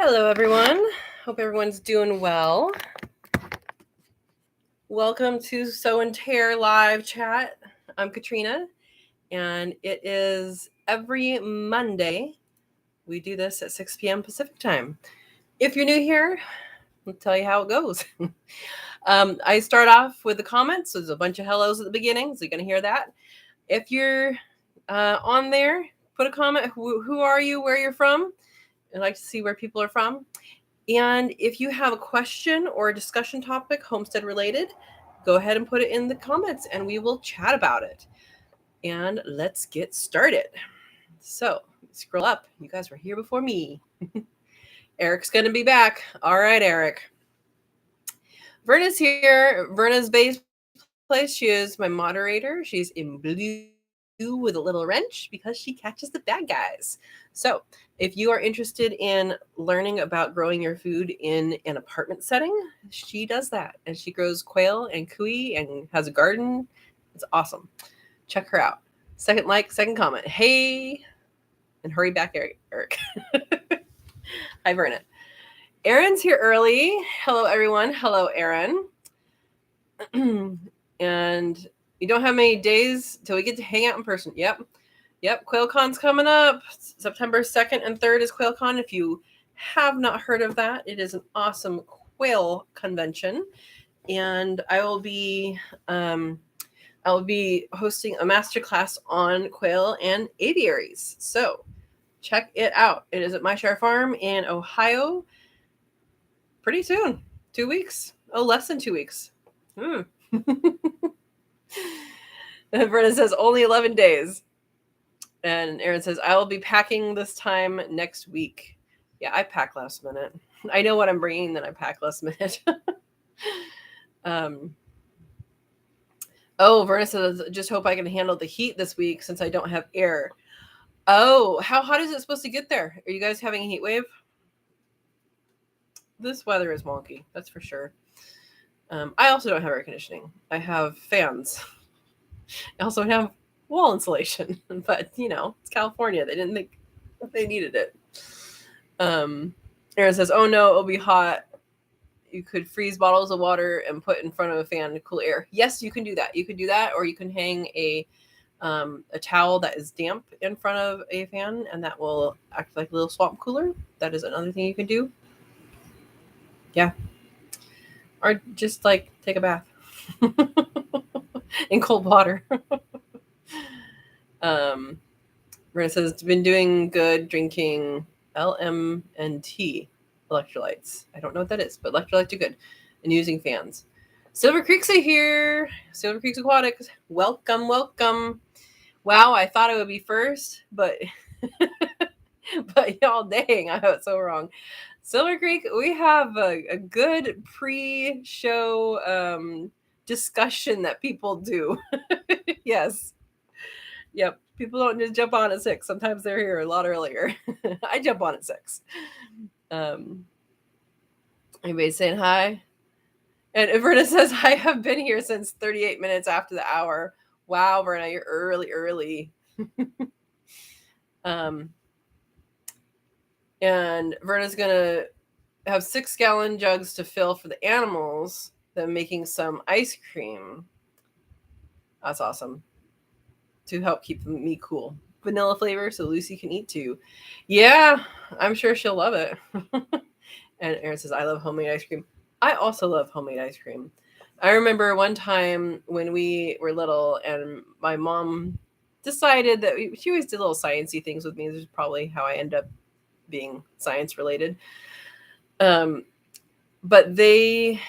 Hello, everyone. Hope everyone's doing well. Welcome to Sow and Tare live chat. I'm Katrina, and it is every Monday. We do this at 6 p.m. Pacific time. If you're new here, I'll tell you how it goes. I start off with the comments. So there's a bunch of hellos at the beginning, so you're going to hear that. If you're on there, put a comment. Who are you? Where you're from? I'd like to see where people are from. And if you have a question or a discussion topic, homestead related, go ahead and put it in the comments and we will chat about it. And let's get started. So scroll up. You guys were here before me. Eric's going to be back. All right, Eric. Verna's here. Verna's base place. She is my moderator. She's in blue with a little wrench because she catches the bad guys. So if you are interested in learning about growing your food in an apartment setting, she does that. And she grows quail and cuy and has a garden. It's awesome. Check her out. Second like, second comment. Hey, and hurry back, Eric. Hi, Verna. Erin's here early. Hello, everyone. Hello, Erin. And you don't have many days till we get to hang out in person. Yep. QuailCon's coming up. September 2nd and 3rd is QuailCon. If you have not heard of that, it is an awesome quail convention. And I will be hosting a masterclass on quail and aviaries. So check it out. It is at My Shire Farm in Ohio. Pretty soon. 2 weeks. Oh, less than 2 weeks. Brenna says only 11 days. And Erin says, I will be packing this time next week. Yeah, I pack last minute. I know what I'm bringing, then I pack last minute. Verna says, just hope I can handle the heat this week since I don't have air. Oh, how hot is it supposed to get there? Are you guys having a heat wave? This weather is wonky, that's for sure. I also don't have air conditioning. I have fans. I also have wall insulation, but it's California. They didn't think they needed it. Erin says, oh no, it'll be hot. You could freeze bottles of water and put in front of a fan to cool air. Yes, you can do that. You could do that, or you can hang a towel that is damp in front of a fan, and that will act like a little swamp cooler. That is another thing you can do. Yeah. Or just take a bath in cold water. Rena says, it's been doing good drinking LMNT electrolytes. I don't know what that is, but electrolytes are good. And using fans. Silver Creek's here. Silver Creek's Aquatics. Welcome. Wow, I thought I would be first, but y'all, dang, I was so wrong. Silver Creek, we have a good pre-show discussion that people do. Yes. Yep. People don't just jump on at 6. Sometimes they're here a lot earlier. I jump on at 6. Anybody's saying hi? And Verna says, I have been here since 38 minutes after the hour. Wow, Verna, you're early. And Verna's going to have 6-gallon jugs to fill for the animals, then making some ice cream. That's awesome. To help keep me cool. Vanilla flavor so Lucy can eat too. Yeah, I'm sure she'll love it. And Erin says, I love homemade ice cream. I also love homemade ice cream. I remember one time when we were little and my mom decided that she always did little sciencey things with me. This is probably how I end up being science related. But she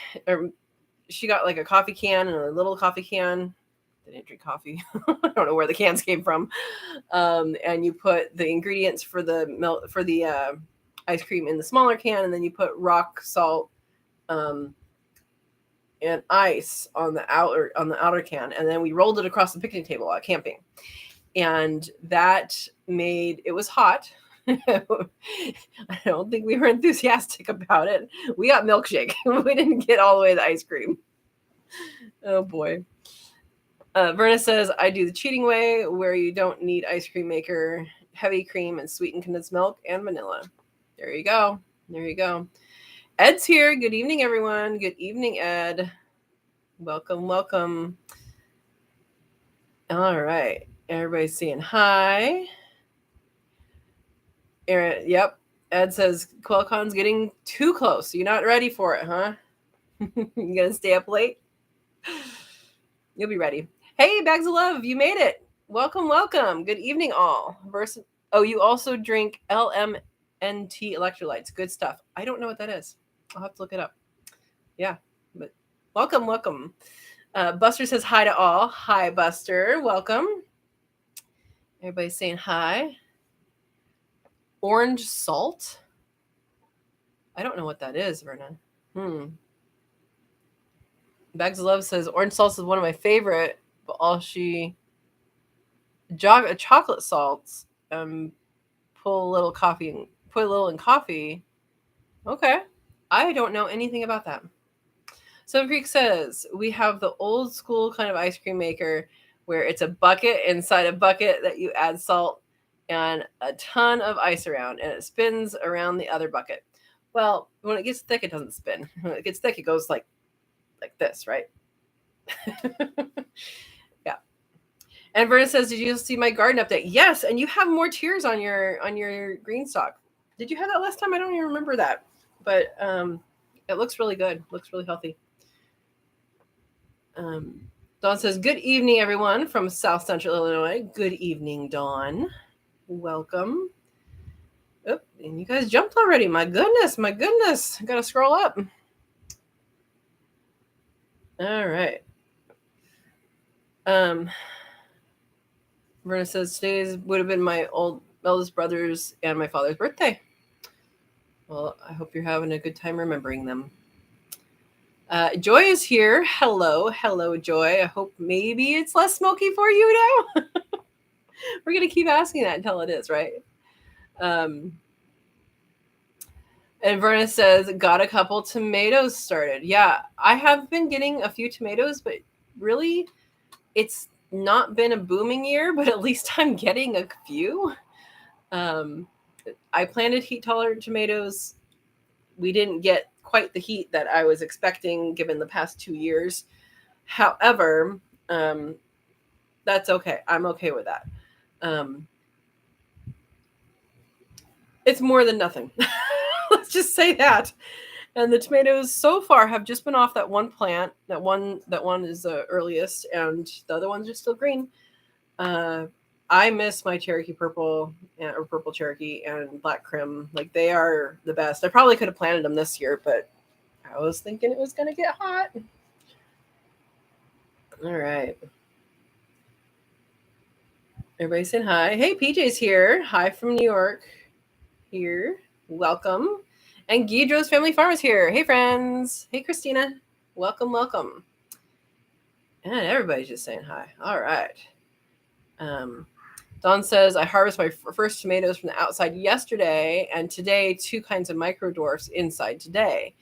got like a coffee can and a little coffee can. They didn't drink coffee. I don't know where the cans came from. And you put the ingredients for the milk for the ice cream in the smaller can, and then you put rock salt and ice on the outer can, and then we rolled it across the picnic table at camping, and that made it was hot. I don't think we were enthusiastic about it. We got milkshake. We didn't get all the way to the ice cream. Oh boy. Verna says, I do the cheating way where you don't need ice cream maker, heavy cream, and sweetened condensed milk and vanilla. There you go. There you go. Ed's here. Good evening, everyone. Good evening, Ed. Welcome, welcome. All right. Everybody's saying hi. Aaron, yep. Ed says QuailCon's getting too close. You're not ready for it, huh? You gonna stay up late? You'll be ready. Hey, Bags of Love, you made it. Welcome, welcome. Good evening, all. Oh, you also drink LMNT electrolytes. Good stuff. I don't know what that is. I'll have to look it up. Yeah, but welcome, welcome. Buster says hi to all. Hi, Buster. Welcome. Everybody's saying hi. Orange salt? I don't know what that is, Vernon. Bags of Love says orange salt is one of my favorite, but all she chocolate salts put a little in coffee. Okay. I don't know anything about that. So Creek says we have the old school kind of ice cream maker where it's a bucket inside a bucket that you add salt and a ton of ice around, and it spins around the other bucket. Well, when it gets thick, it doesn't spin. When it gets thick, it goes like this, right? Yeah. And Verna says, "Did you see my garden update?" Yes, and you have more tears on your green stalk. Did you have that last time? I don't even remember that, but it looks really good. Looks really healthy. Dawn says, "Good evening, everyone from South Central Illinois." Good evening, Dawn. Welcome. Oh, and you guys jumped already. My goodness. I gotta scroll up. All right. Verna says today's would have been my eldest brother's and my father's birthday. Well, I hope you're having a good time remembering them. Joy is here. Hello, Joy. I hope maybe it's less smoky for you now. We're gonna keep asking that until it is, right? And Verna says, got a couple tomatoes started. Yeah, I have been getting a few tomatoes, but really, it's not been a booming year, but at least I'm getting a few. I planted heat-tolerant tomatoes. We didn't get quite the heat that I was expecting given the past 2 years. However, that's okay. I'm okay with that. It's more than nothing. Let's just say that. And the tomatoes so far have just been off that one plant. That one is the earliest, and the other ones are still green. I miss my Cherokee Purple or Purple Cherokee and Black Crim. Like, they are the best. I probably could have planted them this year, but I was thinking it was going to get hot. All right. Everybody saying hi. Hey, PJ's here. Hi from New York. Here. Welcome. And Guidro's Family Farm is here. Hey, friends. Hey, Christina. Welcome, welcome. And everybody's just saying hi. All right. Dawn says, I harvest my first tomatoes from the outside yesterday, and today 2 kinds of micro dwarfs inside today.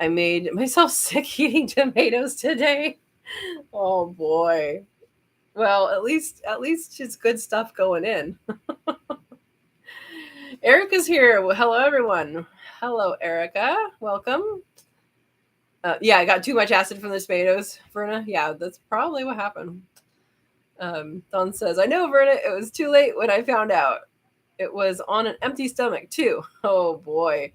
I made myself sick eating tomatoes today. Oh boy. Well, at least it's good stuff going in. Erica's here. Well, hello, everyone. Hello, Erica. Welcome. Yeah, I got too much acid from the tomatoes, Verna. Yeah, that's probably what happened. Dawn says, I know, Verna, it was too late when I found out. It was on an empty stomach, too. Oh, boy.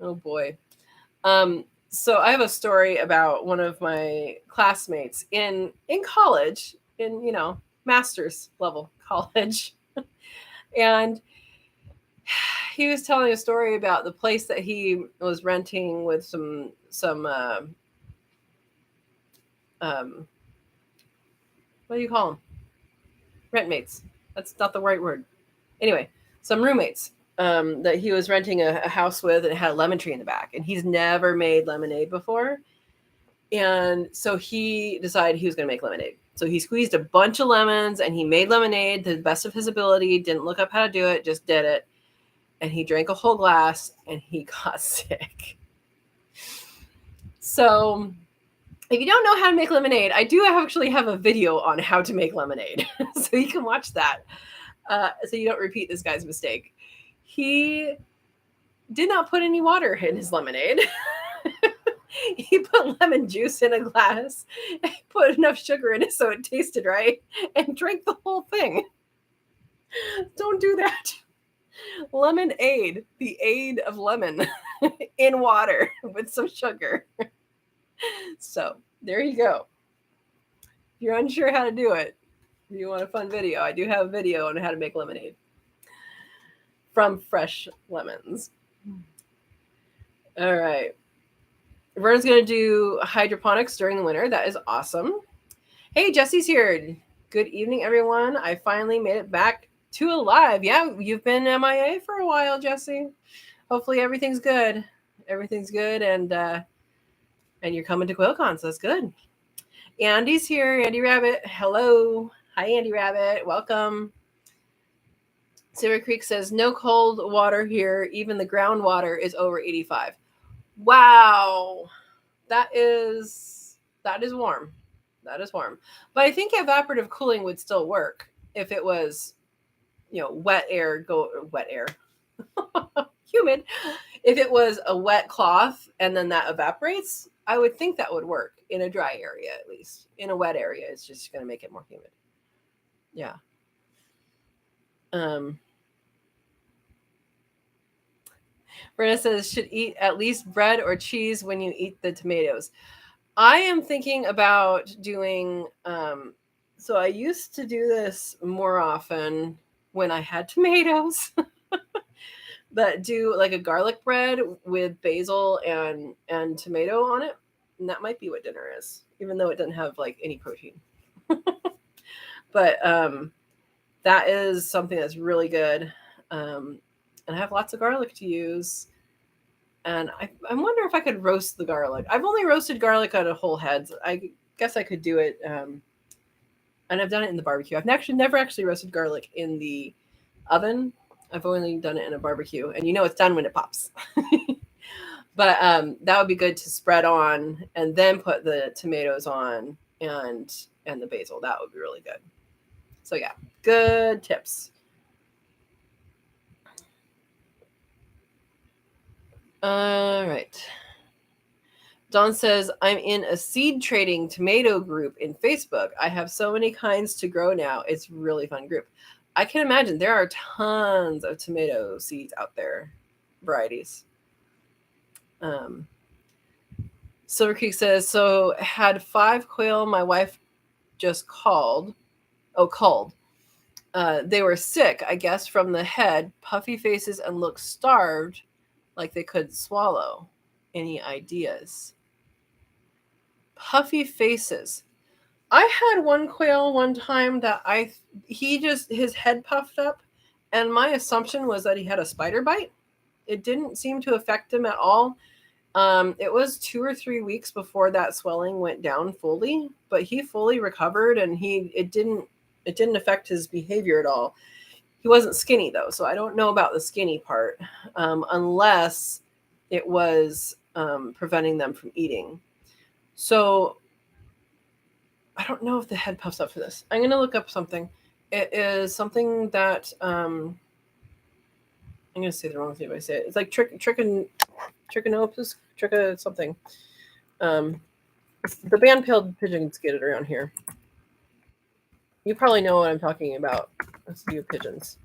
So I have a story about one of my classmates in college, in, master's level college. And he was telling a story about the place that he was renting with some what do you call them? Rentmates. That's not the right word. Anyway, some roommates that he was renting a house with, and it had a lemon tree in the back. And he's never made lemonade before. And so he decided he was going to make lemonade. So he squeezed a bunch of lemons and he made lemonade to the best of his ability, didn't look up how to do it, just did it. And he drank a whole glass and he got sick. So if you don't know how to make lemonade, I do actually have a video on how to make lemonade. So you can watch that so you don't repeat this guy's mistake. He did not put any water in his lemonade. He put lemon juice in a glass, and put enough sugar in it so it tasted right, and drank the whole thing. Don't do that. Lemonade, the aid of lemon in water with some sugar. So there you go. If you're unsure how to do it, if you want a fun video, I do have a video on how to make lemonade from fresh lemons. All right. Vernon's going to do hydroponics during the winter. That is awesome. Hey, Jesse's here. Good evening, everyone. I finally made it back to alive. Yeah, you've been MIA for a while, Jesse. Hopefully everything's good. Everything's good, and you're coming to QuailCon, so that's good. Andy's here. Andy Rabbit. Hello. Hi, Andy Rabbit. Welcome. Silver Creek says, no cold water here. Even the groundwater is over 85. Wow. That is warm. That is warm. But I think evaporative cooling would still work if it was, wet air, humid. If it was a wet cloth and then that evaporates, I would think that would work in a dry area, at least. In a wet area, it's just going to make it more humid. Yeah. Brenna says, should eat at least bread or cheese when you eat the tomatoes. I am thinking about doing, so I used to do this more often when I had tomatoes, but do like a garlic bread with basil and tomato on it. And that might be what dinner is, even though it doesn't have like any protein. But that is something that's really good. And I have lots of garlic to use. And I wonder if I could roast the garlic. I've only roasted garlic out of whole heads. I guess I could do it. And I've done it in the barbecue. I've never actually roasted garlic in the oven. I've only done it in a barbecue. And it's done when it pops. But that would be good to spread on and then put the tomatoes on and the basil. That would be really good. So yeah, good tips. All right. Dawn says, I'm in a seed trading tomato group in Facebook. I have so many kinds to grow now. It's a really fun group. I can imagine there are tons of tomato seeds out there, varieties. Silver Creek says, so had 5 quail my wife just culled. They were sick, I guess, from the head, puffy faces, and looked starved, like they couldn't swallow. Any ideas? Puffy faces. I had one quail one time that his head puffed up, and my assumption was that he had a spider bite. It didn't seem to affect him at all. It was 2 or 3 weeks before that swelling went down fully, but he fully recovered, and it didn't affect his behavior at all. He wasn't skinny though, so I don't know about the skinny part, unless it was preventing them from eating. So I don't know if the head puffs up for this. I'm going to look up something. It is something that I'm going to say the wrong thing if I say it. It's like trichinosis, something. The band-tailed pigeons get it around here. You probably know what I'm talking about. Let's do pigeons.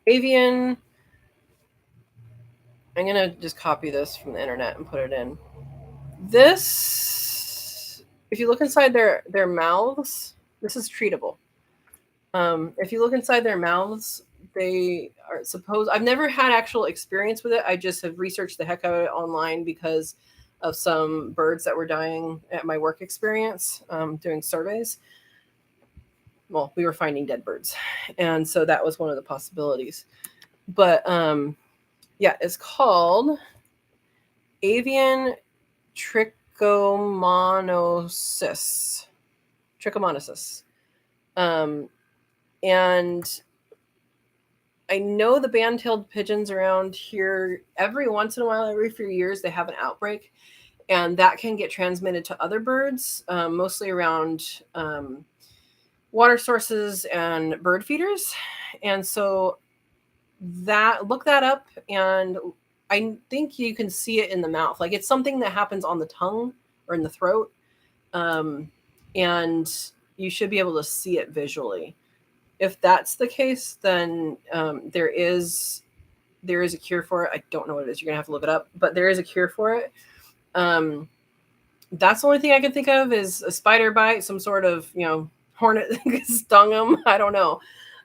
Avian. I'm going to just copy this from the internet and put it in. This, if you look inside their mouths, this is treatable. If you look inside their mouths, they are supposed, I've never had actual experience with it. I just have researched the heck out of it online because of some birds that were dying at my work experience, doing surveys. Well, we were finding dead birds. And so that was one of the possibilities. But yeah, it's called avian trichomoniasis. And I know the band-tailed pigeons around here, every once in a while, every few years, they have an outbreak, and that can get transmitted to other birds, mostly around water sources and bird feeders. And so look that up, and I think you can see it in the mouth. Like it's something that happens on the tongue or in the throat. And you should be able to see it visually. If that's the case, then there is a cure for it. I don't know what it is. You're gonna have to look it up, but there is a cure for it. That's the only thing I can think of is a spider bite, some sort of hornet stung them. I don't know.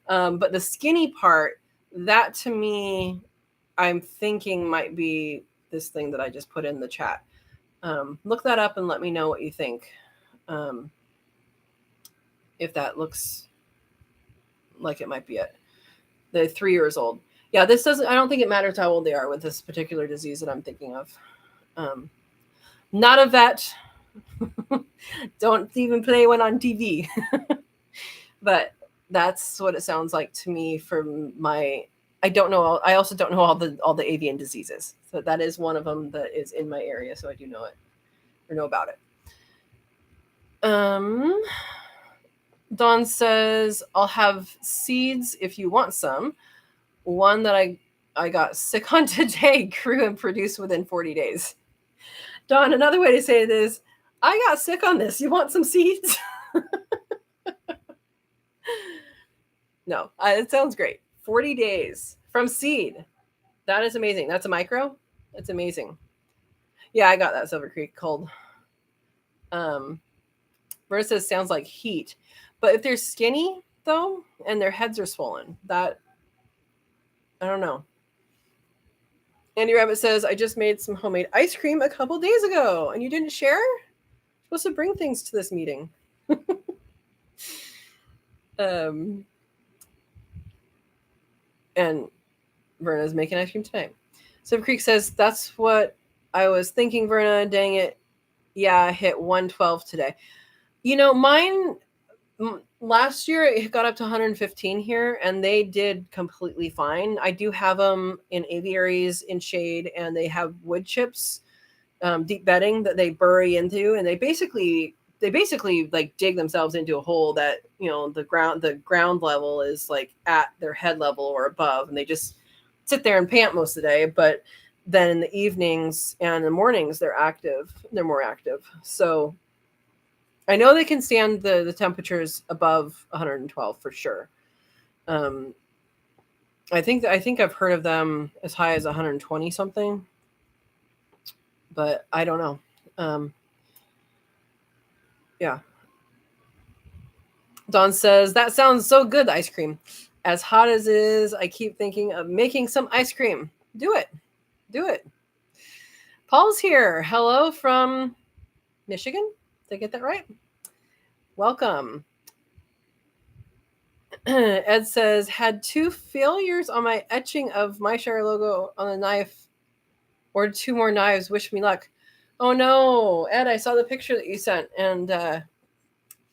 But the skinny part, that to me, I'm thinking might be this thing that I just put in the chat. Look that up and let me know what you think. If that looks like it might be it. The 3 years old. Yeah, this doesn't, I don't think it matters how old they are with this particular disease that I'm thinking of. Not a vet. Don't even play one on TV. But that's what it sounds like to me from I don't know. I also don't know all the avian diseases. So that is one of them that is in my area. So I do know it or know about it. Dawn says, I'll have seeds if you want some. One that I got sick on today grew and produced within 40 days. Dawn, another way to say it is, I got sick on this. You want some seeds? No, it sounds great. 40 days from seed. That is amazing. That's a micro. That's amazing. Yeah, I got that Silver Creek cold. Versus sounds like heat. But if they're skinny, though, and their heads are swollen, that, I don't know. Andy Rabbit says, I just made some homemade ice cream a couple days ago, and you didn't share? You're supposed to bring things to this meeting. And Verna's making ice cream tonight. Silver Creek says, that's what I was thinking, Verna. Dang it. Yeah, I hit 112 today. Mine last year it got up to 115 here, and they did completely fine. I do have them in aviaries in shade, and they have wood chips, deep bedding that they bury into, and they basically like dig themselves into a hole that the ground level is like at their head level or above, and they just sit there and pant most of the day. But then in the evenings and the mornings they're more active. So I know they can stand the temperatures above 112 for sure. I think I've heard of them as high as 120 something, but I don't know. Yeah. Dawn says, that sounds so good, ice cream. As hot as it is, I keep thinking of making some ice cream. Do it. Paul's here. Hello from Michigan. Did I get that right? Welcome. Ed says, had 2 failures on my etching of my Shire logo on the knife, or 2 more knives. Wish me luck. Oh no, Ed, I saw the picture that you sent, and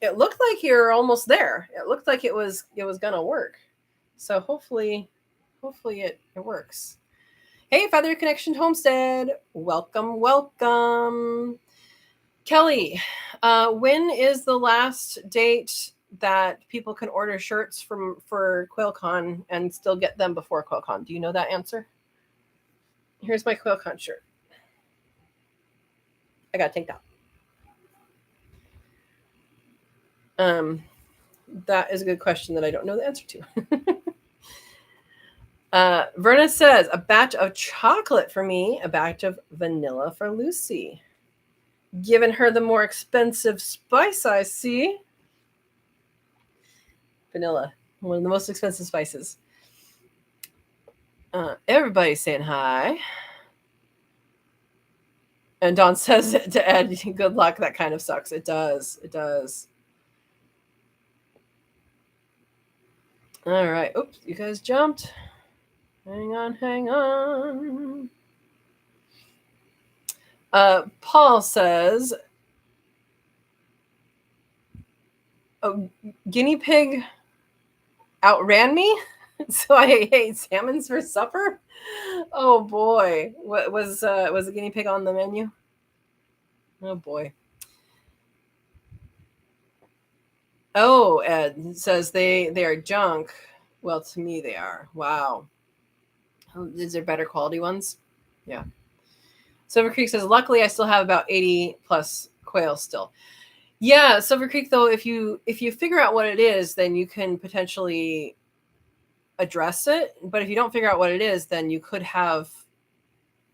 it looked like you're almost there. It looked like it was gonna work. So hopefully it works. Hey, Feather Connection Homestead, welcome. Kelly, when is the last date that people can order shirts for QuailCon and still get them before QuailCon? Do you know that answer? Here's my QuailCon shirt. I got a tank top. That is a good question that I don't know the answer to. Verna says, a batch of chocolate for me, a batch of vanilla for Lucy. Giving her the more expensive spice, I see. Vanilla, one of the most expensive spices. Everybody's saying hi. And Dawn says to Ed, good luck, that kind of sucks. It does. All right. Oops, you guys jumped. Hang on. Paul says, guinea pig outran me, so I ate salmons for supper. Oh boy, what was a guinea pig on the menu? Oh boy. Oh, Ed says they are junk. Well, to me they are. Wow. Oh, is there better quality ones? Yeah. Silver Creek says, luckily I still have about 80 plus quail still. Yeah, Silver Creek though, if you figure out what it is, then you can potentially address it. But if you don't figure out what it is, then you could have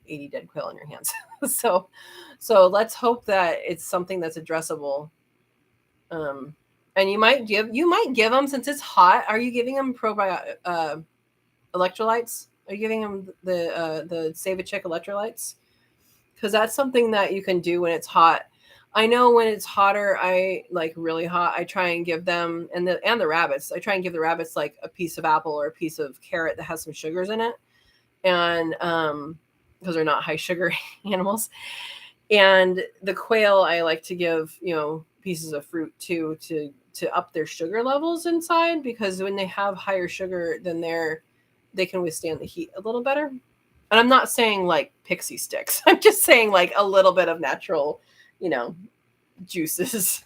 80 dead quail in your hands. so let's hope that it's something that's addressable. And you might give them, since it's hot. Are you giving them probiotic electrolytes? Are you giving them the Save a Chick electrolytes? Because that's something that you can do when it's hot. I know when it's hotter, I like really hot, I try and give them, and the rabbits, I try and give the rabbits like a piece of apple or a piece of carrot that has some sugars in it, and because they're not high sugar animals. And the quail, I like to give pieces of fruit too, to up their sugar levels inside, because when they have higher sugar, then they can withstand the heat a little better. And I'm not saying like pixie sticks. I'm just saying like a little bit of natural, juices.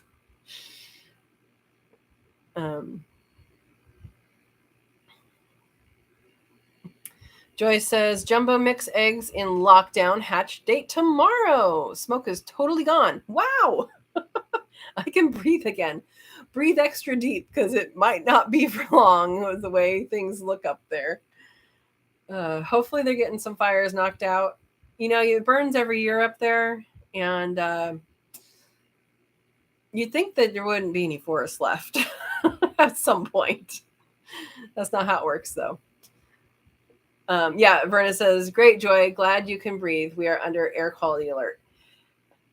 Joy says, Jumbo mix eggs in lockdown, hatch date tomorrow. Smoke is totally gone. Wow. I can breathe again. Breathe extra deep, because it might not be for long with the way things look up there. Hopefully they're getting some fires knocked out. It burns every year up there, and you'd think that there wouldn't be any forest left at some point. That's not how it works, though. Yeah, Verna says, great, Joy. Glad you can breathe. We are under air quality alert.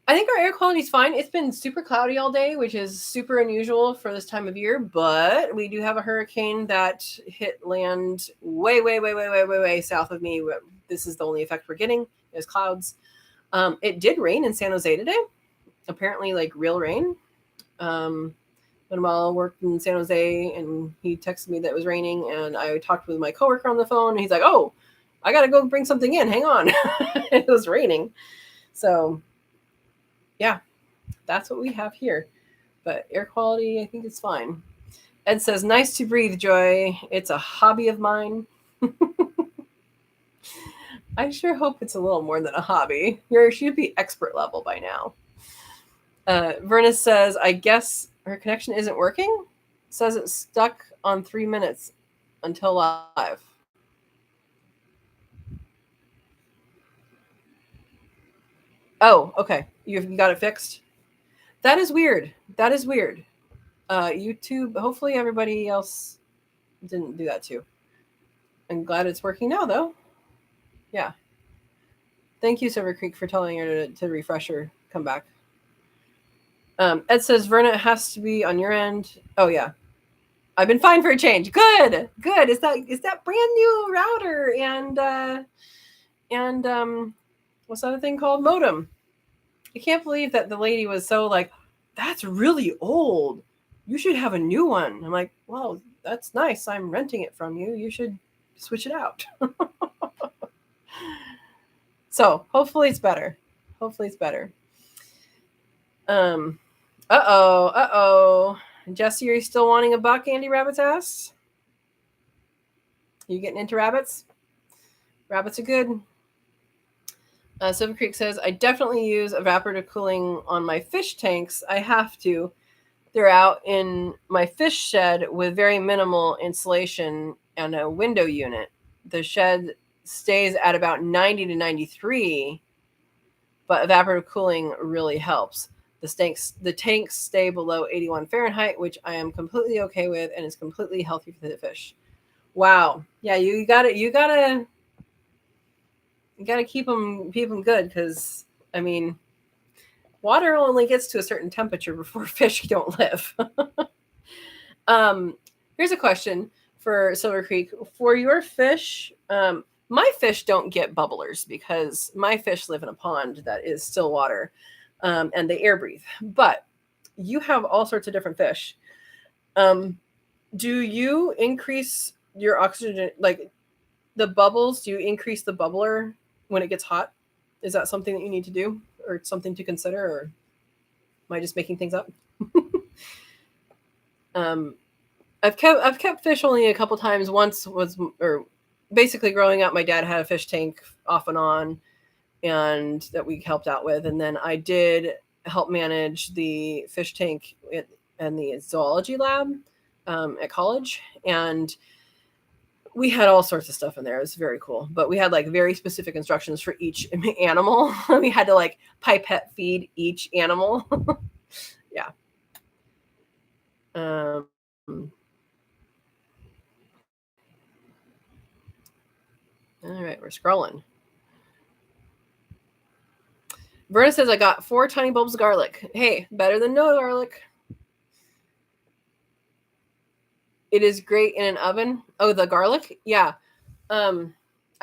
I think our air quality is fine. It's been super cloudy all day, which is super unusual for this time of year, but we do have a hurricane that hit land way south of me. This is the only effect we're getting is clouds. It did rain in San Jose today, apparently like real rain. Manuel worked in San Jose, and he texted me that it was raining, and I talked with my coworker on the phone, and he's like, oh, I got to go bring something in. Hang on. It was raining. So yeah, that's what we have here. But air quality, I think it's fine. Ed says, nice to breathe, Joy. It's a hobby of mine. I sure hope it's a little more than a hobby. You should be expert level by now. Verna says, I guess her connection isn't working. Says it's stuck on 3 minutes until live. Oh, okay. You got it fixed? That is weird. YouTube, hopefully everybody else didn't do that too. I'm glad it's working now, though. Yeah. Thank you, Silver Creek, for telling her to refresh her, come back. Ed says, Verna, it has to be on your end. Oh, yeah. I've been fine for a change. Good. Is that brand new router and what's the other thing called? Modem. I can't believe that the lady was so like, that's really old. You should have a new one. I'm like, well, that's nice. I'm renting it from you. You should switch it out. So hopefully it's better. Uh-oh. Jesse, are you still wanting a buck, Andy Rabbit's ass? You getting into rabbits? Rabbits are good. Silver Creek says, I definitely use evaporative cooling on my fish tanks. I have to. They're out in my fish shed with very minimal insulation and a window unit. The shed stays at about 90 to 93, but evaporative cooling really helps. The tanks stay below 81 Fahrenheit, which I am completely okay with, and is completely healthy for the fish. Wow. Yeah, you gotta keep them good, because I mean, water only gets to a certain temperature before fish don't live. Here's a question for Silver Creek. For your fish, my fish don't get bubblers because my fish live in a pond that is still water, and they air breathe. But you have all sorts of different fish. Do you increase your oxygen, like the bubbles? Do you increase the bubbler when it gets hot? Is that something that you need to do, or something to consider, or am I just making things up? I've kept fish only a couple times. Once was, or basically growing up, my dad had a fish tank off and on, and that we helped out with. And then I did help manage the fish tank and the zoology lab at college. And we had all sorts of stuff in there. It was very cool. But we had like very specific instructions for each animal. We had to like pipette feed each animal. Yeah. All right, we're scrolling. Verna says, I got 4 tiny bulbs of garlic. Hey, better than no garlic. It is great in an oven. Oh, the garlic? Yeah. I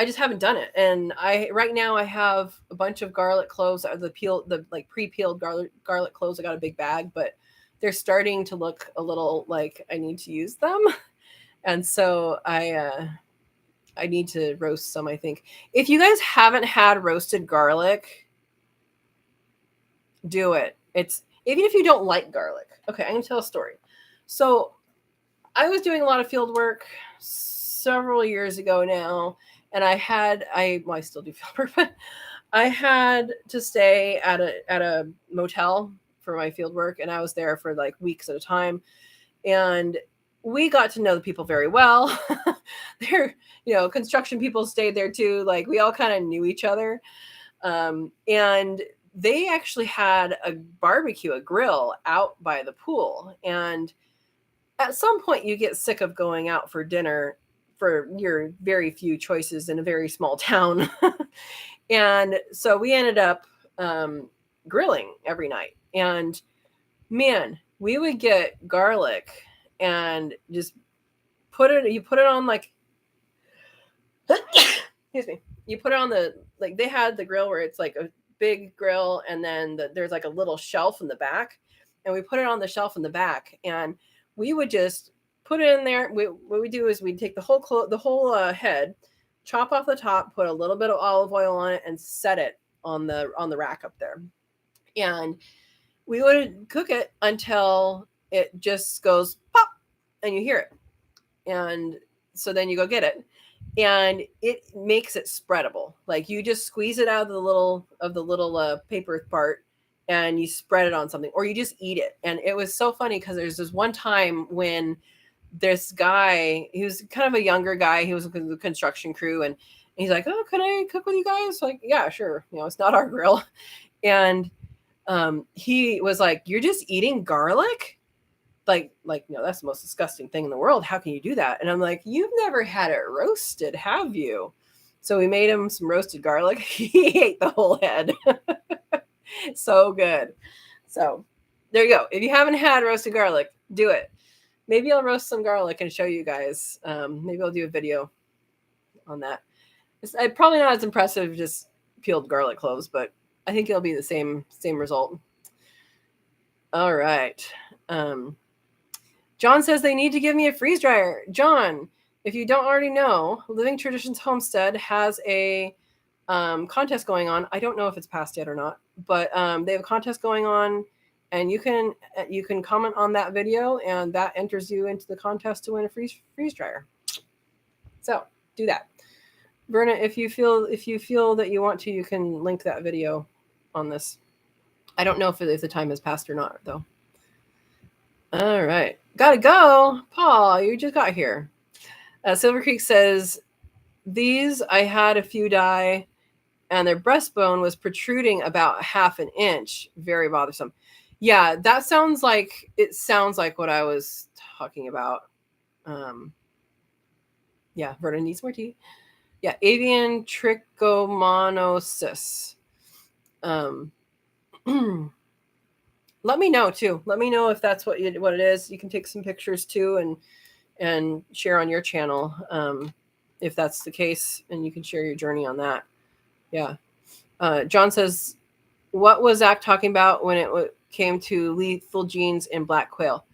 just haven't done it. And right now I have a bunch of garlic cloves, the like pre-peeled garlic cloves. I got a big bag, but they're starting to look a little like I need to use them. And so I need to roast some, I think. If you guys haven't had roasted garlic, do it. It's even if you don't like garlic. Okay, I'm gonna tell a story. So I was doing a lot of field work several years ago now, and I still do field work, but I had to stay at a motel for my field work, and I was there for like weeks at a time, and we got to know the people very well. They're, construction people stayed there too. Like we all kind of knew each other. And they actually had a barbecue, a grill out by the pool. And at some point you get sick of going out for dinner for your very few choices in a very small town. And so we ended up grilling every night. And man, we would get garlic and just put it on like, excuse me, you put it on they had the grill where it's like a big grill, and then there's like a little shelf in the back, and we put it on the shelf in the back, and we would just put it in there. What we do is we'd take the whole head, chop off the top, put a little bit of olive oil on it, and set it on the rack up there. And we would cook it until it just goes pop and you hear it. And so then you go get it, and it makes it spreadable. Like you just squeeze it out of the little paper part, and you spread it on something, or you just eat it. And it was so funny because there's this one time when this guy, he was kind of a younger guy, he was with the construction crew, and he's like, oh, can I cook with you guys? Like, yeah, sure. It's not our grill. And he was like, you're just eating garlic? Like, that's the most disgusting thing in the world. How can you do that? And I'm like, you've never had it roasted, have you? So we made him some roasted garlic. He ate the whole head. So good. So there you go. If you haven't had roasted garlic, do it. Maybe I'll roast some garlic and show you guys. Maybe I'll do a video on that. It's probably not as impressive, just peeled garlic cloves, but I think it'll be the same result. All right. John says they need to give me a freeze dryer. John, if you don't already know, Living Traditions Homestead has a contest going on. I don't know if it's passed yet or not, but they have a contest going on, and you can comment on that video, and that enters you into the contest to win a freeze dryer. So do that. Verna, if you feel that you want to, you can link that video on this. I don't know if the time has passed or not, though. All right. Gotta go. Paul, you just got here. Silver Creek says, these, I had a few die, and their breastbone was protruding about ½ an inch. Very bothersome. Yeah, that sounds like what I was talking about. Yeah, Verna needs more tea. Yeah, avian trichomoniasis. Let me know too. Let me know if that's what it is. You can take some pictures too and share on your channel if that's the case, and you can share your journey on that. Yeah. John says, what was Zach talking about when it came to lethal genes in black quail?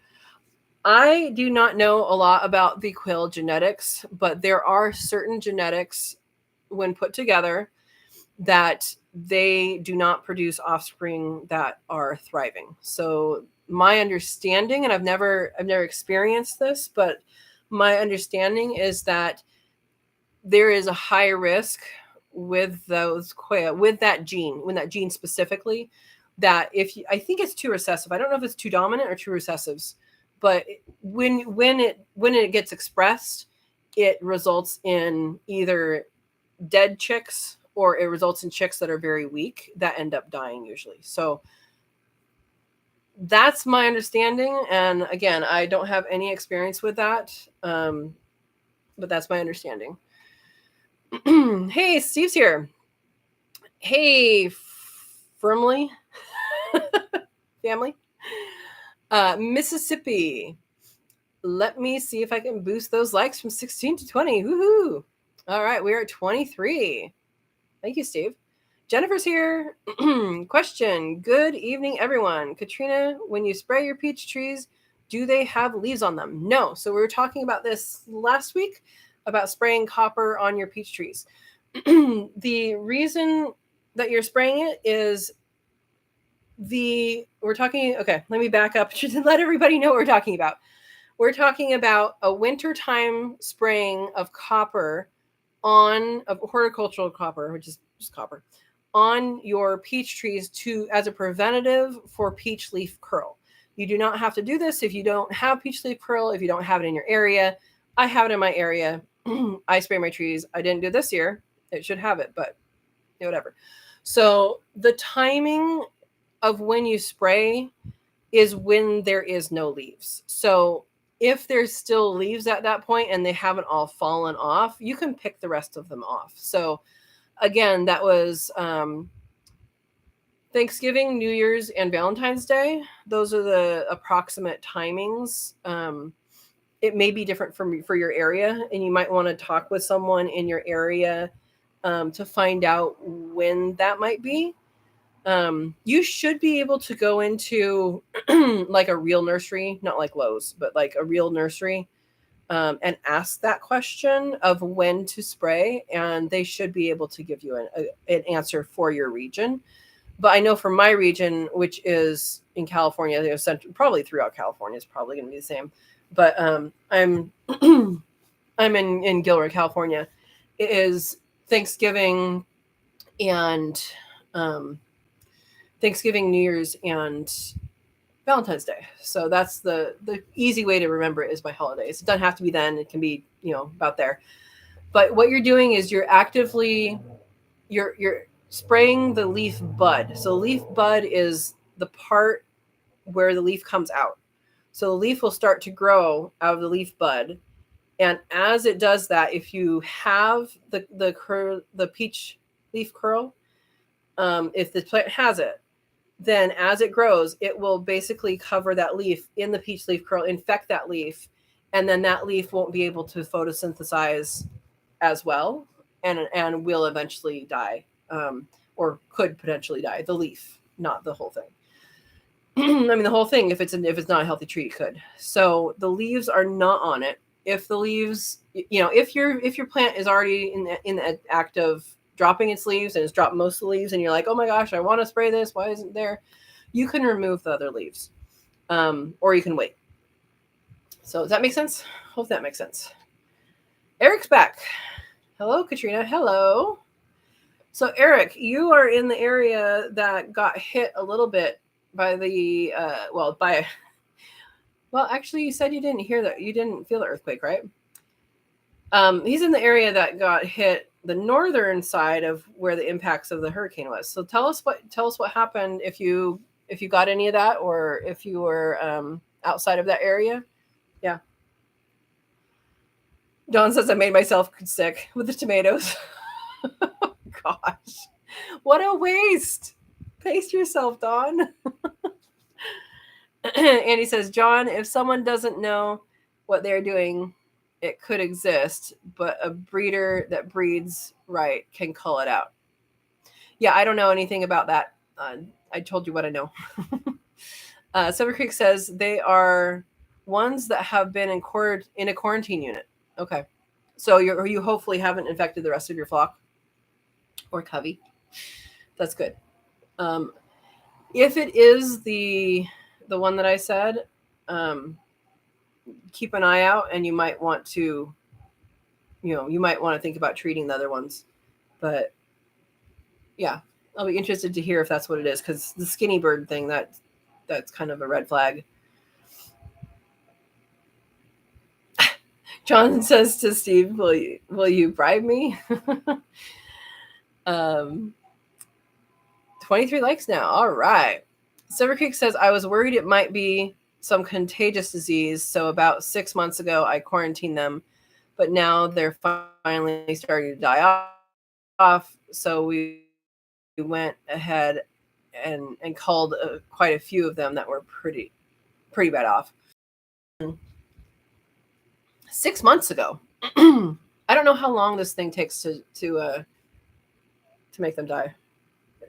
I do not know a lot about the quail genetics, but there are certain genetics when put together that they do not produce offspring that are thriving. So my understanding, and I've never experienced this, but my understanding is that there is a high risk with those quail, with that gene, specifically, that I think it's too recessive. I don't know if it's too dominant or too recessives, but when it gets expressed, it results in either dead chicks, or it results in chicks that are very weak that end up dying usually. So that's my understanding. And again, I don't have any experience with that. But that's my understanding. Hey, Steve's here. Hey, firmly family. Mississippi. Let me see if I can boost those likes from 16 to 20. Woohoo! All right, we are at 23. Thank you, Steve. Jennifer's here. Question. Good evening, everyone. Katrina, when you spray your peach trees, do they have leaves on them? No. So we were talking about this last week, about spraying copper on your peach trees. The reason that you're spraying it is okay, let me back up to let everybody know what we're talking about. We're talking about a wintertime spraying of copper of horticultural copper, which is just copper, on your peach trees as a preventative for peach leaf curl. You do not have to do this if you don't have peach leaf curl, if you don't have it in your area. I have it in my area. I spray my trees. I didn't do it this year. It should have it, but whatever. So the timing of when you spray is when there is no leaves. So if there's still leaves at that point and they haven't all fallen off, you can pick the rest of them off. So again, that was Thanksgiving, New Year's, and Valentine's Day. Those are the approximate timings. It may be different for your area, and you might want to talk with someone in your area to find out when that might be. You should be able to go into like a real nursery, not like Lowe's, but like a real nursery, and ask that question of when to spray, and they should be able to give you an answer for your region. But I know for my region, which is in California, probably throughout California, it's probably going to be the same. But I'm I'm in Gilroy, California. It is Thanksgiving and Thanksgiving, New Year's, and Valentine's Day. So that's the easy way to remember it is by holidays. It doesn't have to be then. It can be, about there. But what you're doing is you're spraying the leaf bud. So leaf bud is the part where the leaf comes out. So the leaf will start to grow out of the leaf bud. And as it does that, if you have the peach leaf curl, if the plant has it, then as it grows, it will basically cover that leaf in the peach leaf curl, infect that leaf, and then that leaf won't be able to photosynthesize as well, and will eventually die, or could potentially die. The leaf, not the whole thing. I mean, the whole thing, if it's not a healthy tree, could. So the leaves are not on it. If the leaves, if your plant is already in the act of dropping its leaves and it's dropped most of the leaves, and you're like, oh my gosh, I want to spray this, why isn't there? You can remove the other leaves, or you can wait. So does that make sense? Hope that makes sense. Eric's back. Hello, Katrina. Hello. So Eric, you are in the area that got hit a little bit by the actually, you said you didn't hear that. You didn't feel the earthquake, right? He's in the area that got hit, the northern side of where the impacts of the hurricane was. So tell us what happened, if you got any of that, or if you were outside of that area. Yeah. Dawn says I made myself sick with the tomatoes. Oh, gosh, what a waste. Pace yourself, Dawn. Andy says, John, if someone doesn't know what they're doing, it could exist, but a breeder that breeds right can cull it out. Yeah, I don't know anything about that. I told you what I know. Silver Creek says they are ones that have been in a quarantine unit. Okay. So you hopefully haven't infected the rest of your flock or covey. That's good. If it is the the one that I said, keep an eye out, and you might want to, you might want to think about treating the other ones. But yeah, I'll be interested to hear if that's what it is, because the skinny bird thing, that's kind of a red flag. John says to Steve, will you bribe me? 23 likes now. All right. Silver Creek says, I was worried it might be some contagious disease, so about 6 months ago I quarantined them, but now they're finally starting to die off. So we went ahead and called quite a few of them that were pretty bad off. 6 months ago. I don't know how long this thing takes to make them die.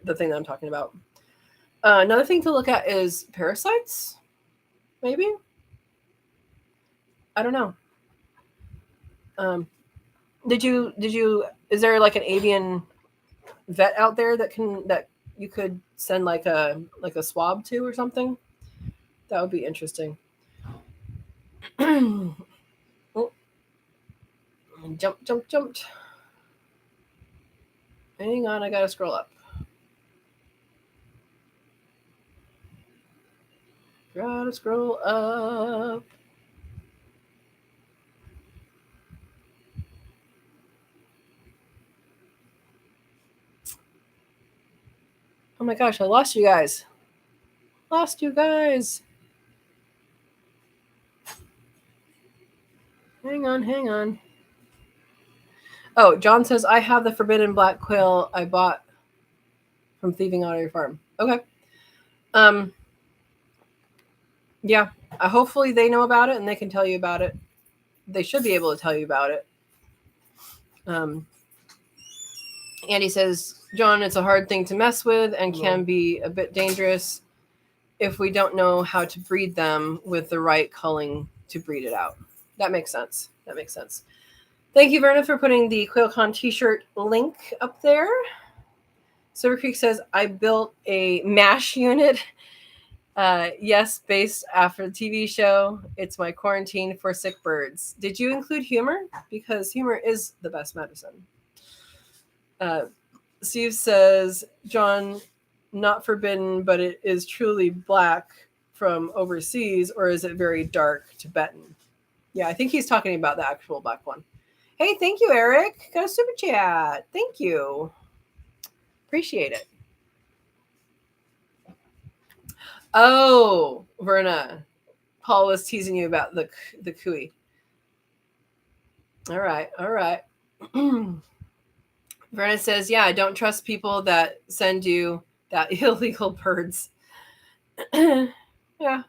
The thing that I'm talking about. Another thing to look at is parasites. Maybe. I don't know. Did you? Is there like an avian vet out there that you could send like a swab to or something? That would be interesting. Oh. Jumped. Hang on, I gotta scroll up. Gotta scroll up. Oh my gosh, I lost you guys. Hang on. Oh, John says, I have the forbidden black quail I bought from Thieving Otter Farm. Okay. Yeah. Hopefully they know about it and they can tell you about it. They should be able to tell you about it. Andy says, John, it's a hard thing to mess with and can be a bit dangerous if we don't know how to breed them with the right culling to breed it out. That makes sense. Thank you, Verna, for putting the QuailCon t-shirt link up there. Silver Creek says, I built a MASH unit. Yes, based after the TV show. It's my quarantine for sick birds. Did you include humor? Because humor is the best medicine. Steve says, John, not forbidden, but it is truly black from overseas, or is it very dark Tibetan? Yeah, I think he's talking about the actual black one. Hey, thank you, Eric. Got a super chat. Thank you. Appreciate it. Oh, Verna. Paul was teasing you about the cooey. All right. Verna says, yeah, don't trust people that send you that illegal birds. Yeah.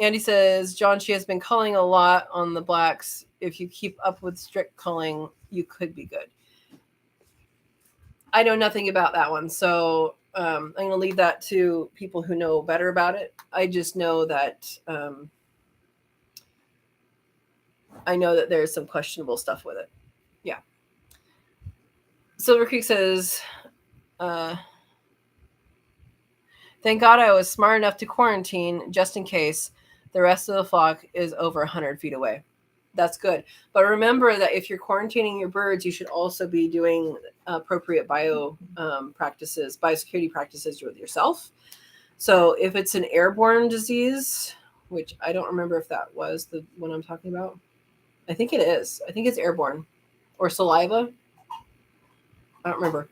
Andy says, John, she has been culling a lot on the blacks. If you keep up with strict culling, you could be good. I know nothing about that one, so I'm going to leave that to people who know better about it. I just know that there's some questionable stuff with it. Yeah. Silver Creek says, thank God I was smart enough to quarantine just in case the rest of the flock is over 100 feet away. That's good. But remember that if you're quarantining your birds, you should also be doing appropriate biosecurity practices with yourself. So if it's an airborne disease, which I don't remember if that was the one I'm talking about. I think it is. I think it's airborne or saliva. I don't remember.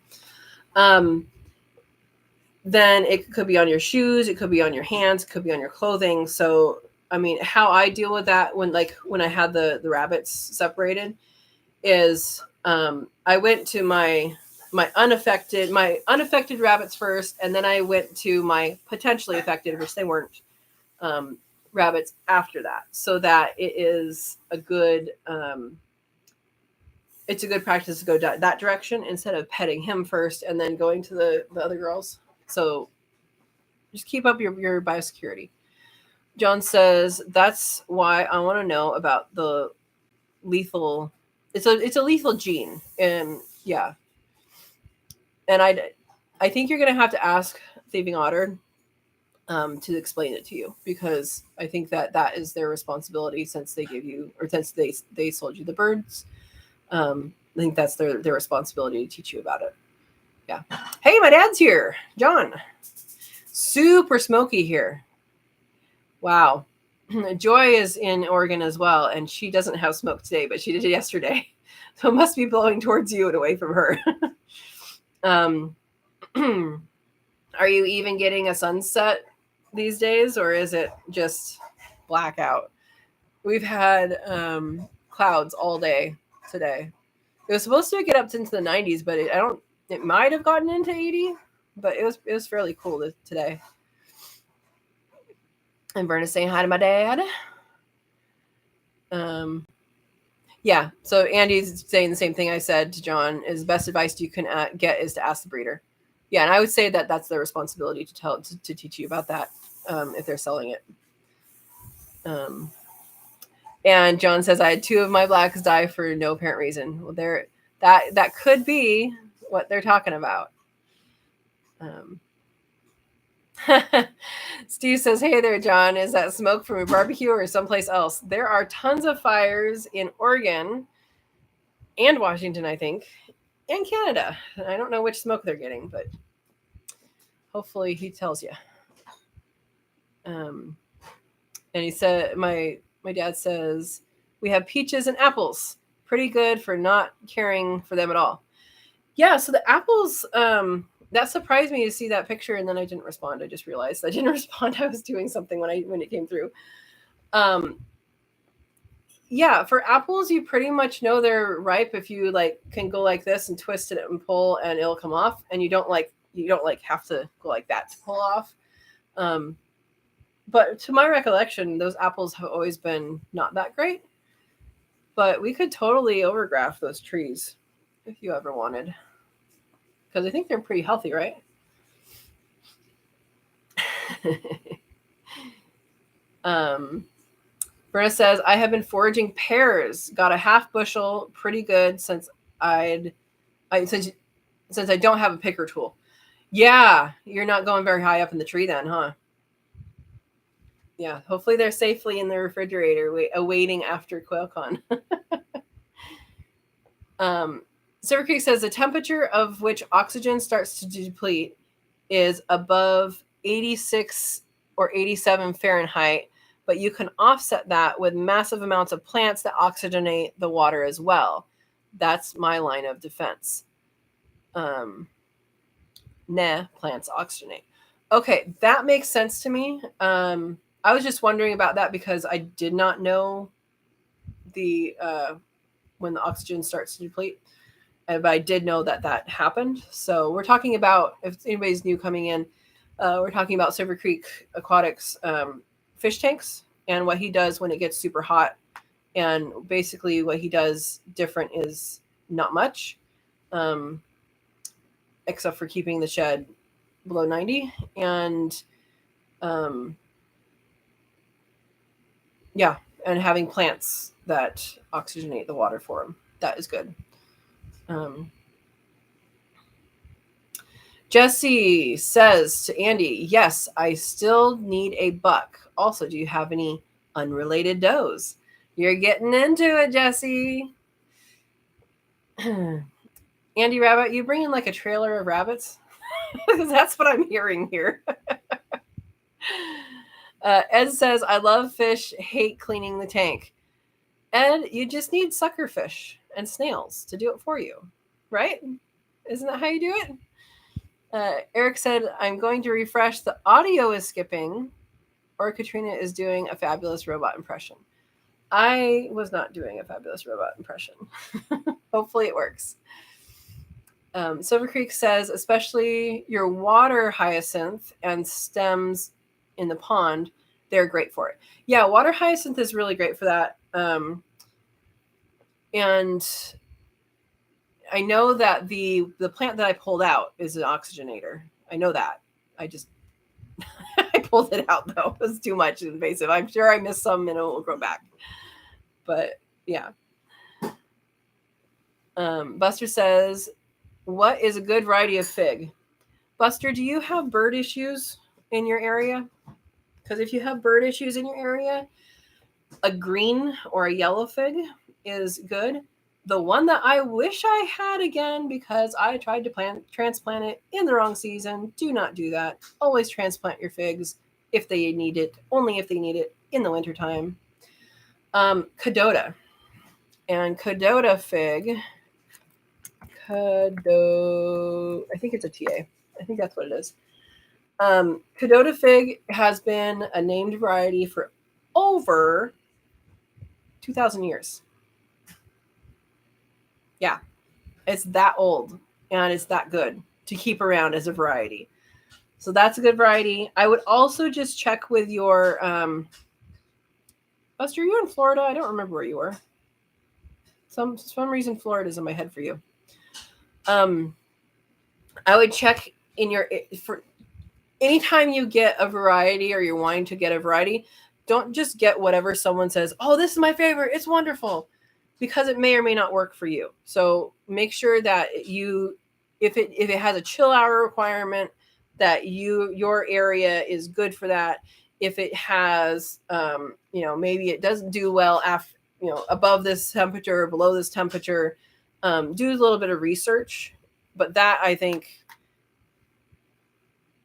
Then it could be on your shoes. It could be on your hands. It could be on your clothing. So, I mean, how I deal with that when I had the rabbits separated is I went to my unaffected rabbits first, and then I went to my potentially affected, which they weren't, rabbits after that, so that it is a good it's a good practice to go that direction instead of petting him first and then going to the other girls. So just keep up your biosecurity. John says, that's why I want to know about the lethal. It's a lethal gene. And yeah. And I think you're going to have to ask Thieving Otter to explain it to you, because I think that is their responsibility, since they give you, or since they sold you the birds. I think that's their responsibility to teach you about it. Yeah. Hey, my dad's here, John. Super smoky here. Wow. Joy is in Oregon as well, and she doesn't have smoke today, but she did it yesterday. So it must be blowing towards you and away from her. Are you even getting a sunset these days, or is it just blackout? We've had clouds all day today. It was supposed to get up into the 90s, but it might have gotten into 80, but it was fairly cool today. And Verna's saying hi to my dad. Yeah, so Andy's saying the same thing I said to John, is best advice you can get is to ask the breeder. Yeah, and I would say that that's their responsibility to teach you about that if they're selling it. And John says, I had 2 of my blacks die for no apparent reason. Well, that could be what they're talking about. Steve says, hey there, John. Is that smoke from a barbecue or someplace else? There are tons of fires in Oregon and Washington, I think, and Canada. I don't know which smoke they're getting, but hopefully he tells you. And he said, my dad says, we have peaches and apples. Pretty good for not caring for them at all. Yeah, so the apples, that surprised me to see that picture, and then I didn't respond. I just realized I didn't respond. I was doing something when it came through. Yeah, for apples, you pretty much know they're ripe if you can go like this and twist it and pull, and it'll come off, and you don't have to go like that to pull off. But to my recollection, those apples have always been not that great. But we could totally overgraft those trees if you ever wanted, because I think they're pretty healthy, right? Brenna says, I have been foraging pears. Got a half bushel, pretty good since since I don't have a picker tool. Yeah, you're not going very high up in the tree then, huh? Yeah, hopefully they're safely in the refrigerator awaiting after QuailCon. Silver Creek says the temperature of which oxygen starts to deplete is above 86 or 87 Fahrenheit, but you can offset that with massive amounts of plants that oxygenate the water as well. That's my line of defense. Plants oxygenate. Okay, that makes sense to me. I was just wondering about that because I did not know when the oxygen starts to deplete. But I did know that happened. So we're talking about, if anybody's new coming in, we're talking about Silver Creek Aquatics fish tanks and what he does when it gets super hot. And basically what he does different is not much, except for keeping the shed below 90. And and having plants that oxygenate the water for him. That is good. Jesse says to Andy, yes, I still need a buck. Also, do you have any unrelated does? You're getting into it, Jesse. Andy Rabbit, you bring in a trailer of rabbits? Because that's what I'm hearing here. Ed says, I love fish, hate cleaning the tank. Ed, you just need sucker fish and snails to do it for you, right? Isn't that how you do it? Eric said, I'm going to refresh. The audio is skipping, or Katrina is doing a fabulous robot impression. I was not doing a fabulous robot impression. Hopefully it works. Silver Creek says, especially your water hyacinth and stems in the pond, they're great for it. Yeah, water hyacinth is really great for that. And I know that the plant that I pulled out is an oxygenator. I know that. I pulled it out though. It was too much invasive. I'm sure I missed some and it will grow back. But yeah. Buster says, what is a good variety of fig? Buster, do you have bird issues in your area? Because if you have bird issues in your area, a green or a yellow fig is good. The one that I wish I had again, because I tried to transplant it in the wrong season. Do not do that. Always transplant your figs if they need it, only if they need it in the wintertime. Cadota. And Cadota fig, I think it's a TA. I think that's what it is. Cadota fig has been a named variety for over 2,000 years. Yeah, it's that old and it's that good to keep around as a variety. So that's a good variety. I would also just check with your Buster, are you in Florida? I don't remember where you were. Some reason Florida's in my head for you. I would check in your for anytime you get a variety or you're wanting to get a variety, don't just get whatever someone says, "Oh, this is my favorite. It's wonderful." Because it may or may not work for you. So make sure that if it has a chill hour requirement, that your area is good for that. If it has, maybe it doesn't do well after, above this temperature or below this temperature, do a little bit of research. But that, I think,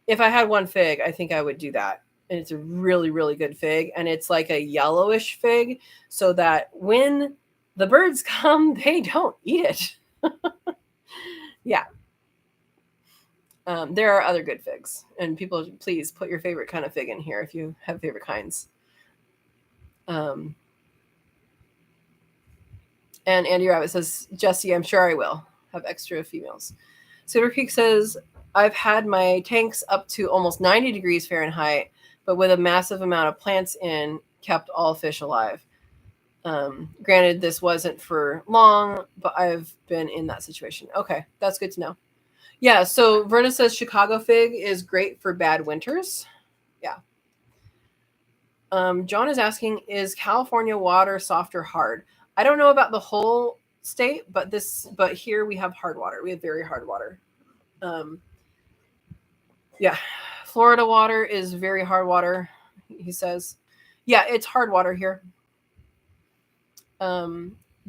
if I had one fig, I think I would do that. And it's a really, really good fig. And it's like a yellowish fig, so that when the birds come, they don't eat it. Yeah. There are other good figs. And people, please put your favorite kind of fig in here if you have favorite kinds. And Andy Rabbit says, Jesse, I'm sure I will have extra females. Cedar Creek says, I've had my tanks up to almost 90 degrees Fahrenheit, but with a massive amount of plants in, kept all fish alive. Granted, this wasn't for long, but I've been in that situation. Okay, that's good to know. Yeah, so Verna says Chicago fig is great for bad winters. Yeah. John is asking, is California water soft or hard? I don't know about the whole state, but here we have hard water. We have very hard water. Yeah, Florida water is very hard water, he says. Yeah, it's hard water here.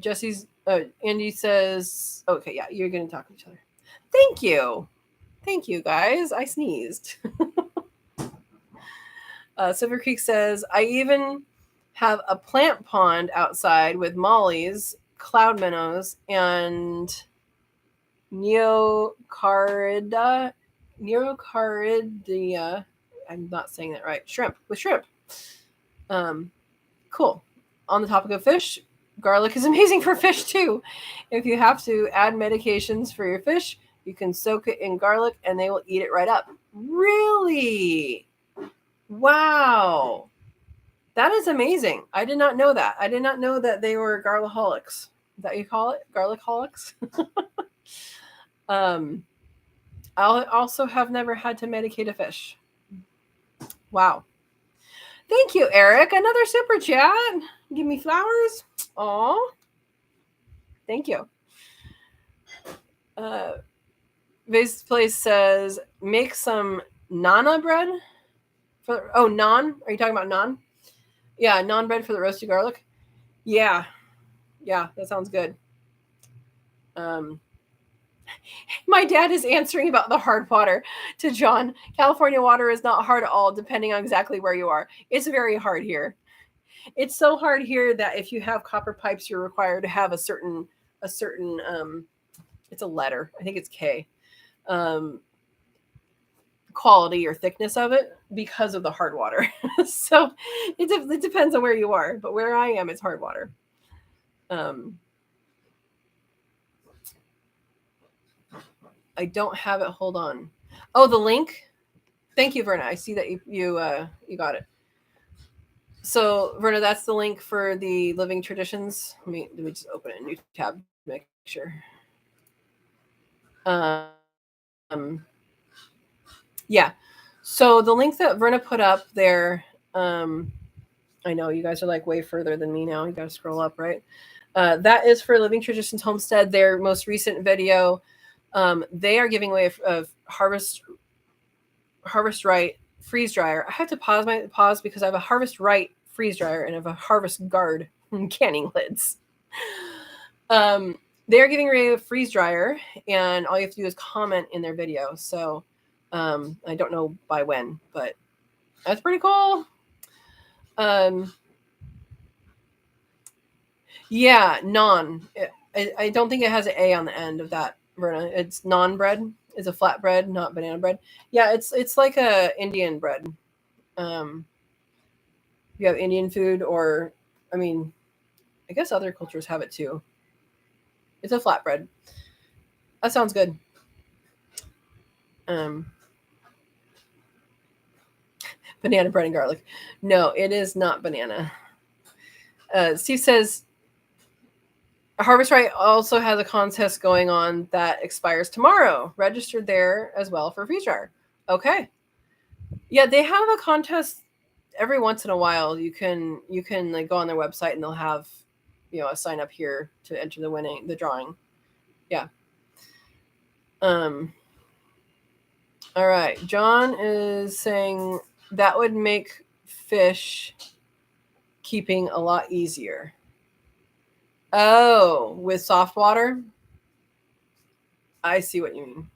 Jesse's Andy says, okay, yeah, you're going to talk to each other. Thank you, guys. I sneezed. Silver Creek says, I even have a plant pond outside with mollies, cloud minnows, and neocaridea. I'm not saying that right. Shrimp. Cool. On the topic of fish, garlic is amazing for fish too. If you have to add medications for your fish, you can soak it in garlic and they will eat it right up. Really? Wow. That is amazing. I did not know that. I did not know that they were garlicholics. Is that what you call it? Garlicholics? I also have never had to medicate a fish. Wow. Thank you, Eric. Another super chat. Give me flowers. Aw. Thank you. Vase Place says, make some nana bread. Naan? Are you talking about naan? Yeah, naan bread for the roasted garlic. Yeah, that sounds good. My dad is answering about the hard water to John. California water is not hard at all, depending on exactly where you are. It's very hard here. It's so hard here that if you have copper pipes, you're required to have a certain it's a letter. I think it's K. Quality or thickness of it because of the hard water. So it depends on where you are, but where I am, it's hard water. I don't have it. Hold on. Oh, the link. Thank you, Verna. I see that you got it. So Verna, that's the link for the Living Traditions. Let me just open a new tab to make sure. Yeah. So the link that Verna put up there, I know you guys are like way further than me now. You got to scroll up, right? That is for Living Traditions Homestead, their most recent video. They are giving away a harvest right freeze dryer. I have to pause because I have a Harvest Right freeze dryer and I have a Harvest Guard canning lids. They're giving away a freeze dryer, and all you have to do is comment in their video. So I don't know by when, but that's pretty cool. Yeah, non. I don't think it has an A on the end of that, Verna. It's non bread. It's a flat bread, not banana bread. Yeah, it's like a Indian bread. You have Indian food, or I mean, I guess other cultures have it too. It's a flatbread. That sounds good. Banana bread and garlic. No, it is not banana. Steve says Harvest Right also has a contest going on that expires tomorrow. Registered there as well for freeze dryer. Okay. Yeah, they have a contest every once in a while. You can like go on their website and they'll have a sign up here to enter the drawing. Yeah. All right. John is saying that would make fish keeping a lot easier. Oh, with soft water? I see what you mean.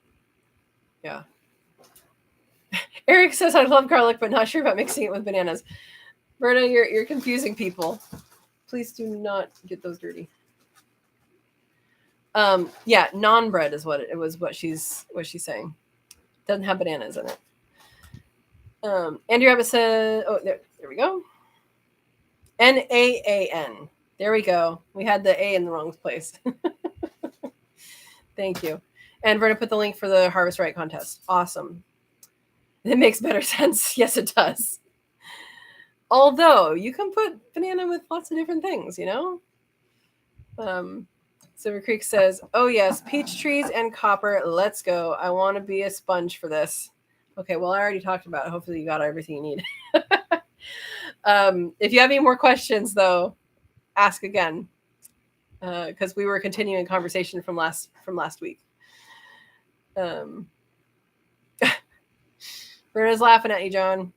Yeah. Eric says I love garlic, but not sure about mixing it with bananas. Berta, you're confusing people. Please do not get those dirty. Yeah, non-bread is what what she's saying. Doesn't have bananas in it. Andrew Abbott said, oh, there we go. NAAN. There we go. We had the A in the wrong place. Thank you. And we're going to put the link for the Harvest Right contest. Awesome. It makes better sense. Yes, it does. Although you can put banana with lots of different things, Silver Creek says, oh yes, peach trees and copper. Let's go. I want to be a sponge for this. Okay, well, I already talked about it. Hopefully you got everything you need. If you have any more questions, though, ask again. Because we were continuing conversation from last week. Berna's laughing at you, John.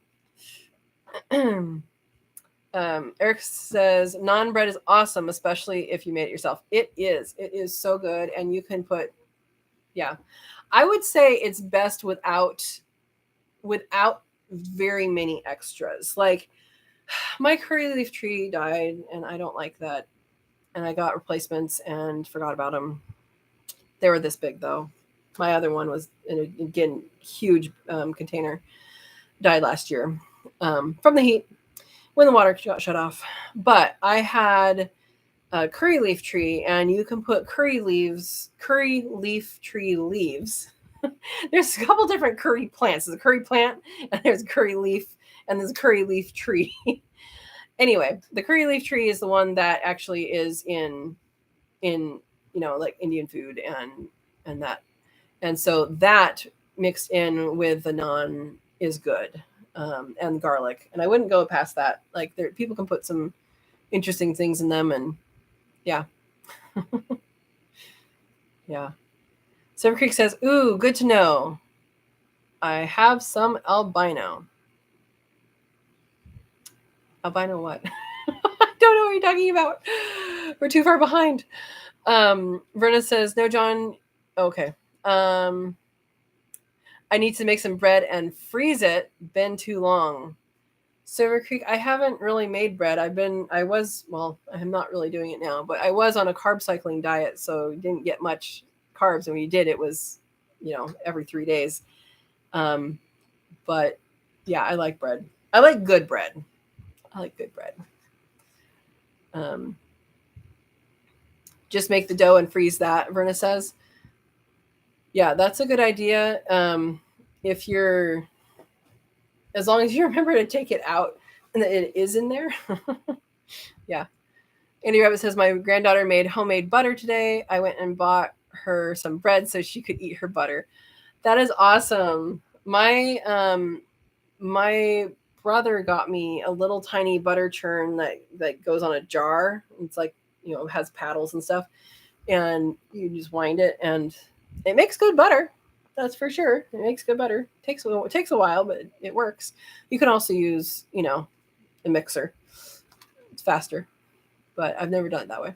Eric says non-bread is awesome, especially if you made it yourself. It is so good, and you can put, yeah, I would say it's best without very many extras. Like my curry leaf tree died, and I don't like that, and I got replacements and forgot about them. They were this big though. My other one was again huge container. Died last year from the heat when the water got shut off. But I had a curry leaf tree, and you can put curry leaf tree leaves. There's a couple different curry plants. There's a curry plant, and there's a curry leaf, and there's a curry leaf tree. Anyway, the curry leaf tree is the one that actually is in like Indian food and that. And so that mixed in with the naan is good, and garlic. And I wouldn't go past that. Like people can put some interesting things in them, and yeah. Yeah. Silver Creek says, ooh, good to know. I have some albino. Albino what? I don't know what you're talking about. We're too far behind. Verna says, no, John. Okay. I need to make some bread and freeze it. Been too long. Silver Creek, I haven't really made bread. I'm not really doing it now, but I was on a carb cycling diet, so didn't get much carbs. And when you did, it was, every 3 days. But yeah, I like bread. I like good bread. Just make the dough and freeze that, Verna says. Yeah, that's a good idea. As long as you remember to take it out and that it is in there. Yeah. Andy Rabbit says, my granddaughter made homemade butter today. I went and bought her some bread so she could eat her butter. That is awesome. My brother got me a little tiny butter churn that goes on a jar. It's like, has paddles and stuff. And you just wind it, and it makes good butter. That's for sure. It makes good butter. It takes a while, but it works. You can also use, a mixer. It's faster, but I've never done it that way.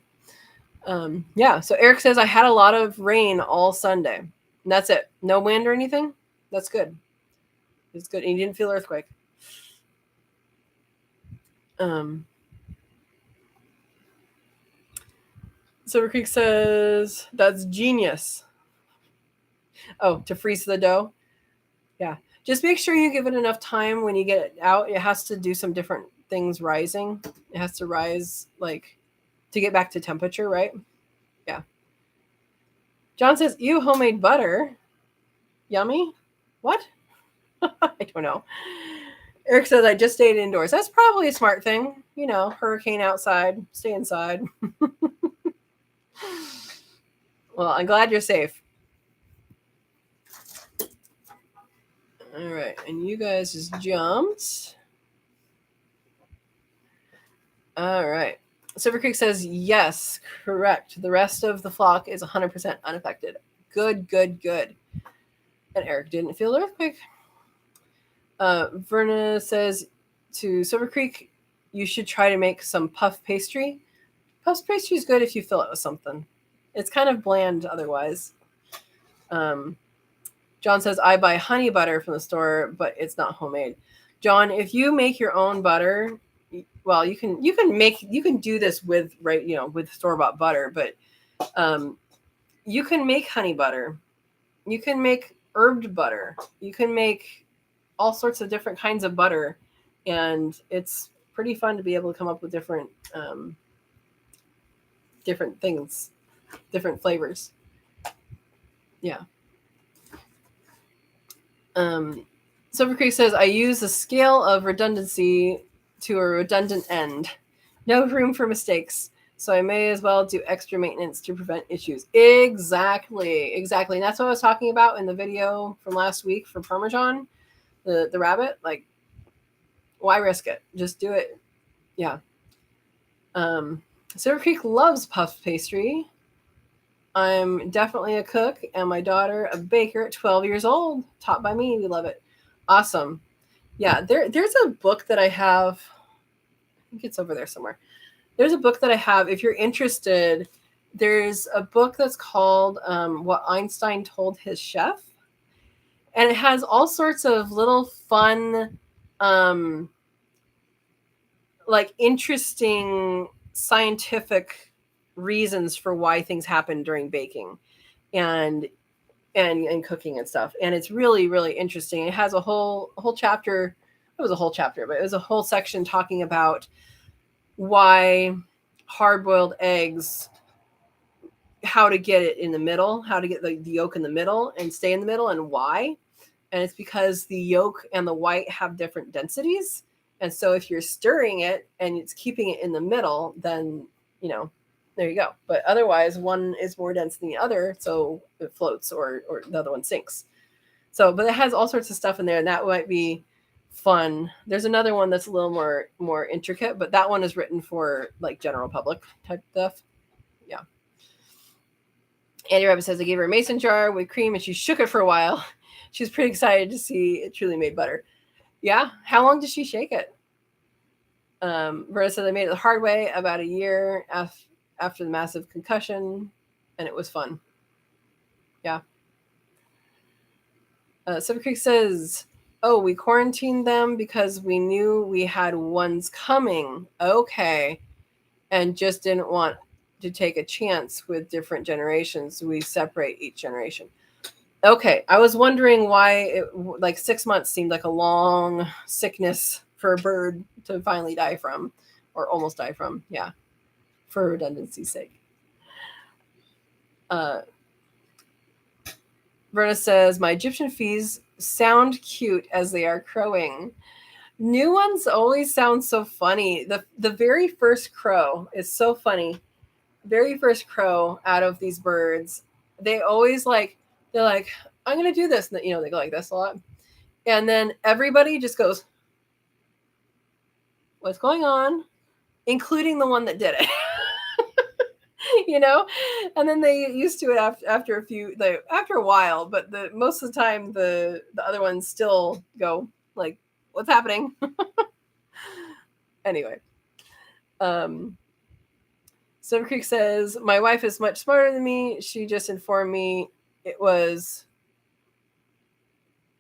Yeah. So Eric says I had a lot of rain all Sunday. And that's it. No wind or anything. That's good. It's good. And you didn't feel earthquake. Silver Creek says that's genius. Oh, to freeze the dough. Yeah. Just make sure you give it enough time when you get it out. It has to do some different things rising. It has to rise to get back to temperature, right? Yeah. John says, ew, homemade butter. Yummy? What? I don't know. Eric says, I just stayed indoors. That's probably a smart thing. Hurricane outside, stay inside. Well, I'm glad you're safe. All right. And you guys just jumped. All right. Silver Creek says, yes, correct. The rest of the flock is 100% unaffected. Good, good, good. And Eric didn't feel the earthquake. Verna says to Silver Creek, you should try to make some puff pastry. Puff pastry is good if you fill it with something. It's kind of bland otherwise. John says, I buy honey butter from the store, but it's not homemade. John, if you make your own butter, well, you can do this with with store-bought butter, but you can make honey butter. You can make herbed butter. You can make all sorts of different kinds of butter, and it's pretty fun to be able to come up with different things, different flavors. Yeah. Silver Creek says, I use a scale of redundancy to a redundant end. No room for mistakes. So I may as well do extra maintenance to prevent issues. Exactly. And that's what I was talking about in the video from last week for Parmesan, the rabbit. Like, why risk it? Just do it. Yeah. Silver Creek loves puff pastry. I'm definitely a cook, and my daughter a baker at 12 years old. Taught by me. We love it. Awesome. Yeah, there's a book that I have. I think it's over there somewhere. There's a book that I have. If you're interested, there's a book that's called What Einstein Told His Chef. And it has all sorts of little fun, interesting scientific reasons for why things happen during baking and cooking and stuff. And it's really, really interesting. It has a whole chapter. It was a whole chapter, but it was a whole section talking about why hard-boiled eggs, how to get it in the middle, how to get the yolk in the middle and stay in the middle, and why. And it's because the yolk and the white have different densities. And so if you're stirring it and it's keeping it in the middle, then, there you go. But otherwise, one is more dense than the other, so it floats or the other one sinks. So, but it has all sorts of stuff in there, and that might be fun. There's another one that's a little more intricate, but that one is written for general public type stuff. Yeah. Andy Rabbit says, I gave her a mason jar with cream and she shook it for a while. She was pretty excited to see it truly made butter. Yeah. How long did she shake it? Verna said, I made it the hard way about a year after the massive concussion, and it was fun. Yeah. Silver Creek says, oh, we quarantined them because we knew we had ones coming. Okay. And just didn't want to take a chance with different generations. We separate each generation. Okay. I was wondering why 6 months seemed like a long sickness for a bird to finally die from, or almost die from. Yeah. For redundancy's sake. Verna says, my Egyptian fees sound cute as they are crowing. New ones always sound so funny. The very first crow is so funny. Very first crow out of these birds, they always they're like, I'm going to do this. And, they go like this a lot. And then everybody just goes, what's going on? Including the one that did it. you know, and then they get used to it after a while, but most of the time the other ones still go like, what's happening? Anyway, Silver Creek says, my wife is much smarter than me. She just informed me it was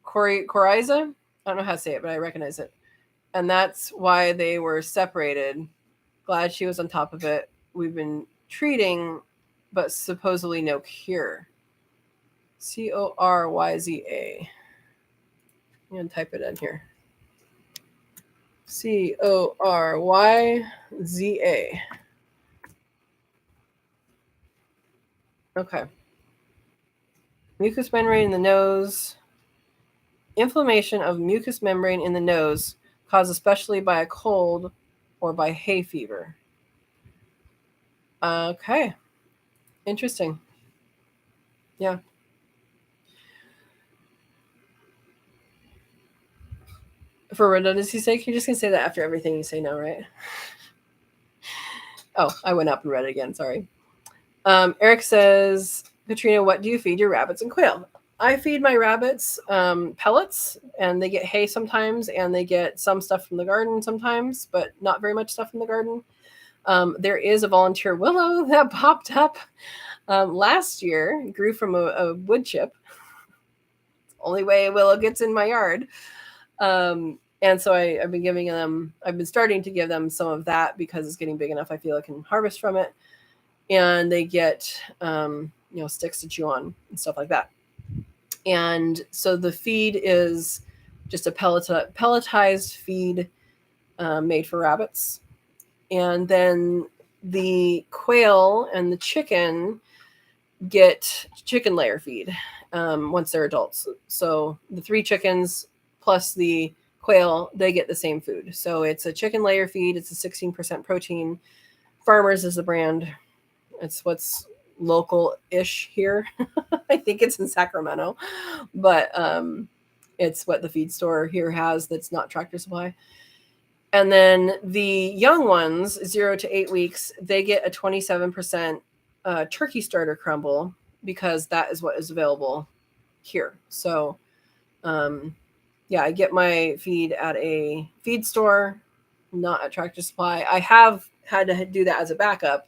Coriza. I don't know how to say it, but I recognize it. And that's why they were separated. Glad she was on top of it. We've been treating, but supposedly no cure. Coryza. I'm going to type it in here. Coryza. Okay. Mucous membrane in the nose. Inflammation of mucous membrane in the nose caused especially by a cold or by hay fever. Okay. Interesting. Yeah. For redundancy's sake, you're just going to say that after everything you say now, right? Oh, I went up and read it again. Sorry. Eric says, Katrina, what do you feed your rabbits and quail? I feed my rabbits pellets, and they get hay sometimes, and they get some stuff from the garden sometimes, but not very much stuff from the garden. There is a volunteer willow that popped up last year, grew from a wood chip. It's the only way a willow gets in my yard. And so I've been starting to give them some of that because it's getting big enough. I feel I can harvest from it, and they get, sticks to chew on and stuff like that. And so the feed is just a pelletized feed made for rabbits. And then the quail and the chicken get chicken layer feed once they're adults. So the 3 chickens plus the quail, they get the same food. So it's a chicken layer feed. It's a 16% protein. Farmers is the brand. It's what's local-ish here. I think it's in Sacramento, but it's what the feed store here has that's not Tractor Supply. And then the young ones, 0 to 8 weeks, they get a 27% turkey starter crumble because that is what is available here. So, I get my feed at a feed store, not at Tractor Supply. I have had to do that as a backup,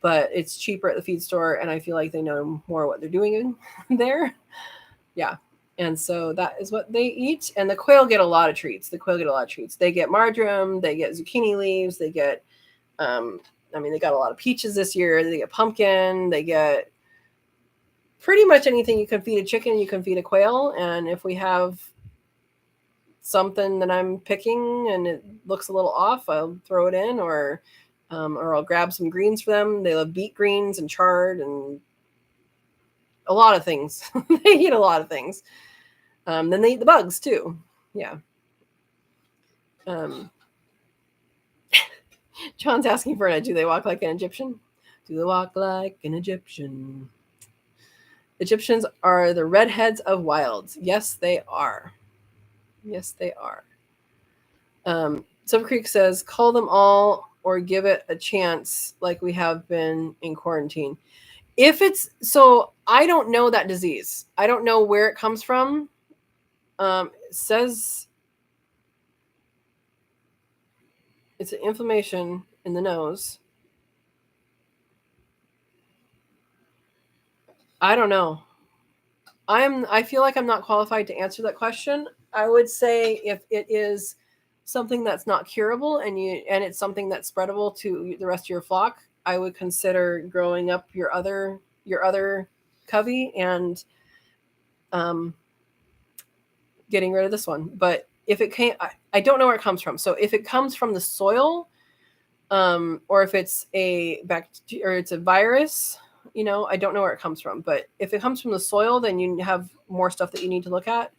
but it's cheaper at the feed store, and I feel like they know more what they're doing in there. Yeah. And so that is what they eat. And the quail get a lot of treats. They get marjoram, they get zucchini leaves, they get, they got a lot of peaches this year. They get pumpkin, they get pretty much anything you can feed a chicken, you can feed a quail. And if we have something that I'm picking and it looks a little off, I'll throw it in, or I'll grab some greens for them. They love beet greens and chard and a lot of things. They eat a lot of things. Then they eat the bugs too. Yeah. John's asking for do they walk like an Egyptian? Do they walk like an Egyptian? Egyptians are the redheads of wilds. Yes, they are. Yes, they are. Silver Creek says, call them all or give it a chance like we have been in quarantine. I don't know that disease. I don't know where it comes from. It says it's an inflammation in the nose. I don't know. I feel like I'm not qualified to answer that question. I would say if it is something that's not curable and it's something that's spreadable to the rest of your flock, I would consider growing up your other covey and getting rid of this one. But if it can't, I don't know where it comes from. So if it comes from the soil, or if it's a bacteria or it's a virus, I don't know where it comes from. But if it comes from the soil, then you have more stuff that you need to look at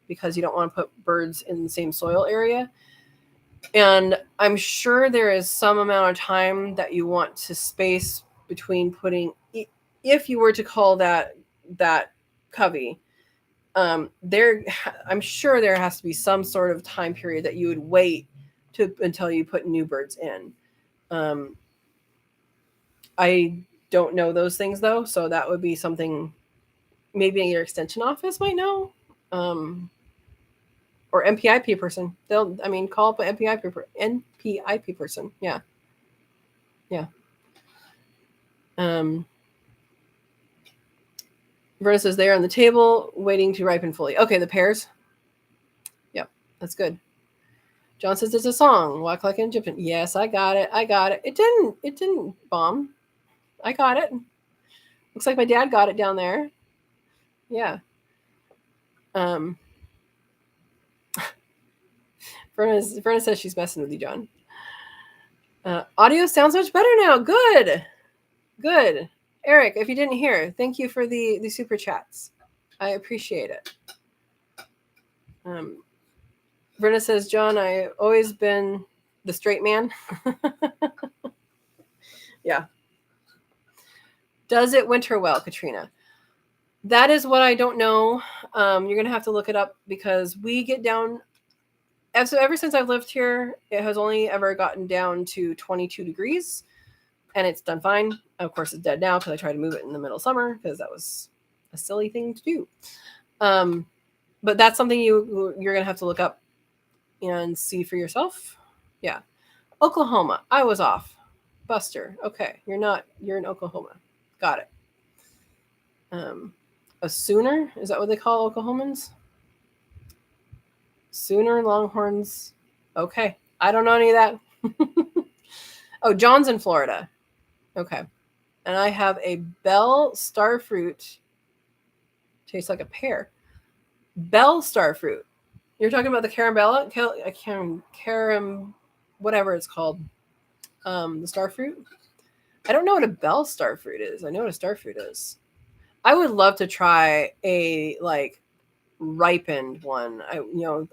because you don't want to put birds in the same soil area. And I'm sure there is some amount of time that you want to space between putting, if you were to call that covey, I'm sure there has to be some sort of time period that you would wait until you put new birds in. I don't know those things though, so that would be something maybe your extension office might know. Or NPIP person. Call up an NPIP person. Yeah. Yeah. Verna says they are on the table waiting to ripen fully. Okay, the pears. Yep, that's good. John says it's a song. Walk like an Egyptian. Yes, I got it. It didn't bomb. I got it. Looks like my dad got it down there. Yeah. Verna says she's messing with you, John. Audio sounds much better now. Good. Eric, if you didn't hear, thank you for the super chats. I appreciate it. Verna says, John, I've always been the straight man. Yeah. Does it winter well, Katrina? That is what I don't know. You're going to have to look it up because we get down. So ever since I've lived here, it has only ever gotten down to 22 degrees and it's done fine. Of course, it's dead now because I tried to move it in the middle of summer because that was a silly thing to do. But that's something you're going to have to look up and see for yourself. Yeah. Oklahoma. I was off. Buster. Okay. You're in Oklahoma. Got it. A Sooner? Is that what they call Oklahomans? Sooner, Longhorns. Okay. I don't know any of that. Oh, John's in Florida. Okay. And I have a Bell Starfruit. Tastes like a pear. Bell Starfruit. You're talking about the Carambella? Whatever it's called. The Starfruit? I don't know what a Bell Starfruit is. I know what a Starfruit is. I would love to try a ripened one.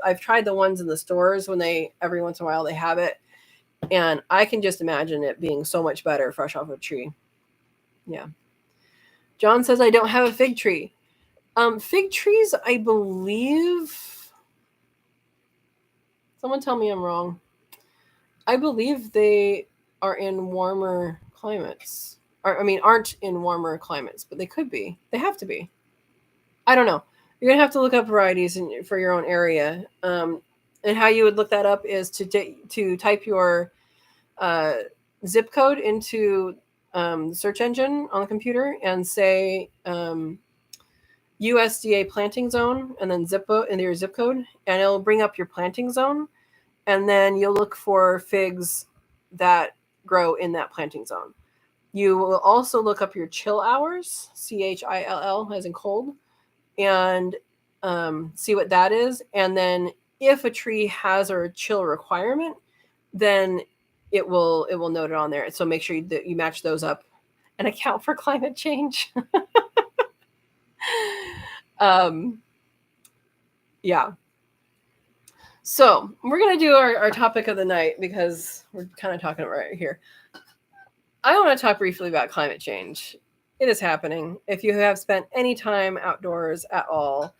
I've tried the ones in the stores when every once in a while they have it, and I can just imagine it being so much better fresh off a tree. Yeah. John says I don't have a fig tree. Fig trees, I believe. Someone tell me I'm wrong. I believe they are in warmer climates. Aren't in warmer climates, but they could be. They have to be. I don't know. You're going to have to look up varieties for your own area. And how you would look that up is to type your zip code into the search engine on the computer and say USDA planting zone and then into your zip code, and it'll bring up your planting zone. And then you'll look for figs that grow in that planting zone. You will also look up your chill hours, CHILL, as in cold, and see what that is. And then if a tree has a chill requirement, then it will note it on there. So make sure that you match those up and account for climate change. Yeah. So we're going to do our topic of the night because we're kind of talking right here. I want to talk briefly about climate change. It is happening. If you have spent any time outdoors at all,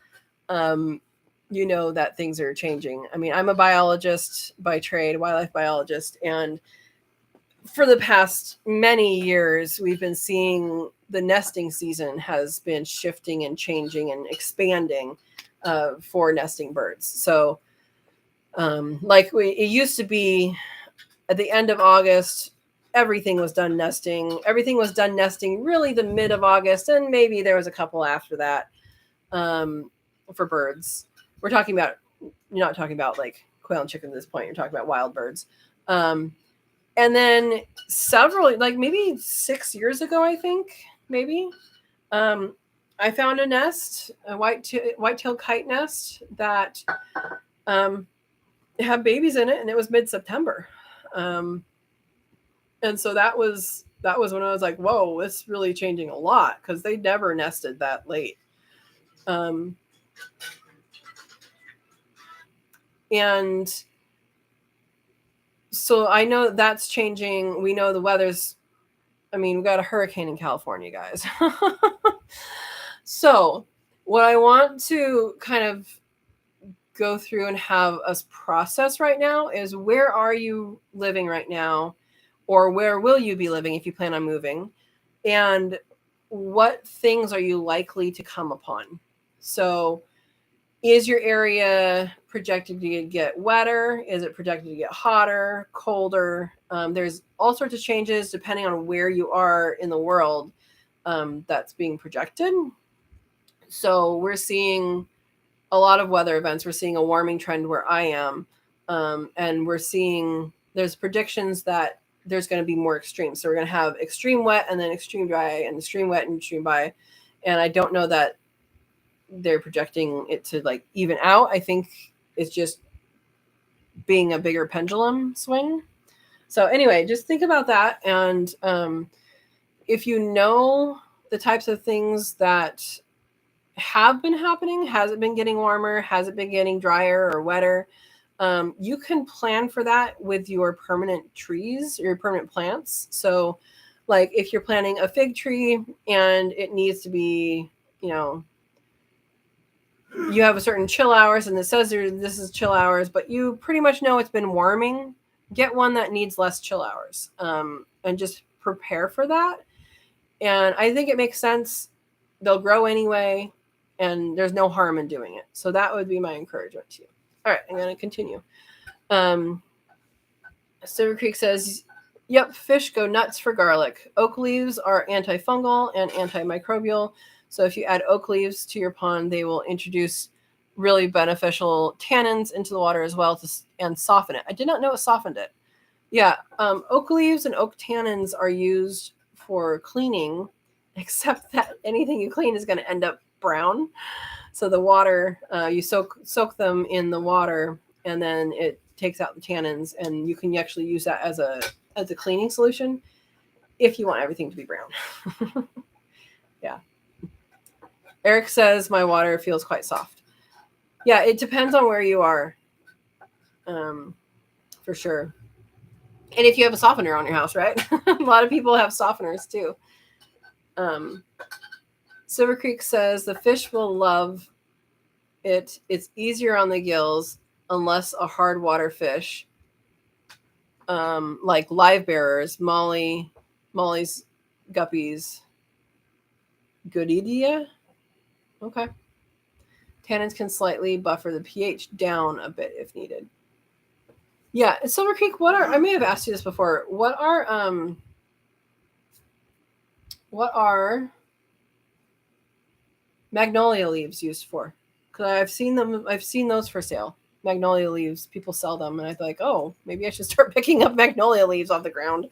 you know that things are changing. I'm a biologist by trade, wildlife biologist, and for the past many years, we've been seeing the nesting season has been shifting and changing and expanding for nesting birds. So, it used to be at the end of August, everything was done nesting. Everything was done nesting really the mid of August, and maybe there was a couple after that for birds. You're not talking about like quail and chicken at this point. You're talking about wild birds. And then several, maybe 6 years ago, I think, maybe, I found a nest, a white-tailed kite nest that had babies in it, and it was mid-September. And so that was when I was like, whoa, it's really changing a lot because they never nested that late. And so I know that's changing. We know the weather's, we got a hurricane in California, guys. So what I want to kind of go through and have us process right now is, where are you living right now? Or where will you be living if you plan on moving? and what things are you likely to come upon? So is your area projected to get wetter? Is it projected to get hotter, colder? There's all sorts of changes depending on where you are in the world that's being projected. So we're seeing a lot of weather events. We're seeing a warming trend where I am. And we're seeing there's predictions that there's going to be more extreme. So we're going to have extreme wet and then extreme dry and extreme wet and extreme dry. And I don't know that they're projecting it to like even out. I think it's just being a bigger pendulum swing. So anyway, just think about that. And if you know the types of things that have been happening, has it been getting warmer? Has it been getting drier or wetter? You can plan for that with your permanent trees, your permanent plants. So like if you're planting a fig tree and it needs to be, you have a certain chill hours and it says this is chill hours, but you pretty much know it's been warming, get one that needs less chill hours, and just prepare for that. And I think it makes sense. They'll grow anyway, and there's no harm in doing it. So that would be my encouragement to you. All right, I'm going to continue. Silver Creek says, yep, fish go nuts for garlic. Oak leaves are antifungal and antimicrobial. So if you add oak leaves to your pond, they will introduce really beneficial tannins into the water as well and soften it. I did not know it softened it. Yeah, oak leaves and oak tannins are used for cleaning, except that anything you clean is going to end up brown. So the water, you soak them in the water, and then it takes out the tannins, and you can actually use that as a cleaning solution if you want everything to be brown. Yeah. Eric says my water feels quite soft. Yeah, it depends on where you are, for sure. And if you have a softener on your house, right? A lot of people have softeners too. Silver Creek says the fish will love it. It's easier on the gills unless a hard water fish, like live bearers, Molly's guppies, Goodidia. Okay. Tannins can slightly buffer the pH down a bit if needed. Yeah, Silver Creek, I may have asked you this before. What are magnolia leaves used for? Because I've seen those for sale. Magnolia leaves, people sell them, and I think, oh, maybe I should start picking up magnolia leaves off the ground.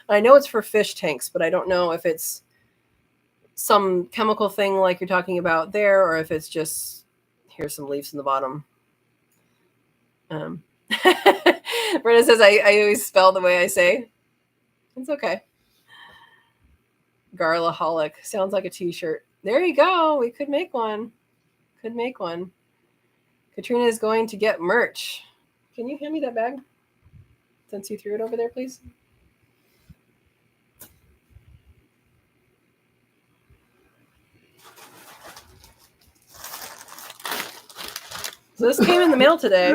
I know it's for fish tanks, but I don't know if it's some chemical thing like you're talking about there, or if it's just here's some leaves in the bottom. Brenda says I always spell the way I say. It's okay. Garlaholic sounds like a t-shirt. There you go. We could make one. Katrina is going to get merch. Can you hand me that bag? Since you threw it over there, please. So this came in the mail today.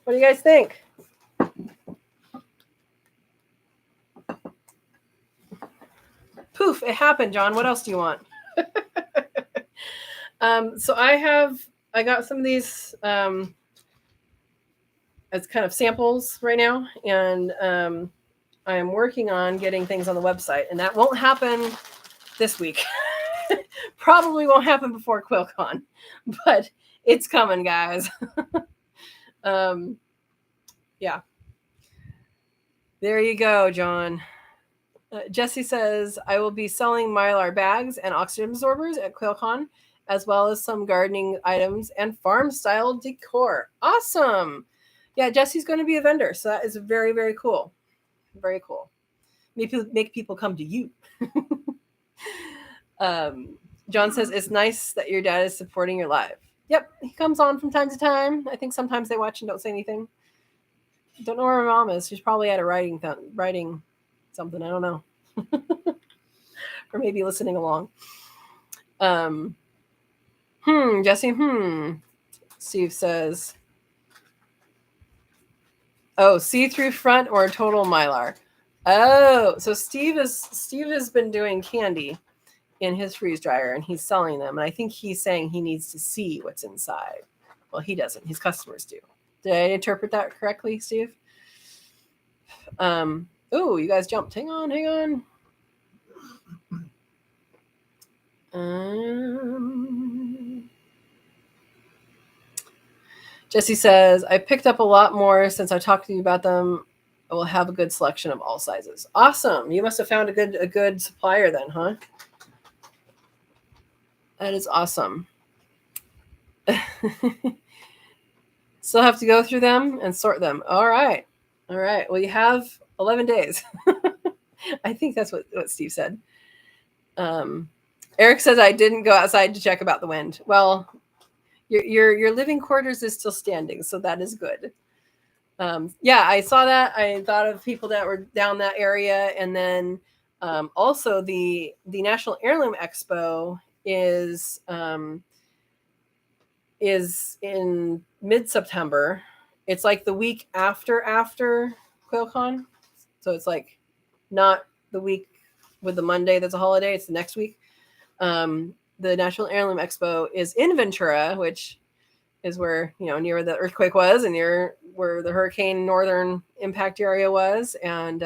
What do you guys think? Poof, it happened, John. What else do you want? So I got some of these as kind of samples right now, and I'm working on getting things on the website, and that won't happen this week. Probably won't happen before QuailCon, but it's coming, guys. Yeah. There you go, John. Jesse says, I will be selling Mylar bags and oxygen absorbers at QuailCon, as well as some gardening items and farm-style decor. Awesome. Yeah, Jesse's going to be a vendor, so that is very, very cool. Very cool. Make people come to you. John says, it's nice that your dad is supporting your live. Yep, he comes on from time to time. I think sometimes they watch and don't say anything. Don't know where my mom is. She's probably at a writing something. I don't know. Or maybe listening along. Jesse, Steve says, Oh, see-through front or total mylar. Oh, so Steve has been doing candy in his freeze dryer and he's selling them. And I think he's saying he needs to see what's inside. Well, he doesn't. His customers do. Did I interpret that correctly, Steve? Oh, you guys jumped. Hang on. Jesse says, I picked up a lot more since I talked to you about them. I will have a good selection of all sizes. Awesome. You must have found a good supplier then, huh? That is awesome. Still have to go through them and sort them. All right. Well, you have 11 days. I think that's what Steve said. Eric says I didn't go outside to check about the wind. Well, your living quarters is still standing, so that is good. Yeah, I saw that. I thought of people that were down that area, and then also the National Heirloom Expo is in mid-September. It's like the week after QuailCon, so it's like not the week with the Monday that's a holiday. It's the next week. The National Heirloom Expo is in Ventura, which is where, near where the earthquake was and near where the hurricane northern impact area was. And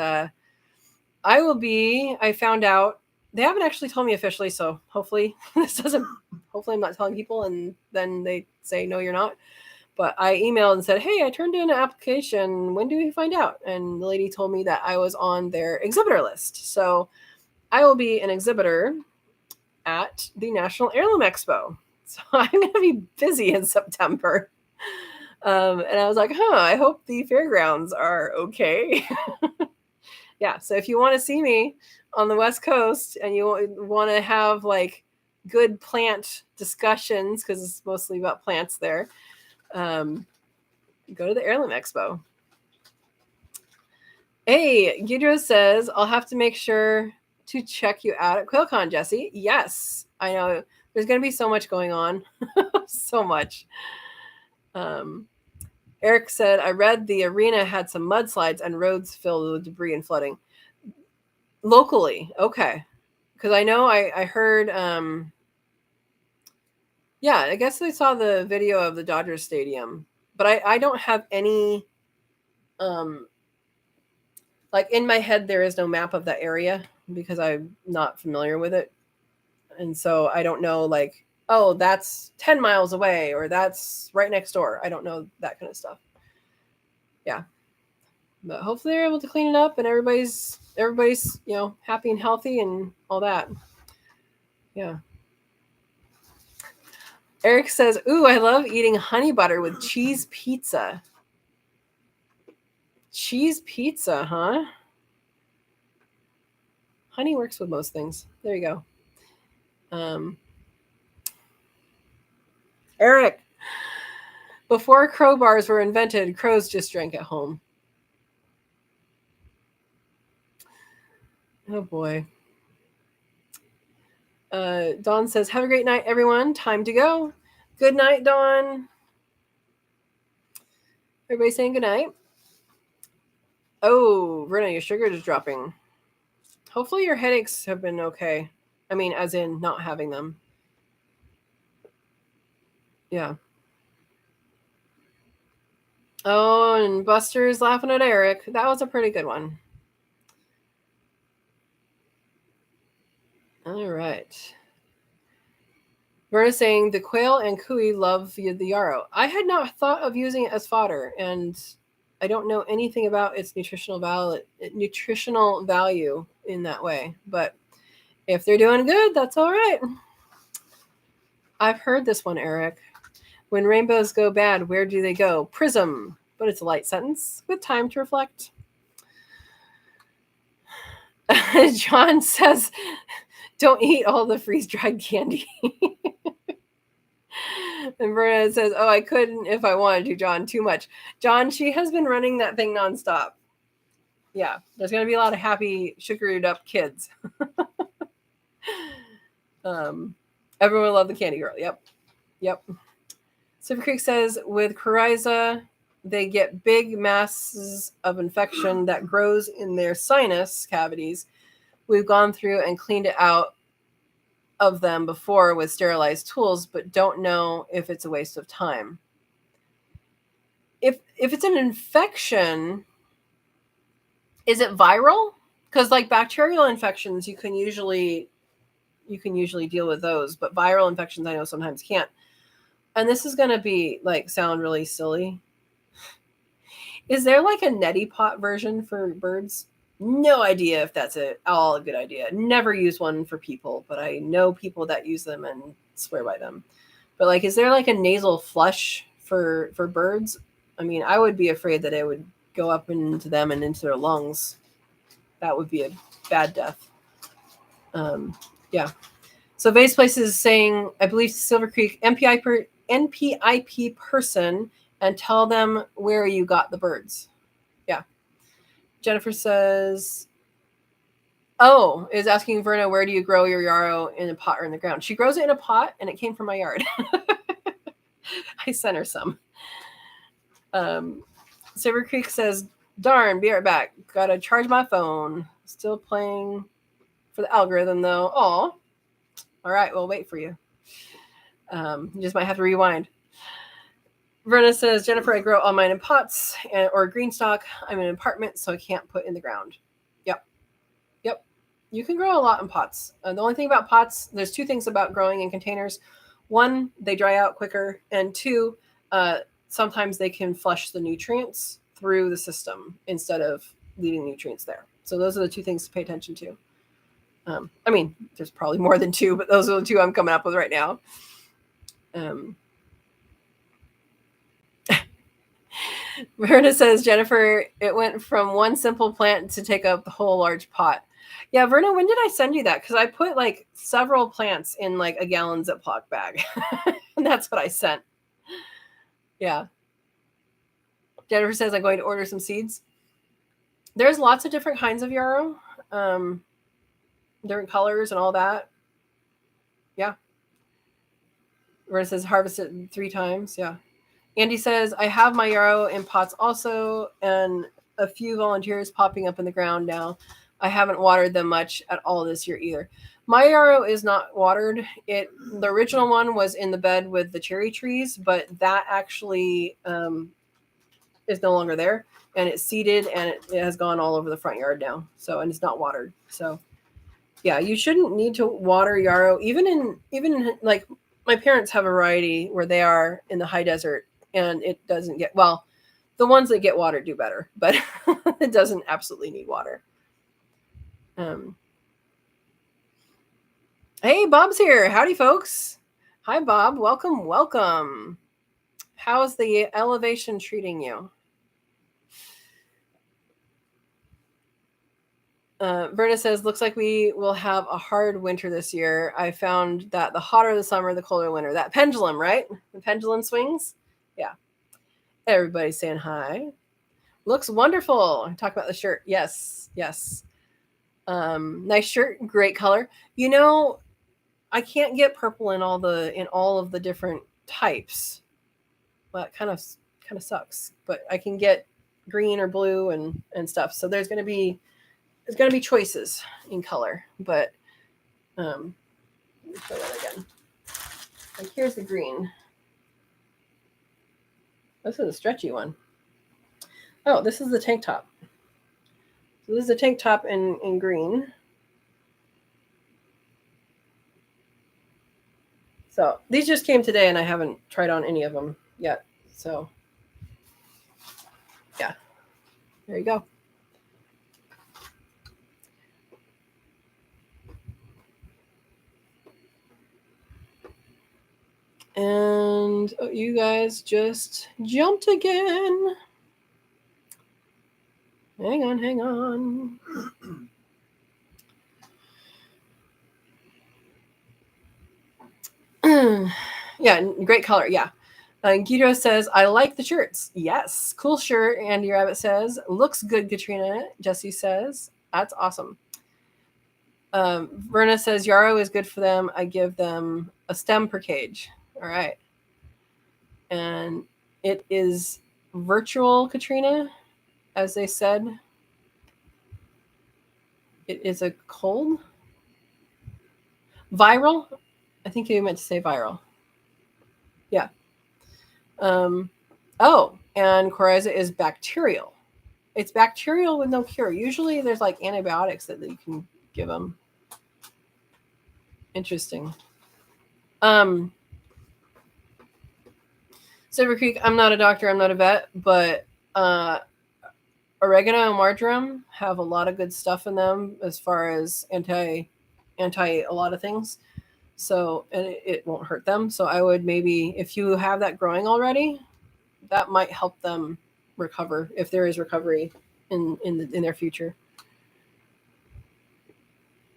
I found out, they haven't actually told me officially, so hopefully I'm not telling people and then they say, no, you're not. But I emailed and said, hey, I turned in an application. When do we find out? And the lady told me that I was on their exhibitor list. So I will be an exhibitor at the National Heirloom Expo. So I'm going to be busy in September. And I was like, I hope the fairgrounds are okay. Yeah, so if you want to see me on the West Coast and you want to have like good plant discussions, because it's mostly about plants there, go to the Heirloom Expo. Hey, Gidro says, I'll have to make sure to check you out at QuailCon, Jesse. Yes, I know. There's going to be so much going on. So much. Eric said, I read the arena had some mudslides and roads filled with debris and flooding. Locally, okay. Because I know I heard, yeah, I guess I saw the video of the Dodgers Stadium. But I don't have any, like in my head, there is no map of that area because I'm not familiar with it. And so I don't know, like, oh, that's 10 miles away or that's right next door. I don't know that kind of stuff. Yeah. But hopefully they're able to clean it up and everybody's, happy and healthy and all that. Yeah. Eric says, ooh, I love eating honey butter with cheese pizza. Cheese pizza, huh? Honey works with most things. There you go. Eric, before crowbars were invented, crows just drank at home. Oh, boy. Dawn says, have a great night, everyone. Time to go. Good night, Dawn. Everybody saying good night. Oh, Verna, your sugar is dropping. Hopefully your headaches have been okay. I mean, as in not having them. Yeah. Oh, and Buster's laughing at Eric. That was a pretty good one. All right. Verna saying the quail and cooey love the yarrow. I had not thought of using it as fodder, and I don't know anything about its nutritional value in that way. But if they're doing good, that's all right. I've heard this one, Eric. When rainbows go bad, where do they go? Prism. But it's a light sentence with time to reflect. John says, don't eat all the freeze-dried candy. And Verna says, oh, I couldn't if I wanted to, John. Too much. John, she has been running that thing nonstop. Yeah, there's going to be a lot of happy, sugared up kids. Everyone will love the candy girl. Yep. Silver Creek says, with Coryza, they get big masses of infection that grows in their sinus cavities. We've gone through and cleaned it out of them before with sterilized tools, but don't know if it's a waste of time. If it's an infection, is it viral? Because like bacterial infections, you can usually deal with those, but viral infections I know sometimes can't. And this is going to be like sound really silly. Is there like a neti pot version for birds? No idea if that's all a good idea. Never use one for people, but I know people that use them and swear by them. But like, is there like a nasal flush for birds? I mean, I would be afraid that it would go up into them and into their lungs. That would be a bad death. Yeah. So Vase Place is saying, I believe Silver Creek NPIP person, and tell them where you got the birds. Yeah. Jennifer says, is asking Verna, where do you grow your yarrow, in a pot or in the ground? She grows it in a pot, and it came from my yard. I sent her some. Silver Creek says, darn, be right back. Gotta charge my phone. Still playing for the algorithm, though. Aw. All right, we'll wait for you. You just might have to rewind. Verna says, Jennifer, I grow all mine in pots or green stock. I'm in an apartment, so I can't put in the ground. Yep. You can grow a lot in pots. The only thing about pots, there's two things about growing in containers. One, they dry out quicker. And two, sometimes they can flush the nutrients through the system instead of leaving nutrients there. So those are the two things to pay attention to. I mean, there's probably more than two, but those are the two I'm coming up with right now. Verna says, Jennifer, it went from one simple plant to take up the whole large pot. Yeah, Verna, when did I send you that? Because I put like several plants in like a gallon Ziploc bag. And that's what I sent. Yeah. Jennifer says, I'm going to order some seeds. There's lots of different kinds of yarrow. Different colors and all that. Yeah. Verna says, harvest it 3 times. Yeah. Andy says, I have my yarrow in pots also, and a few volunteers popping up in the ground now. I haven't watered them much at all this year either. My yarrow is not watered. The original one was in the bed with the cherry trees, but that actually is no longer there, and it's seeded, and it has gone all over the front yard now. So, and it's not watered. So, yeah, you shouldn't need to water yarrow, even in like my parents have a variety where they are in the high desert. And it doesn't get, well, the ones that get water do better, but it doesn't absolutely need water. Hey, Bob's here. Howdy, folks. Hi, Bob. Welcome. How's the elevation treating you? Verna says, looks like we will have a hard winter this year. I found that the hotter the summer, the colder the winter. That pendulum, right? The pendulum swings. Yeah. Everybody's saying hi. Looks wonderful. Talk about the shirt. Yes. Nice shirt. Great color. You know, I can't get purple in all of the different types. Well, it kind of sucks. But I can get green or blue and stuff. So there's gonna be choices in color. But let me try that again. Like here's the green. This is a stretchy one. Oh, this is the tank top. So this is a tank top in green. So these just came today, and I haven't tried on any of them yet. So yeah, there you go. And you guys just jumped again. Hang on. Yeah, great color. Yeah. Guido says, I like the shirts. Yes. Cool shirt. Andy Rabbit says, looks good, Katrina. Jesse says, that's awesome. Verna says, yarrow is good for them. I give them a stem per cage. All right. And it is virtual, Katrina, as they said. It is a cold. Viral? I think you meant to say viral. Yeah. And coryza is bacterial. It's bacterial with no cure. Usually there's like antibiotics that you can give them. Interesting. Silver Creek, I'm not a doctor, I'm not a vet, but oregano and marjoram have a lot of good stuff in them as far as anti a lot of things. So, and it won't hurt them. So I would maybe, if you have that growing already, that might help them recover if there is recovery in their future.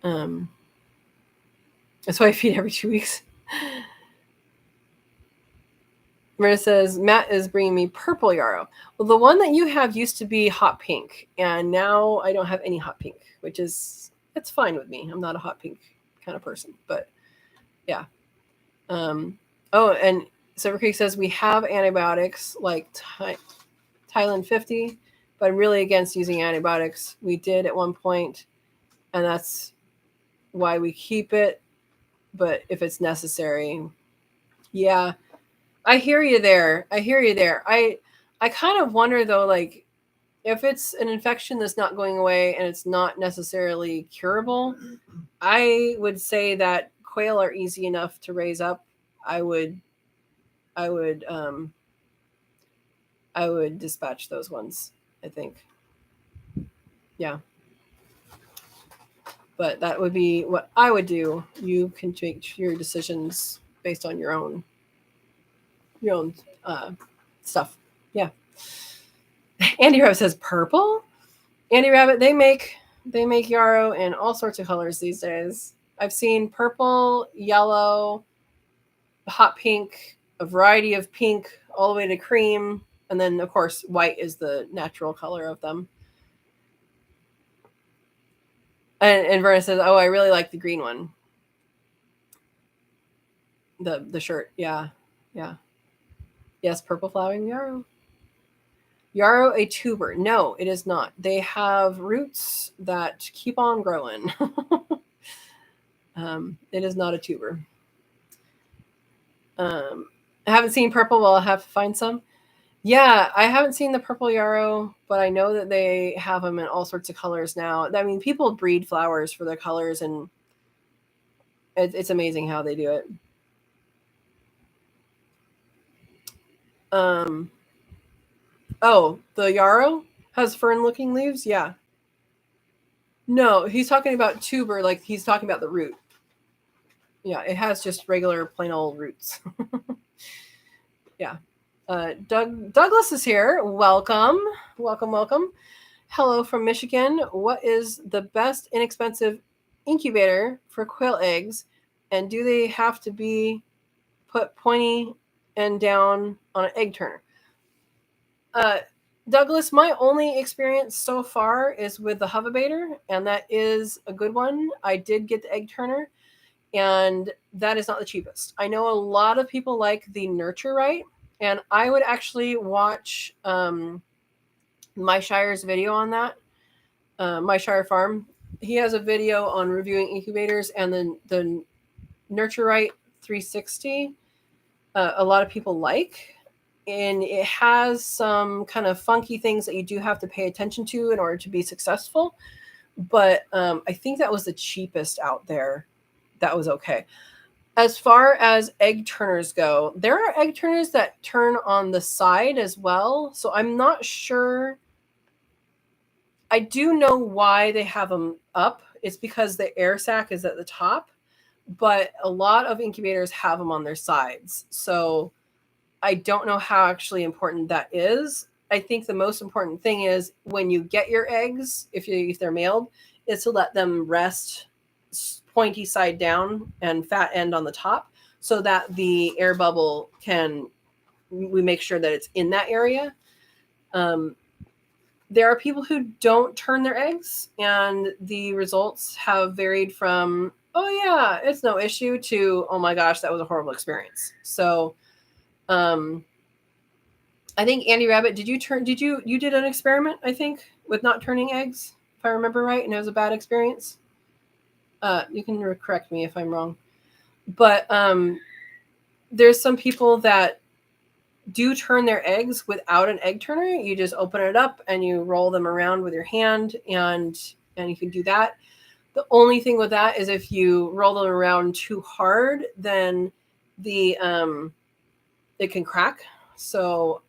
That's why I feed every 2 weeks. Marissa says, Matt is bringing me purple yarrow. Well, the one that you have used to be hot pink, and now I don't have any hot pink, which is, it's fine with me. I'm not a hot pink kind of person, but yeah. And Silver Creek says, we have antibiotics like Tylen 50, but I'm really against using antibiotics. We did at one point, and that's why we keep it. But if it's necessary, yeah. I hear you there. I kind of wonder though, like if it's an infection that's not going away and it's not necessarily curable, I would say that quail are easy enough to raise up. I would dispatch those ones, I think. Yeah. But that would be what I would do. You can make your decisions based on your own stuff. Yeah. Andy Rabbit says purple. Andy Rabbit, they make yarrow in all sorts of colors these days. I've seen purple, yellow, hot pink, a variety of pink, all the way to cream, and then of course white is the natural color of them. And Verna says, "Oh, I really like the green one. The shirt, yeah. Yes, purple flowering yarrow." Yarrow a tuber? No, it is not. They have roots that keep on growing. It is not a tuber. I haven't seen purple. Well, I'll have to find some. Yeah, I haven't seen the purple yarrow, but I know that they have them in all sorts of colors now. I mean, people breed flowers for their colors, and it's amazing how they do it. Oh, the yarrow has fern-looking leaves? Yeah. No, he's talking about tuber, like he's talking about the root. Yeah, it has just regular plain old roots. Yeah. Douglas is here. Welcome. Hello from Michigan. What is the best inexpensive incubator for quail eggs? And do they have to be put pointy and down on an egg turner? Douglas, my only experience so far is with the Hovabator, and that is a good one. I did get the egg turner, and that is not the cheapest. I know a lot of people like the Nurture Right, and I would actually watch My Shire's video on that. My Shire Farm. He has a video on reviewing incubators, and then the Nurture Right 360. A lot of people like. And it has some kind of funky things that you do have to pay attention to in order to be successful. But I think that was the cheapest out there. That was okay. As far as egg turners go, there are egg turners that turn on the side as well. So I'm not sure. I do know why they have them up. It's because the air sac is at the top. But a lot of incubators have them on their sides. So I don't know how actually important that is. I think the most important thing is when you get your eggs, if they're mailed, is to let them rest pointy side down and fat end on the top so that the air bubble we make sure that it's in that area. There are people who don't turn their eggs, and the results have varied from, oh yeah, it's no issue, to, oh my gosh, that was a horrible experience. So I think Andy Rabbit, you did an experiment, I think, with not turning eggs, if I remember right, and it was a bad experience. You can correct me if I'm wrong. But there's some people that do turn their eggs without an egg turner. You just open it up and you roll them around with your hand, and you can do that. The only thing with that is if you roll them around too hard, then the it can crack. So,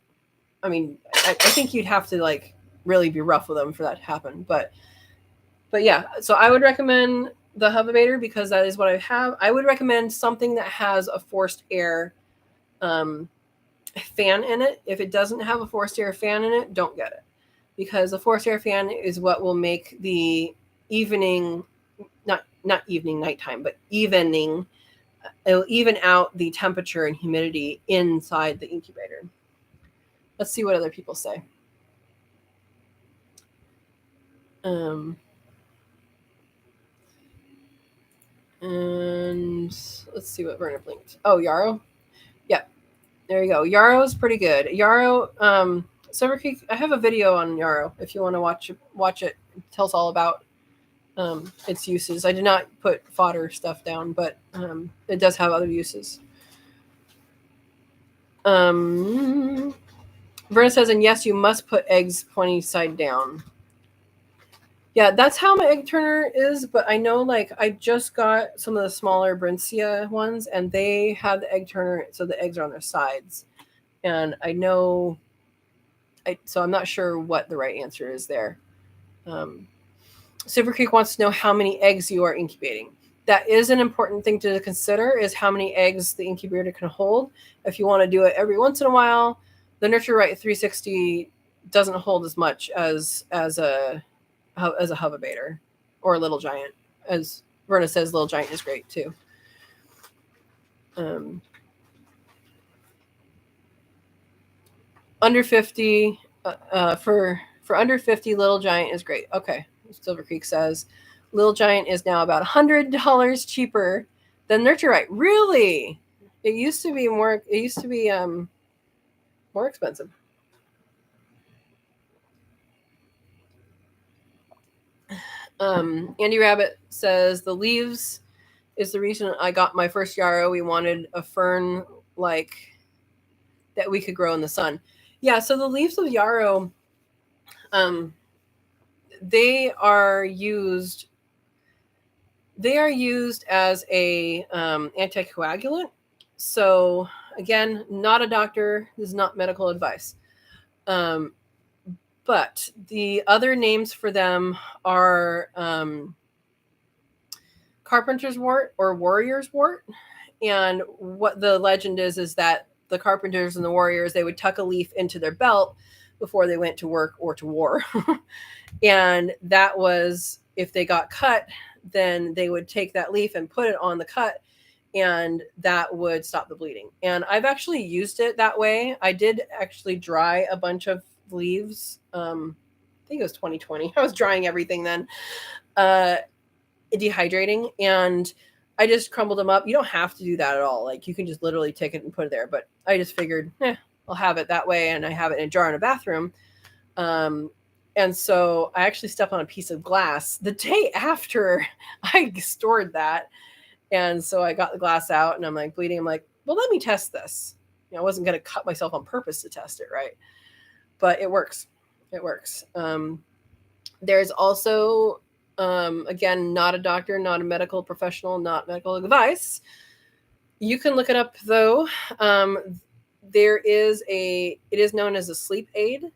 I mean, I think you'd have to like really be rough with them for that to happen. But yeah, so I would recommend the Hovabator because that is what I have. I would recommend something that has a forced air fan in it. If it doesn't have a forced air fan in it, don't get it, because the forced air fan is what will make the evening, not evening, nighttime, but evening. It'll even out the temperature and humidity inside the incubator. Let's see what other people say. And let's see what Verna blinked. Oh, Yarrow. Yeah, there you go. Yarrow's pretty good. Yarrow, Silver Creek. I have a video on Yarrow if you want to watch it. It tells all about its uses. I did not put fodder stuff down, but it does have other uses. Verna says, and yes, you must put eggs pointy side down. Yeah, that's how my egg turner is, but I know like I just got some of the smaller Brincia ones and they have the egg turner so the eggs are on their sides. And I know so I'm not sure what the right answer is there. Silver Creek wants to know how many eggs you are incubating. That is an important thing to consider, is how many eggs the incubator can hold. If you want to do it every once in a while, the Nurture Right 360 doesn't hold as much as a Hovabator or a Little Giant. As Verna says, Little Giant is great too. Under 50 for under 50, Little Giant is great. Okay, Silver Creek says Little Giant is now about $100 cheaper than Nurture Right. Really? It used to be more. It used to be more expensive. Andy Rabbit says the leaves is the reason I got my first yarrow. We wanted a fern like that we could grow in the sun. Yeah, so the leaves of yarrow, they are used as a anticoagulant. So again, not a doctor. This is not medical advice. But the other names for them are carpenter's wort or warrior's wort. And what the legend is that the carpenters and the warriors, they would tuck a leaf into their belt before they went to work or to war. And that was, if they got cut, then they would take that leaf and put it on the cut, and that would stop the bleeding. And I've actually used it that way. I did actually dry a bunch of leaves. I think it was 2020. I was drying everything then, dehydrating, and I just crumbled them up. You don't have to do that at all. Like, you can just literally take it and put it there. But I just figured, I'll have it that way, and I have it in a jar in a bathroom. And so I actually stepped on a piece of glass the day after I stored that. And so I got the glass out and I'm like bleeding. I'm like, well, let me test this. I wasn't going to cut myself on purpose to test it, right? But it works. It works. There's also, again, not a doctor, not a medical professional, not medical advice. You can look it up though. It is known as a sleep aid.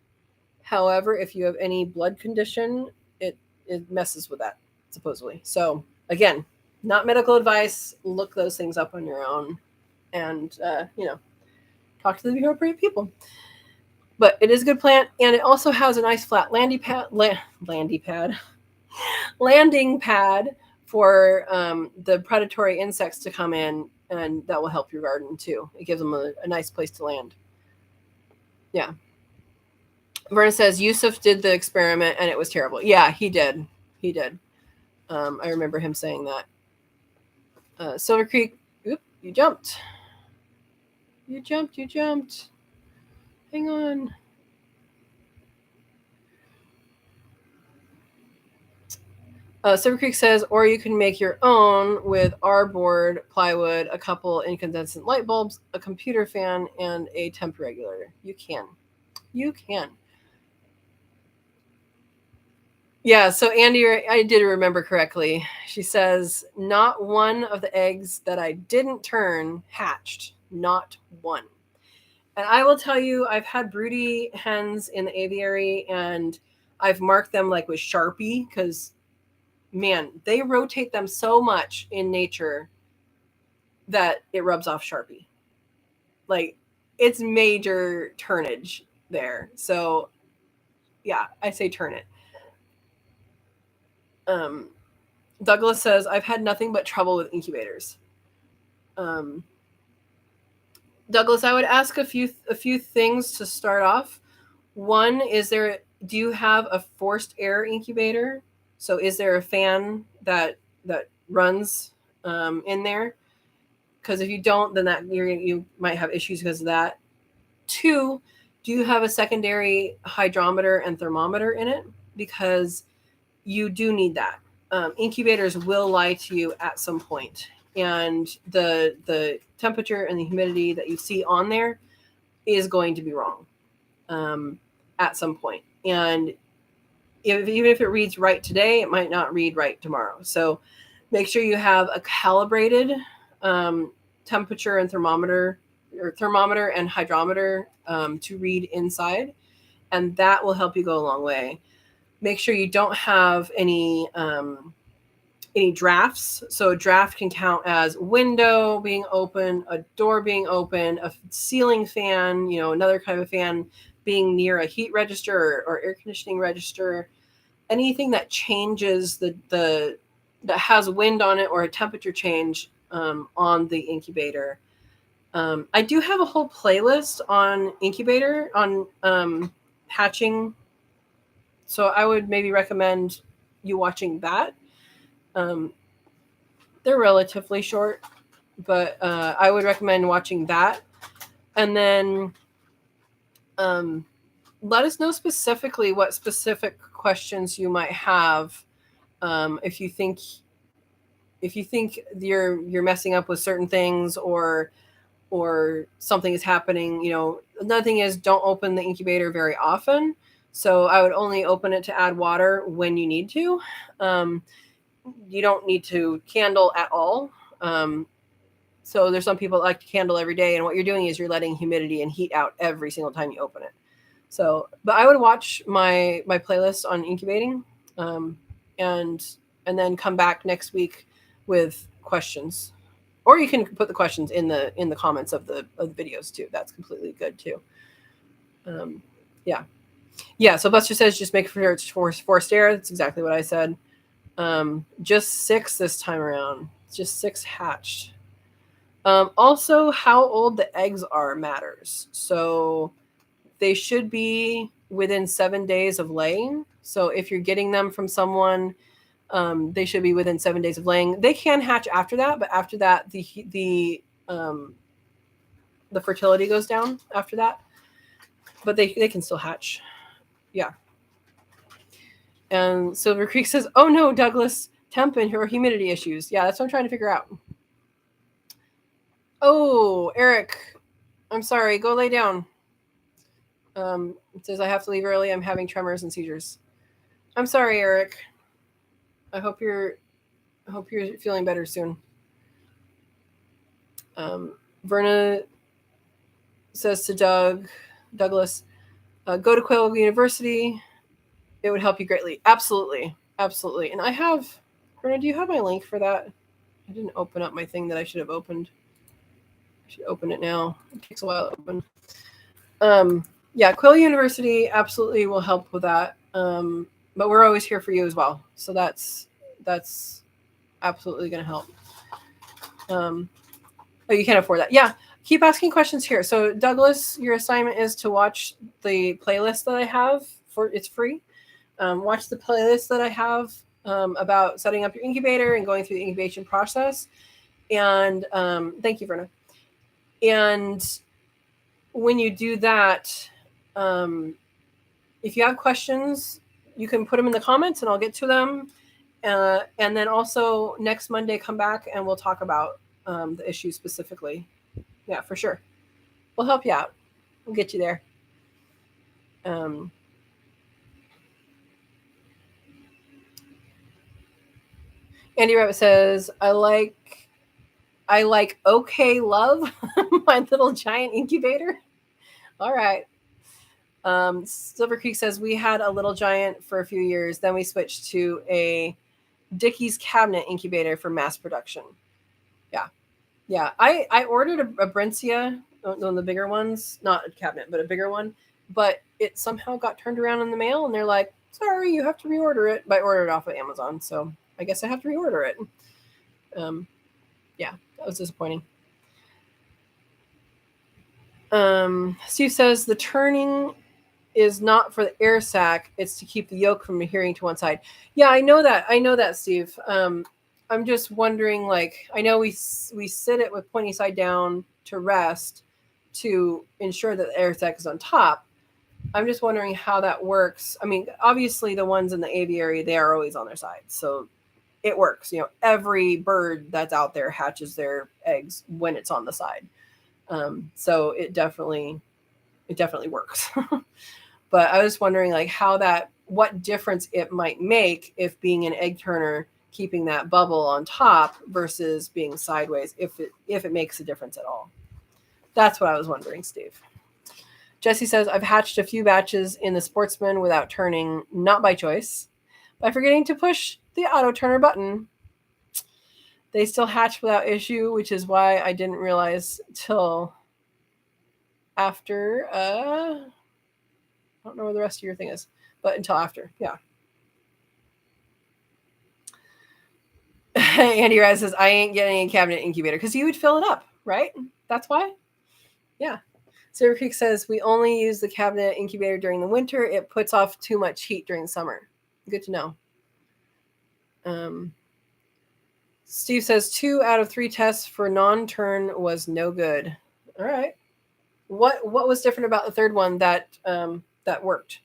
However, if you have any blood condition, it messes with that, supposedly. So again, not medical advice. Look those things up on your own, and talk to the appropriate people. But it is a good plant, and it also has a nice flat landing pad for the predatory insects to come in, and that will help your garden too. It gives them a nice place to land. Yeah. Verna says Yusuf did the experiment and it was terrible. Yeah, he did. I remember him saying that. Silver Creek, you jumped. You jumped. Hang on. Silver Creek says, or you can make your own with our board, plywood, a couple incandescent light bulbs, a computer fan, and a temp regulator. You can. You can. Yeah, so Andy, I did remember correctly. She says, not one of the eggs that I didn't turn hatched. Not one. And I will tell you, I've had broody hens in the aviary, and I've marked them like with Sharpie because, man, they rotate them so much in nature that it rubs off Sharpie. Like, it's major turnage there. So, yeah, I say turn it. Douglas says, I've had nothing but trouble with incubators. Douglas, I would ask a few things to start off. One, do you have a forced air incubator? So is there a fan that runs in there? Because if you don't, then you might have issues because of that. Two, do you have a secondary hydrometer and thermometer in it? Because you do need that. Incubators will lie to you at some point, and the temperature and the humidity that you see on there is going to be wrong at some point. And even if it reads right today, it might not read right tomorrow. So make sure you have a calibrated temperature and thermometer and hydrometer to read inside, and that will help you go a long way. Make sure you don't have any drafts. So a draft can count as window being open, a door being open, a ceiling fan, another kind of fan being near a heat register or air conditioning register. Anything that changes that has wind on it or a temperature change on the incubator. I do have a whole playlist on incubator on hatching. So I would maybe recommend you watching that. They're relatively short, but I would recommend watching that. And then let us know specifically what specific questions you might have. If you think you're messing up with certain things or something is happening, another thing is don't open the incubator very often. So I would only open it to add water when you need to. You don't need to candle at all. So there's some people that like to candle every day, and what you're doing is you're letting humidity and heat out every single time you open it. So, but I would watch my playlist on incubating, and then come back next week with questions, or you can put the questions in the comments of the videos too. That's completely good too. Yeah. So Buster says just make sure it's forced air. That's exactly what I said. Just 6 this time around. Just 6 hatched. Also, how old the eggs are matters. So they should be within 7 days of laying. So if you're getting them from someone, they should be within 7 days of laying. They can hatch after that, but after that, the fertility goes down after that. But they can still hatch. Yeah. And Silver Creek says, "Oh no, Douglas, temp and or humidity issues." Yeah, that's what I'm trying to figure out. Oh, Eric, I'm sorry. Go lay down. It says I have to leave early. I'm having tremors and seizures. I'm sorry, Eric. I hope you're feeling better soon. Verna says to Douglas, go to Quail University. It would help you greatly. Absolutely. And Verna, do you have my link for that? I didn't open up my thing that I should have opened. I should open it now. It takes a while to open. Yeah, Quail University absolutely will help with that. But we're always here for you as well. So that's absolutely going to help. Oh, you can't afford that. Yeah, keep asking questions here. So Douglas, your assignment is to watch the playlist that I have it's free. Watch the playlist that I have about setting up your incubator and going through the incubation process. And thank you, Verna. And when you do that, If you have questions, you can put them in the comments and I'll get to them. And then also next Monday, come back and we'll talk about the issue specifically. Yeah, for sure. We'll help you out. We'll get you there. Andy Rabbit says, I like okay love, my little giant incubator. All right. Silver Creek says, we had a little giant for a few years. Then we switched to a Dickey's cabinet incubator for mass production. Yeah. Yeah. I ordered a Brencia, one of the bigger ones, not a cabinet, but a bigger one. But it somehow got turned around in the mail and they're like, sorry, you have to reorder it. But I ordered it off of Amazon. So I guess I have to reorder it. Yeah, that was disappointing. Steve says the turning is not for the air sac, it's to keep the yolk from adhering to one side. Yeah, I know that, Steve. I'm just wondering, like, I know we sit it with pointy side down to rest to ensure that the air sac is on top. I'm just wondering how that works. I mean, obviously the ones in the aviary, they are always on their side, so it works. You know, every bird that's out there hatches their eggs when it's on the side. So it definitely works. But I was wondering, like, what difference it might make if being an egg turner, keeping that bubble on top versus being sideways, if it makes a difference at all. That's what I was wondering, Steve. Jesse says, I've hatched a few batches in the Sportsman without turning, not by choice, by forgetting to push the auto turner button. They still hatch without issue, which is why I didn't realize till after. I don't know where the rest of your thing is, but until after. Yeah. Andy Raz says, I ain't getting a cabinet incubator because you would fill it up, right? That's why? Yeah. Silver Creek says, we only use the cabinet incubator during the winter. It puts off too much heat during the summer. Good to know. Steve says 2 out of 3 tests for non-turn was no good. All right. What was different about the third one that worked?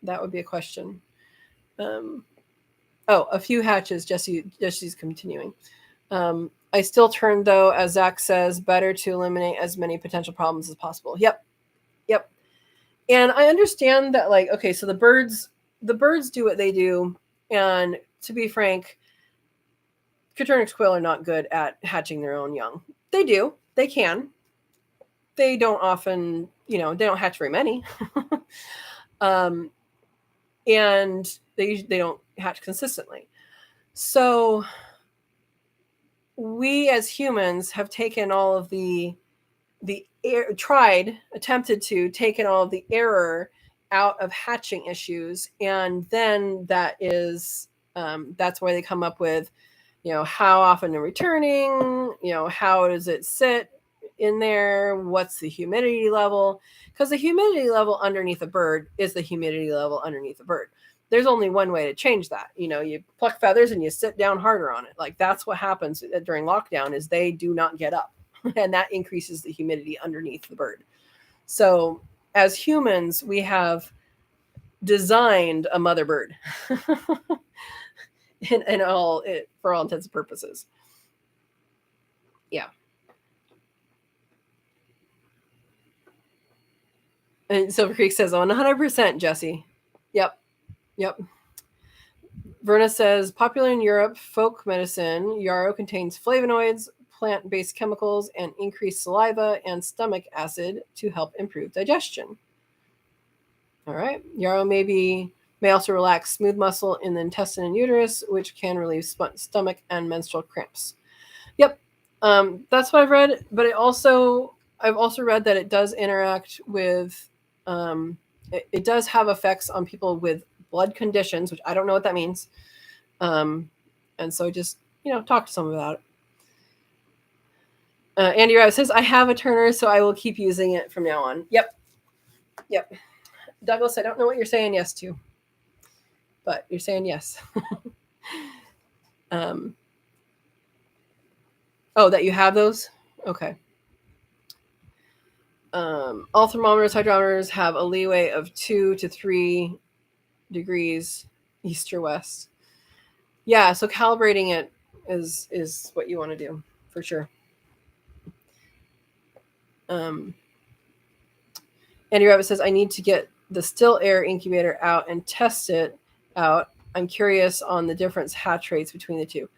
That would be a question. A few hatches. Jesse's continuing. I still turn, though, as Zach says, better to eliminate as many potential problems as possible. Yep. And I understand that, like, okay, so the birds do what they do, and to be frank, Coturnix quail are not good at hatching their own young. They do. They can. They don't often, they don't hatch very many. And they don't hatch consistently. So we as humans have taken all of attempted to take all of the error out of hatching issues, and then that's where they come up with, how often they're returning, how does it sit in there, what's the humidity level, because the humidity level underneath a bird is the humidity level underneath a bird. There's only one way to change that. You pluck feathers and you sit down harder on it. Like, that's what happens during lockdown, is they do not get up. And that increases the humidity underneath the bird. So as humans, we have designed a mother bird for all intents and purposes. Yeah. And Silver Creek says, 100%, Jesse. Yep. Verna says, popular in Europe, folk medicine, yarrow contains flavonoids, plant-based chemicals, and increased saliva and stomach acid to help improve digestion. All right. Yarrow may also relax smooth muscle in the intestine and uterus, which can relieve stomach and menstrual cramps. Yep. That's what I've read, but I've also read that it does interact with, it does have effects on people with blood conditions, which I don't know what that means. And so just, talk to someone about it. Andy Rouse says, I have a turner, so I will keep using it from now on. Yep. Douglas, I don't know what you're saying yes to, but you're saying yes. That you have those? Okay. All thermometers, hydrometers have a leeway of 2 to 3 degrees east or west. Yeah, so calibrating it is what you want to do for sure. Andy Rabbit says, I need to get the still air incubator out and test it out. I'm curious on the difference hatch rates between the two.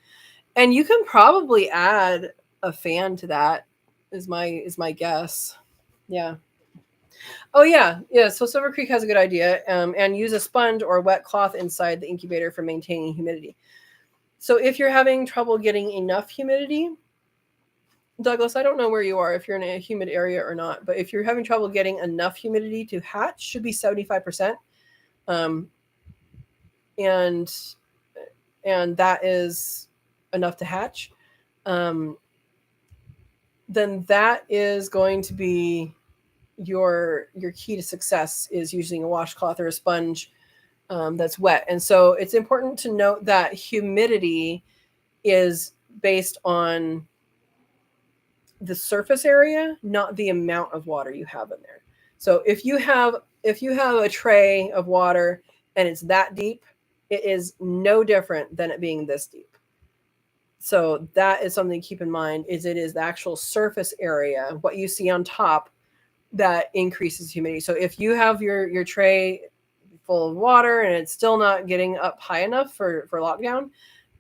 And you can probably add a fan to that is my guess. Yeah. Oh yeah. Yeah. So Silver Creek has a good idea. And use a sponge or wet cloth inside the incubator for maintaining humidity. So if you're having trouble getting enough humidity, Douglas, I don't know where you are, if you're in a humid area or not, but if you're having trouble getting enough humidity to hatch, should be 75%. And that is enough to hatch. Then that is going to be your key to success, is using a washcloth or a sponge that's wet. And so it's important to note that humidity is based on the surface area, not the amount of water you have in there. So if you have a tray of water and it's that deep, it is no different than it being this deep. So that is something to keep in mind, is it is the actual surface area, what you see on top, that increases humidity. So if you have your tray full of water and it's still not getting up high enough for lockdown,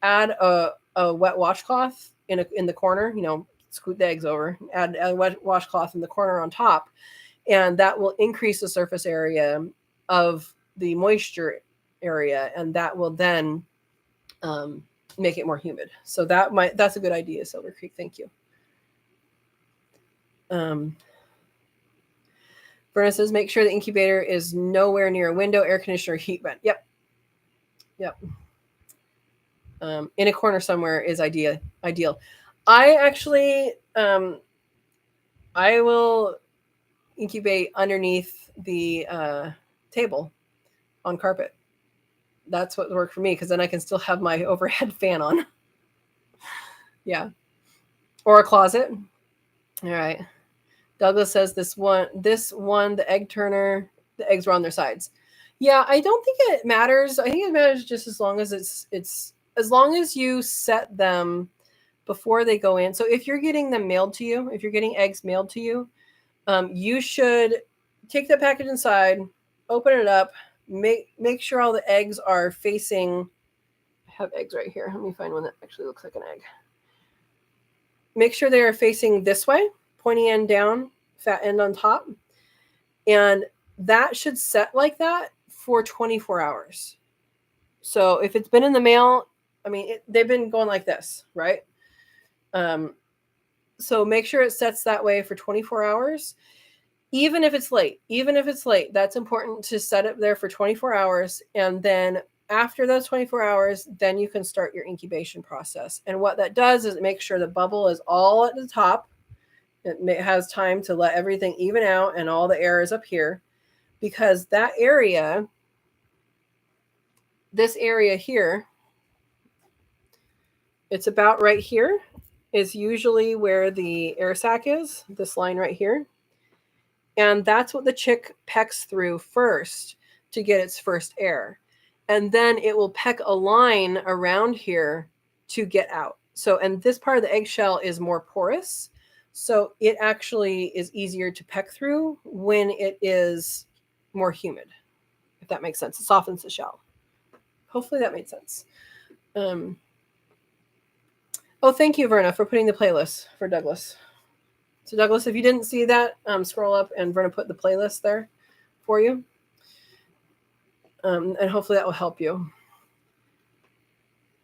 add a wet washcloth in the corner, scoot the eggs over, add a wet washcloth in the corner on top, and that will increase the surface area of the moisture area, and that will then make it more humid. So that's a good idea, Silver Creek. Thank you. Verna says, make sure the incubator is nowhere near a window, air conditioner, heat vent. Yep. In a corner somewhere is ideal. I actually, I will incubate underneath the table on carpet. That's what worked for me, because then I can still have my overhead fan on. Yeah. Or a closet. All right. Douglas says this one, the egg turner, the eggs were on their sides. Yeah, I don't think it matters. I think it matters just as long as it's as long as you set them before they go in. So if you're getting them mailed to you, if you're getting eggs mailed to you, you should take the package inside, open it up, make sure all the eggs are facing. I have eggs right here. Let me find one that actually looks like an egg. Make sure they are facing this way, pointy end down, fat end on top. And that should set like that for 24 hours. So if it's been in the mail, they've been going like this, right? So make sure it sets that way for 24 hours. Even if it's late, that's important to set it there for 24 hours. And then after those 24 hours, then you can start your incubation process. And what that does is it makes sure the bubble is all at the top. It has time to let everything even out and all the air is up here, because that area, this area here, it's about right here, is usually where the air sac is, this line right here. And that's what the chick pecks through first to get its first air. And then it will peck a line around here to get out. So, and this part of the eggshell is more porous. So it actually is easier to peck through when it is more humid, if that makes sense. It softens the shell. Hopefully that made sense. Oh, thank you, Verna, for putting the playlist for Douglas. So Douglas, if you didn't see that, scroll up and Verna put the playlist there for you. And hopefully that will help you.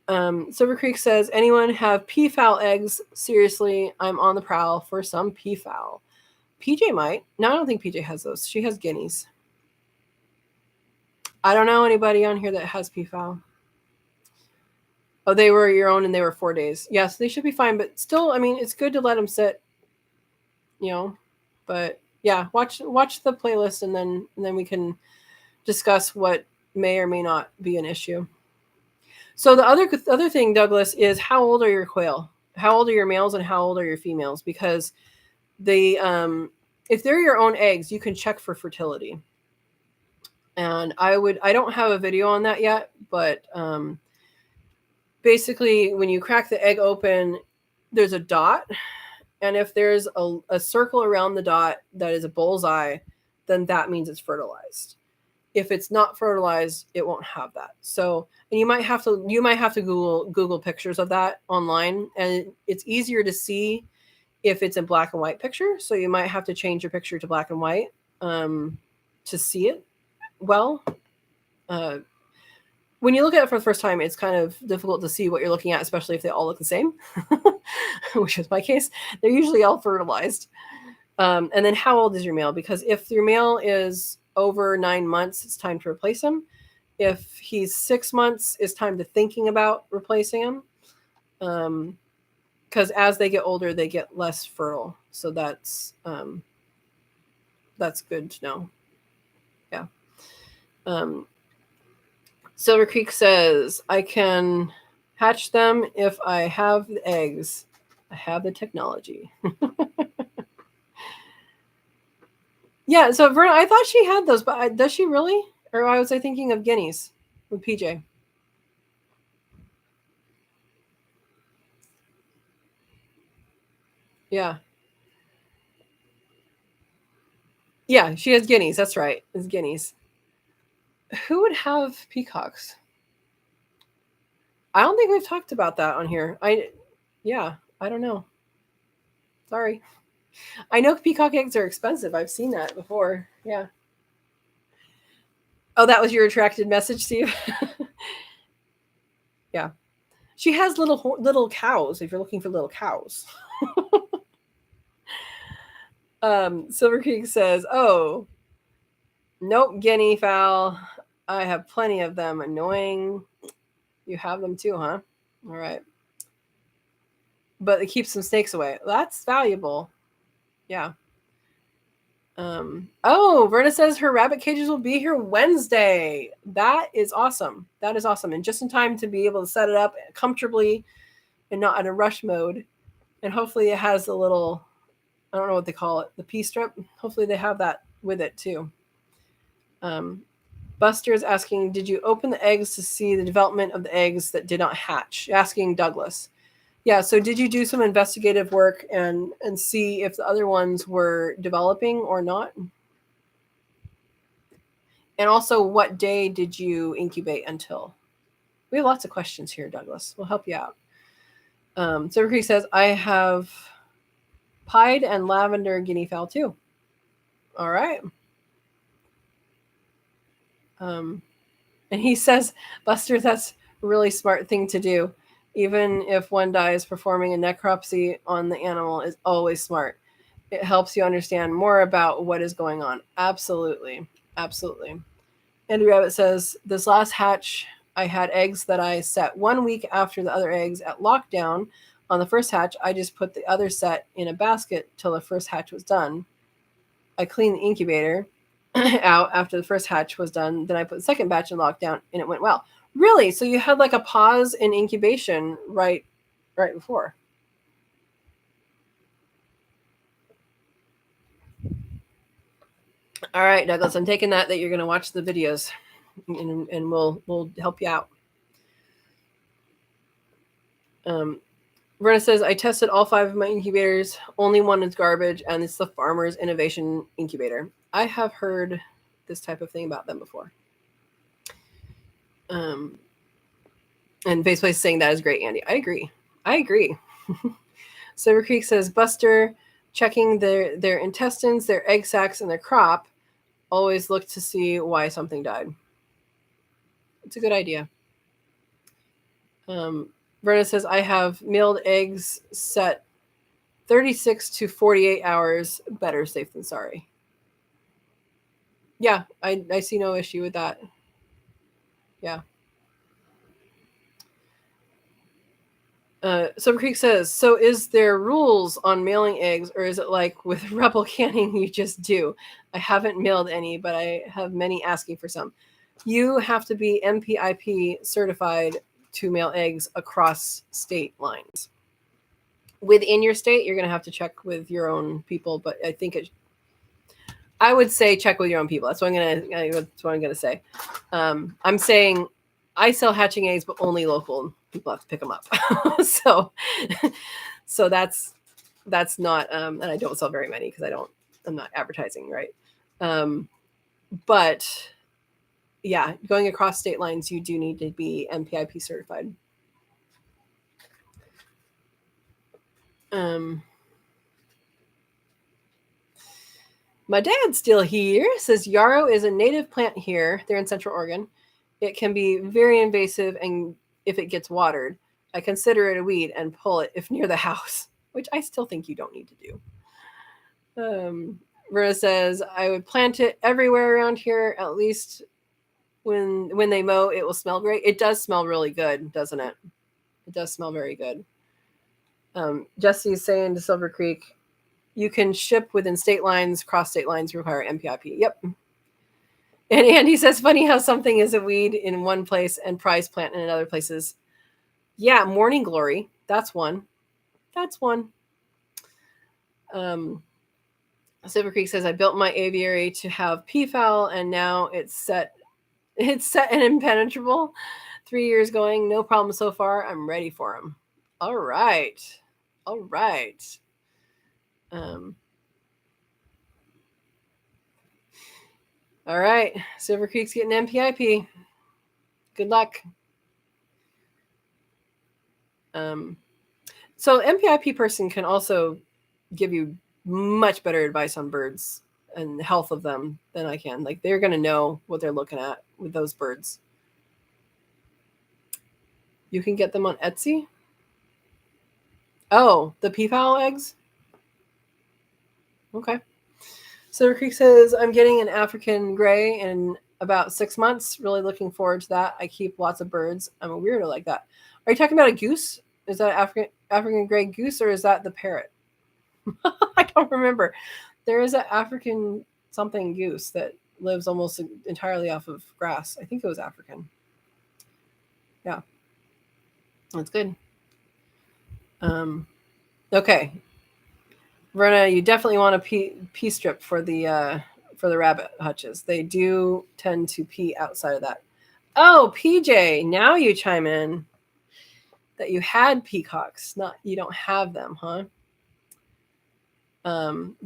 Silver Creek says, anyone have peafowl eggs? Seriously, I'm on the prowl for some peafowl. PJ might. No, I don't think PJ has those. She has guineas. I don't know anybody on here that has peafowl. Oh, they were your own and they were 4 days. Yes, they should be fine, but still, it's good to let them sit, but yeah, watch the playlist and then we can discuss what may or may not be an issue. So the other thing, Douglas, is how old are your quail? How old are your males and how old are your females? Because the if they're your own eggs, you can check for fertility. And I don't have a video on that yet, but basically when you crack the egg open, there's a dot. And if there's a circle around the dot that is a bullseye, then that means it's fertilized. If it's not fertilized, it won't have that. So, and you might have to Google pictures of that online, and it's easier to see if it's in black and white picture. So you might have to change your picture to black and white to see it well. When you look at it for the first time, it's kind of difficult to see what you're looking at, especially if they all look the same, which is my case. They're usually all fertilized. And then how old is your male? Because if your male is over 9 months, it's time to replace him. If he's 6 months, it's time to thinking about replacing him. Because as they get older, they get less fertile. So that's good to know. Yeah. Silver Creek says, I can hatch them if I have the eggs. I have the technology. Yeah, so Verna, I thought she had those, but does she really? Or was I thinking of guineas with PJ? Yeah. Yeah, she has guineas. That's right. It's guineas. Who would have peacocks? I don't think we've talked about that on here. I don't know. Sorry. I know peacock eggs are expensive. I've seen that before. Yeah. Oh, that was your retracted message, Steve? Yeah. She has little cows if you're looking for little cows. Silver Creek says, oh, nope, guinea fowl. I have plenty of them. Annoying. You have them too, huh? All right. But it keeps some snakes away. That's valuable. Yeah. Verna says her rabbit cages will be here Wednesday. That is awesome. That is awesome. And just in time to be able to set it up comfortably and not in a rush mode. And hopefully it has a little, I don't know what they call it, the pea strip. Hopefully they have that with it too. Buster is asking, did you open the eggs to see the development of the eggs that did not hatch? Asking Douglas. Yeah, so did you do some investigative work and see if the other ones were developing or not? And also, what day did you incubate until? We have lots of questions here, Douglas. We'll help you out. Silver Creek says, I have pied and lavender guinea fowl too. All right. And he says, Buster, that's a really smart thing to do. Even if one dies, performing a necropsy on the animal is always smart. It helps you understand more about what is going on. Absolutely. Absolutely. Andy Rabbit says, this last hatch, I had eggs that I set 1 week after the other eggs at lockdown. On the first hatch, I just put the other set in a basket till the first hatch was done. I cleaned the incubator out after the first hatch was done. Then I put the second batch in lockdown, and it went well. Really? So you had like a pause in incubation right before? All right, Douglas, I'm taking that you're going to watch the videos, and we'll help you out. Verna says, I tested all 5 of my incubators. Only one is garbage, and it's the Farmer's Innovation Incubator. I have heard this type of thing about them before. And Faceplay is saying that is great, Andy. I agree. Silver Creek says, Buster, checking their intestines, their egg sacs, and their crop. Always look to see why something died. It's a good idea. Verna says, I have milled eggs set 36 to 48 hours. Better safe than sorry. Yeah, I see no issue with that. Yeah. Silver Creek says, so is there rules on mailing eggs, or is it like with rebel canning you just do? I haven't mailed any, but I have many asking for some. You have to be MPIP certified to mail eggs across state lines. Within your state, you're going to have to check with your own people, but I think I would say check with your own people. That's what I'm gonna say. I'm saying I sell hatching eggs, but only local people have to pick them up. so, so that's not, and I don't sell very many because I'm not advertising, right? But yeah, going across state lines, you do need to be MPIP certified. My dad's still here. Says yarrow is a native plant here. They're in Central Oregon. It can be very invasive, and if it gets watered, I consider it a weed and pull it if near the house, which I still think you don't need to do. Verna says I would plant it everywhere around here. At least when they mow, it will smell great. It does smell really good, doesn't it? It does smell very good. Jesse's saying to Silver Creek, you can ship within state lines, cross state lines require MPIP. Yep. And Andy says, funny how something is a weed in one place and prize plant in other places. Yeah, morning glory. That's one. That's one. Silver Creek says, I built my aviary to have peafowl, and now it's set and impenetrable. 3 years going, no problem so far. I'm ready for them. All right. All right. All right. Silver Creek's getting MPIP. Good luck. So MPIP person can also give you much better advice on birds and the health of them than I can. Like, they're going to know what they're looking at with those birds. You can get them on Etsy. Oh, the peafowl eggs? Okay. Silver Creek says, I'm getting an African gray in about 6 months. Really looking forward to that. I keep lots of birds. I'm a weirdo like that. Are you talking about a goose? Is that African gray goose, or is that the parrot? I don't remember. There is an African something goose that lives almost entirely off of grass. I think it was African. Yeah. That's good. Okay. Verna, you definitely want a pee strip for the rabbit hutches. They do tend to pee outside of that. Oh, PJ, now you chime in that you had peacocks. Not you don't have them, huh?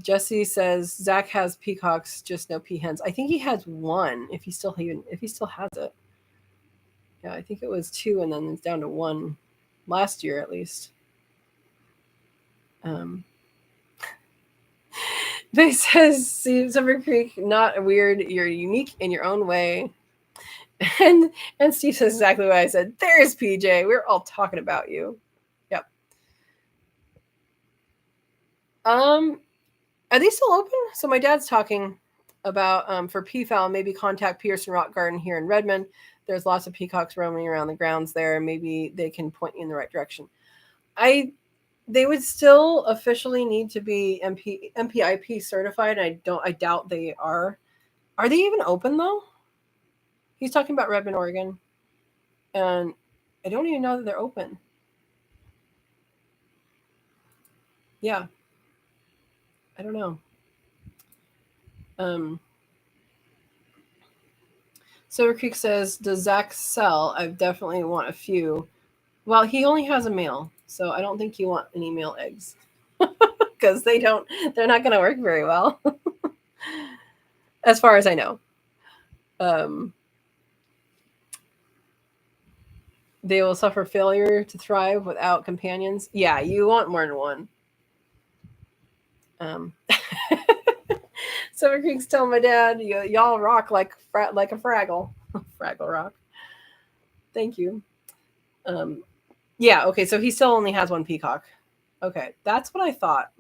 Jesse says Zach has peacocks, just no peahens. I think he has one. If he still has it. Yeah, I think it was 2, and then it's down to 1 last year at least. They says Silver Creek, not weird. You're unique in your own way. And Steve says exactly what I said. There's PJ. We're all talking about you. Yep. Are they still open? So my dad's talking about for peafowl, maybe contact Pearson Rock Garden here in Redmond. There's lots of peacocks roaming around the grounds there. Maybe they can point you in the right direction. They would still officially need to be MPIP certified. I doubt they are. Are they even open though? He's talking about Redmond, Oregon, and I don't even know that they're open. Yeah, I don't know. Silver Creek says, does Zach sell? I definitely want a few. Well, he only has a male, so I don't think you want any male eggs because they're not going to work very well, as far as I know. They will suffer failure to thrive without companions. Yeah, you want more than one. Silver Creek's telling my dad, y'all rock like a Fraggle. Fraggle rock. Thank you. Yeah, okay, so he still only has one peacock. Okay, that's what I thought.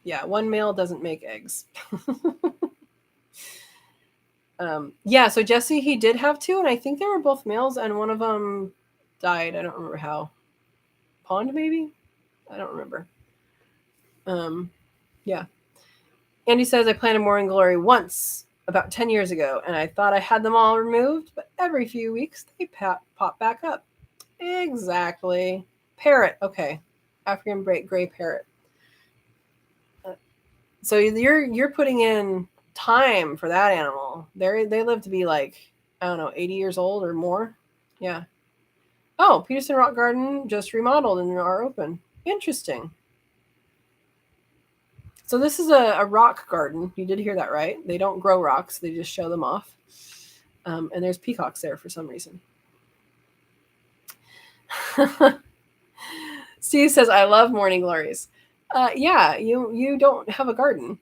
Yeah, one male doesn't make eggs. Yeah, so Jesse, he did have 2, and I think they were both males, and one of them died. I don't remember how. Pond, maybe? I don't remember. Yeah. Andy says, I planted Morning Glory once about 10 years ago, and I thought I had them all removed, but every few weeks they pop back up. Exactly. Parrot. Okay. African gray parrot. So you're putting in time for that animal. They live to be like, I don't know, 80 years old or more. Yeah. Oh, Peterson Rock Garden just remodeled and are open. Interesting. So this is a rock garden. You did hear that right. They don't grow rocks. They just show them off. And there's peacocks there for some reason. Steve says, I love morning glories. Yeah, you don't have a garden.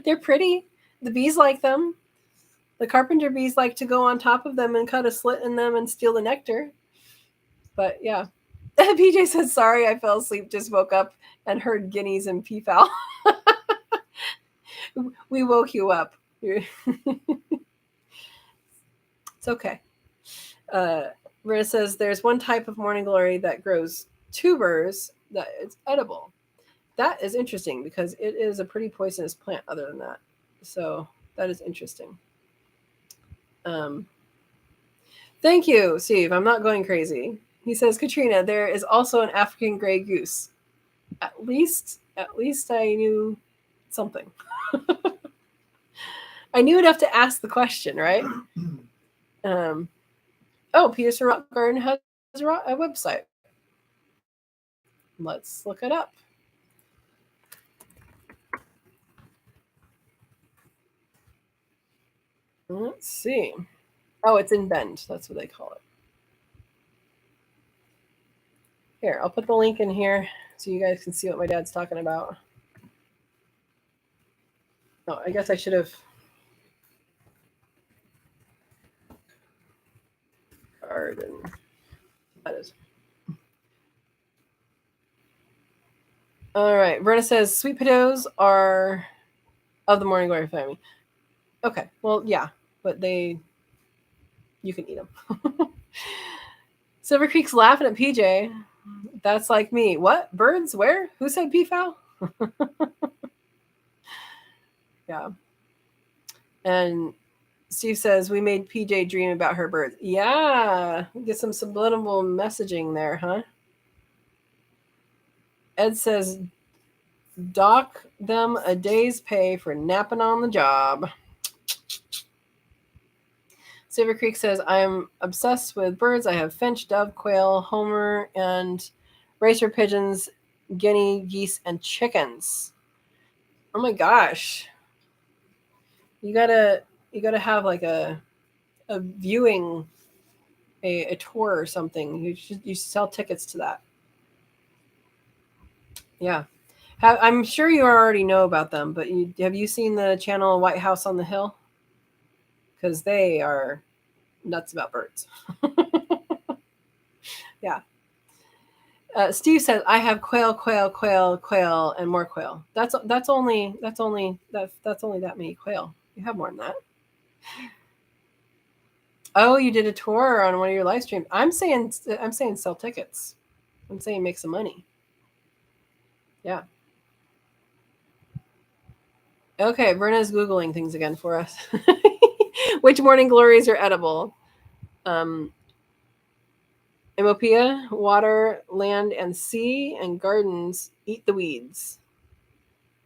They're pretty. The bees like them. The carpenter bees like to go on top of them and cut a slit in them and steal the nectar. But yeah. PJ says, sorry, I fell asleep, just woke up and heard guineas and peafowl. We woke you up. It's okay. Rita says, there's one type of morning glory that grows tubers that is edible. That is interesting because it is a pretty poisonous plant other than that. So that is interesting. Thank you, Steve. I'm not going crazy. He says, Katrina, there is also an African gray goose. At least I knew something. I knew enough to ask the question, right? Peterson Rock Garden has a website. Let's look it up. Let's see. Oh, it's in Bend. That's what they call it. Here, I'll put the link in here so you guys can see what my dad's talking about. Oh, I guess I should have. Garden. That is. All right. Verna says sweet potatoes are of the morning glory family. Okay. Well, yeah, but you can eat them. Silver Creek's laughing at PJ. That's like me. What? Birds? Where? Who said peafowl? Yeah. And Steve says, we made PJ dream about her birds. Yeah. Get some subliminal messaging there, huh? Ed says, dock them a day's pay for napping on the job. Silver Creek says, I am obsessed with birds. I have finch, dove, quail, homer, and racer pigeons, guinea, geese, and chickens. Oh my gosh. You gotta have like a viewing, a tour or something. You sell tickets to that. Yeah. I'm sure you already know about them, but have you seen the channel White House on the Hill? Because they are nuts about birds. Yeah. Steve says, I have quail, and more quail. That's only that many quail. You have more than that. Oh, you did a tour on one of your live streams. I'm saying sell tickets. I'm saying make some money. Yeah. Okay, Verna's Googling things again for us. Which morning glories are edible? Emopia, water, land, and sea, and gardens eat the weeds.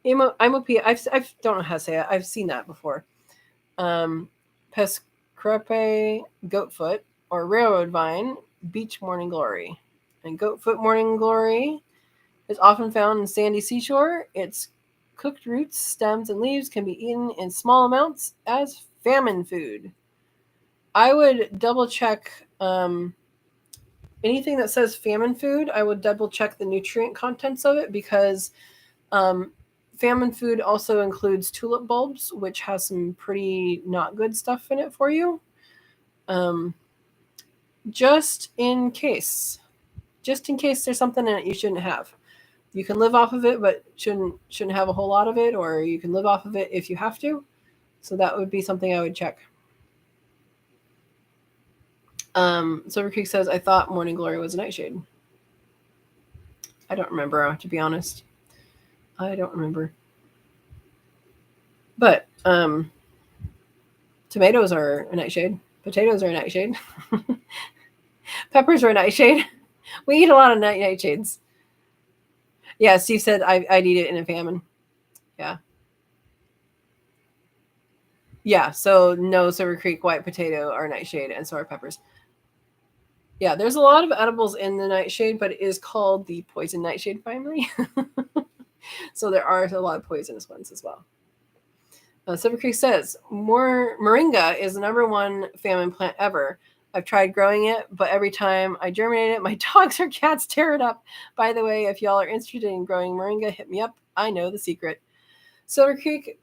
Emopia, I don't know how to say it. I've seen that before. Pescrepe, goatfoot, or railroad vine, beach morning glory. And goatfoot morning glory is often found in sandy seashore. Its cooked roots, stems, and leaves can be eaten in small amounts as famine food. I would double check anything that says famine food. I would double check the nutrient contents of it because famine food also includes tulip bulbs, which has some pretty not good stuff in it for you. Just in case there's something in it you shouldn't have. You can live off of it, but shouldn't have a whole lot of it, or you can live off of it if you have to. So that would be something I would check. Silver Creek says, I thought morning glory was a nightshade. I don't remember, to be honest. I don't remember. But tomatoes are a nightshade. Potatoes are a nightshade. Peppers are a nightshade. We eat a lot of nightshades. Yeah, Steve said I'd eat it in a famine. Yeah. Yeah, so no Silver Creek white potato or nightshade and sour peppers. Yeah, there's a lot of edibles in the nightshade, but it is called the poison nightshade family. So there are a lot of poisonous ones as well. Silver Creek says, moringa is the number one famine plant ever. I've tried growing it, but every time I germinate it, my dogs or cats tear it up. By the way, if y'all are interested in growing moringa, hit me up. I know the secret. Silver Creek,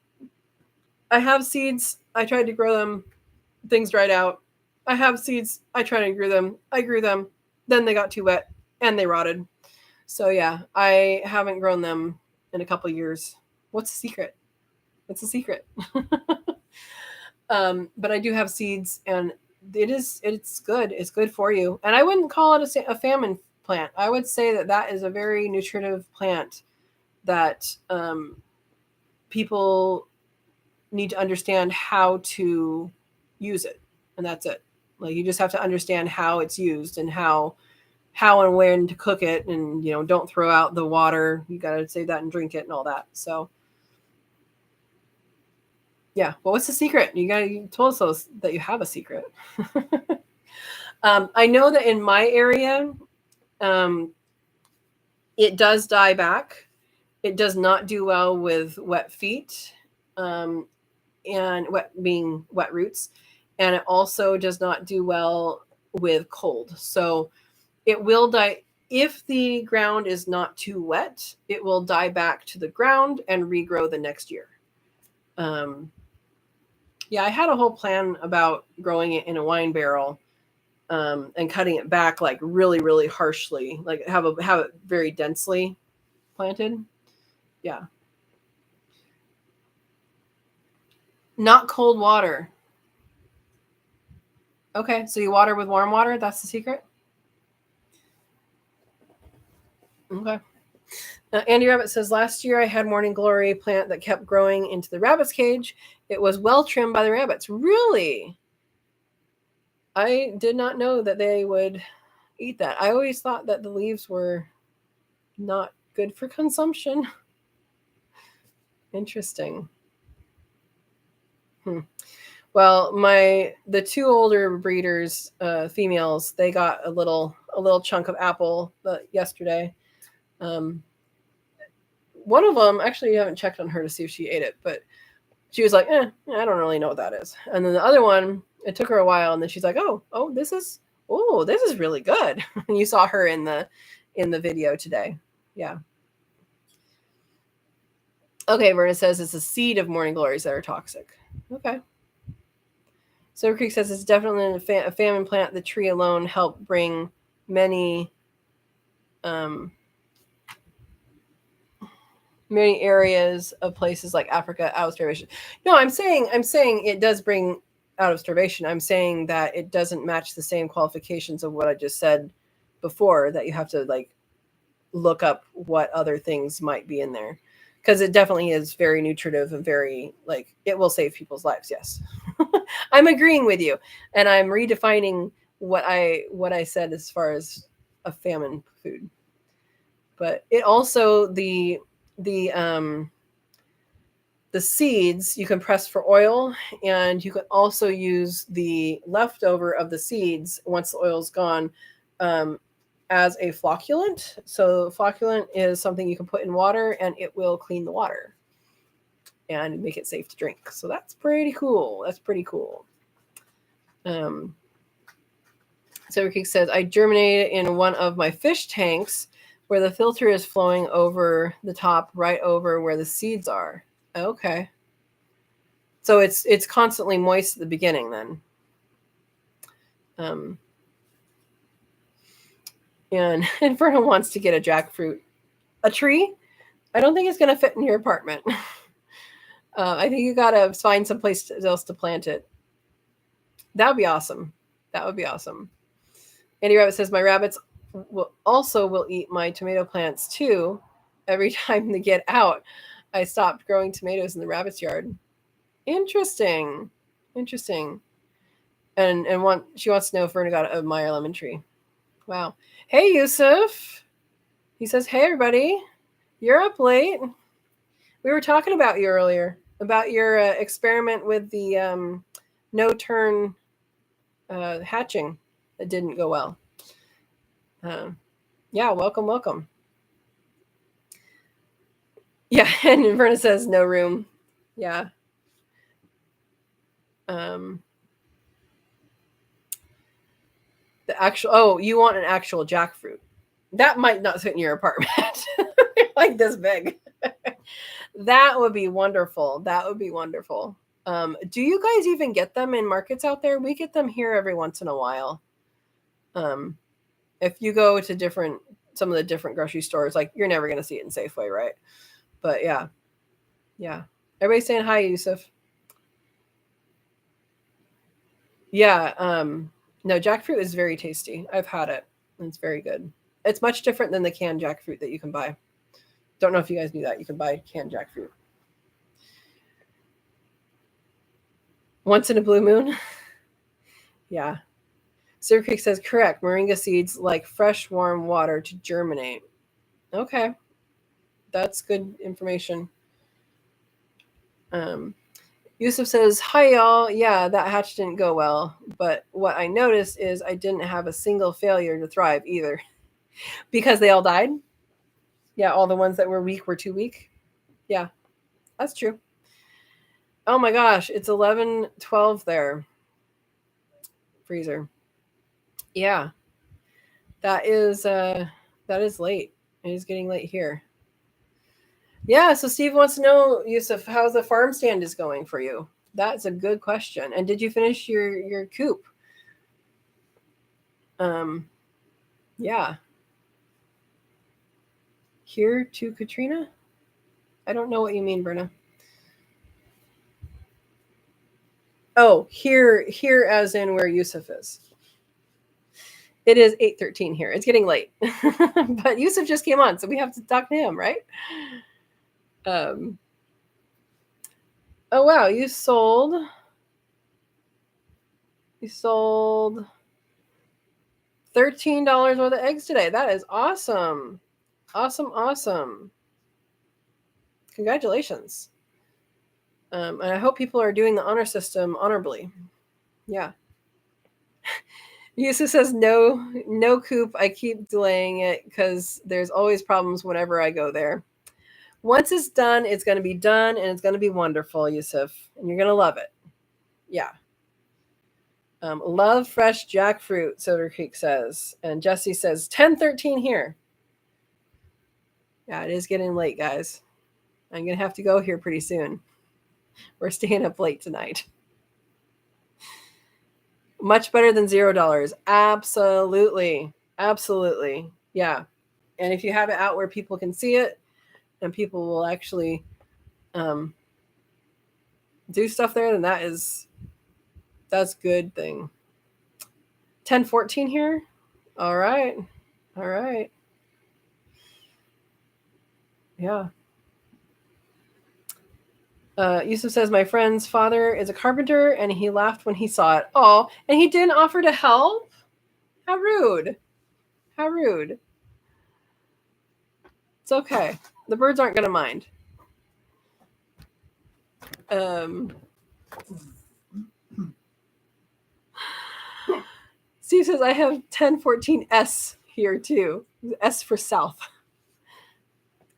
I have seeds. I tried to grow them. Things dried out. I have seeds. I tried to grow them. I grew them. Then they got too wet and they rotted. So yeah, I haven't grown them in a couple years. What's the secret? What's the secret? But I do have seeds, and it's good. It's good for you. And I wouldn't call it a famine plant. I would say that is a very nutritive plant that people need to understand how to use it, and that's it. Like, you just have to understand how it's used and how and when to cook it, and don't throw out the water. You got to save that and drink it and all that. So yeah, well, what's the secret? You told us that you have a secret. I know that in my area, it does die back. It does not do well with wet feet, and being wet roots, and it also does not do well with cold. So it will die if the ground is not too wet. It will die back to the ground and regrow the next year. Yeah, I had a whole plan about growing it in a wine barrel, and cutting it back like really, really harshly, like have it very densely planted. Yeah. Not cold water. Okay, so you water with warm water. That's the secret. Okay. Andy Rabbit says, last year I had morning glory plant that kept growing into the rabbit's cage. It was well trimmed by the rabbits. Really? I did not know that they would eat that. I always thought that the leaves were not good for consumption. Interesting. Well, the two older breeders, females, they got a little chunk of apple yesterday. One of them, actually, you haven't checked on her to see if she ate it, but she was like, I don't really know what that is. And then the other one, it took her a while, and then she's like, this is really good. And you saw her in the video today. Yeah. Okay, Verna says it's a seed of morning glories that are toxic. Okay. Silver Creek says it's definitely a famine plant. The tree alone helped bring many areas of places like Africa out of starvation. No, I'm saying it does bring out of starvation. I'm saying that it doesn't match the same qualifications of what I just said before, that you have to like look up what other things might be in there, because it definitely is very nutritive and very, like, it will save people's lives. Yes. I'm agreeing with you, and I'm redefining what I said as far as a famine food. But it also, the seeds you can press for oil, and you can also use the leftover of the seeds once the oil's gone, as a flocculant. So flocculant is something you can put in water, and it will clean the water and make it safe to drink. So that's pretty cool. Silver Creek says, I germinated in one of my fish tanks where the filter is flowing over the top, right over where the seeds are. Okay. So it's constantly moist at the beginning then. And Inferno wants to get a jackfruit. A tree? I don't think it's going to fit in your apartment. I think you got to find someplace else to plant it. That would be awesome. Andy Rabbit says, my rabbits will eat my tomato plants too. Every time they get out, I stopped growing tomatoes in the rabbit's yard. Interesting. And she wants to know if Verna got a Meyer lemon tree. Wow. Hey, Yusuf. He says, hey, everybody. You're up late. We were talking about you earlier, about your experiment with the no-turn hatching that didn't go well. Yeah, welcome. Yeah, and Verna says no room. Yeah. The actual you want an actual jackfruit. That might not fit in your apartment. Like this big. That would be wonderful. Do you guys even get them in markets out there? We get them here every once in a while. If you go to some of the different grocery stores, like you're never going to see it in Safeway, right? But yeah. Everybody's saying hi, Yusuf. Yeah. No, jackfruit is very tasty. I've had it. It's very good. It's much different than the canned jackfruit that you can buy. Don't know if you guys knew that. You can buy canned jackfruit. Once in a blue moon? Yeah. Silver Creek says, correct. Moringa seeds like fresh, warm water to germinate. Okay. That's good information. Yusuf says, hi, y'all. Yeah, that hatch didn't go well. But what I noticed is I didn't have a single failure to thrive either. Because they all died? Yeah, all the ones that were weak were too weak? Yeah, that's true. Oh my gosh, it's 11:12 there. Freezer. Yeah. That is late. It is getting late here. Yeah, so Steve wants to know, Yusuf, how the farm stand is going for you. That's a good question. And did you finish your coop? Yeah. Here to Katrina? I don't know what you mean, Berna. Oh, here as in where Yusuf is. It is 8:13 here. It's getting late. But Yusuf just came on, so we have to talk to him, right? Oh wow, you sold $13 worth of eggs today. That is awesome. Awesome. Congratulations. And I hope people are doing the honor system honorably. Yeah. Yusuf says no coop. I keep delaying it because there's always problems whenever I go there. Once it's done, it's going to be done and it's going to be wonderful, Yusuf. And you're going to love it. Yeah. Love fresh jackfruit, Soda Creek says. And Jesse says 10:13 here. Yeah, it is getting late, guys. I'm going to have to go here pretty soon. We're staying up late tonight. Much better than $0. Absolutely. Yeah. And if you have it out where people can see it and people will actually do stuff there, then that's good thing. 10:14 here. All right. Yeah. Yusuf says, my friend's father is a carpenter and he laughed when he saw it. Oh, and he didn't offer to help? How rude. It's okay. The birds aren't going to mind. Steve says, I have 1014S here too. S for south.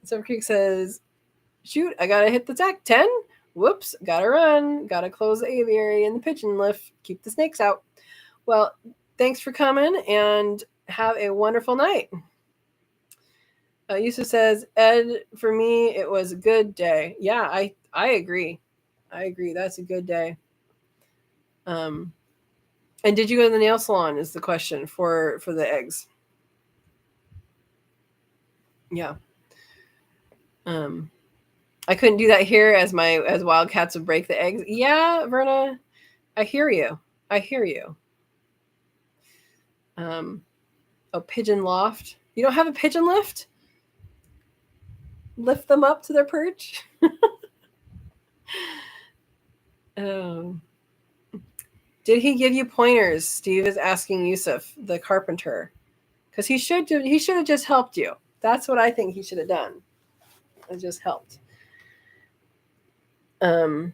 Silver Creek says, shoot, I got to hit the deck. 10? Whoops, got to run. Got to close the aviary and the pigeon lift. Keep the snakes out. Well, thanks for coming and have a wonderful night. Yusuf says, Ed, for me, it was a good day. Yeah, I agree. That's a good day. And did you go to the nail salon is the question for the eggs. Yeah. I couldn't do that here as wildcats would break the eggs. Yeah, Verna, I hear you. Pigeon loft. You don't have a pigeon lift? Lift them up to their perch? Did he give you pointers? Steve is asking Yusuf, the carpenter. Because he should have just helped you. That's what I think he should have done. It just helped. And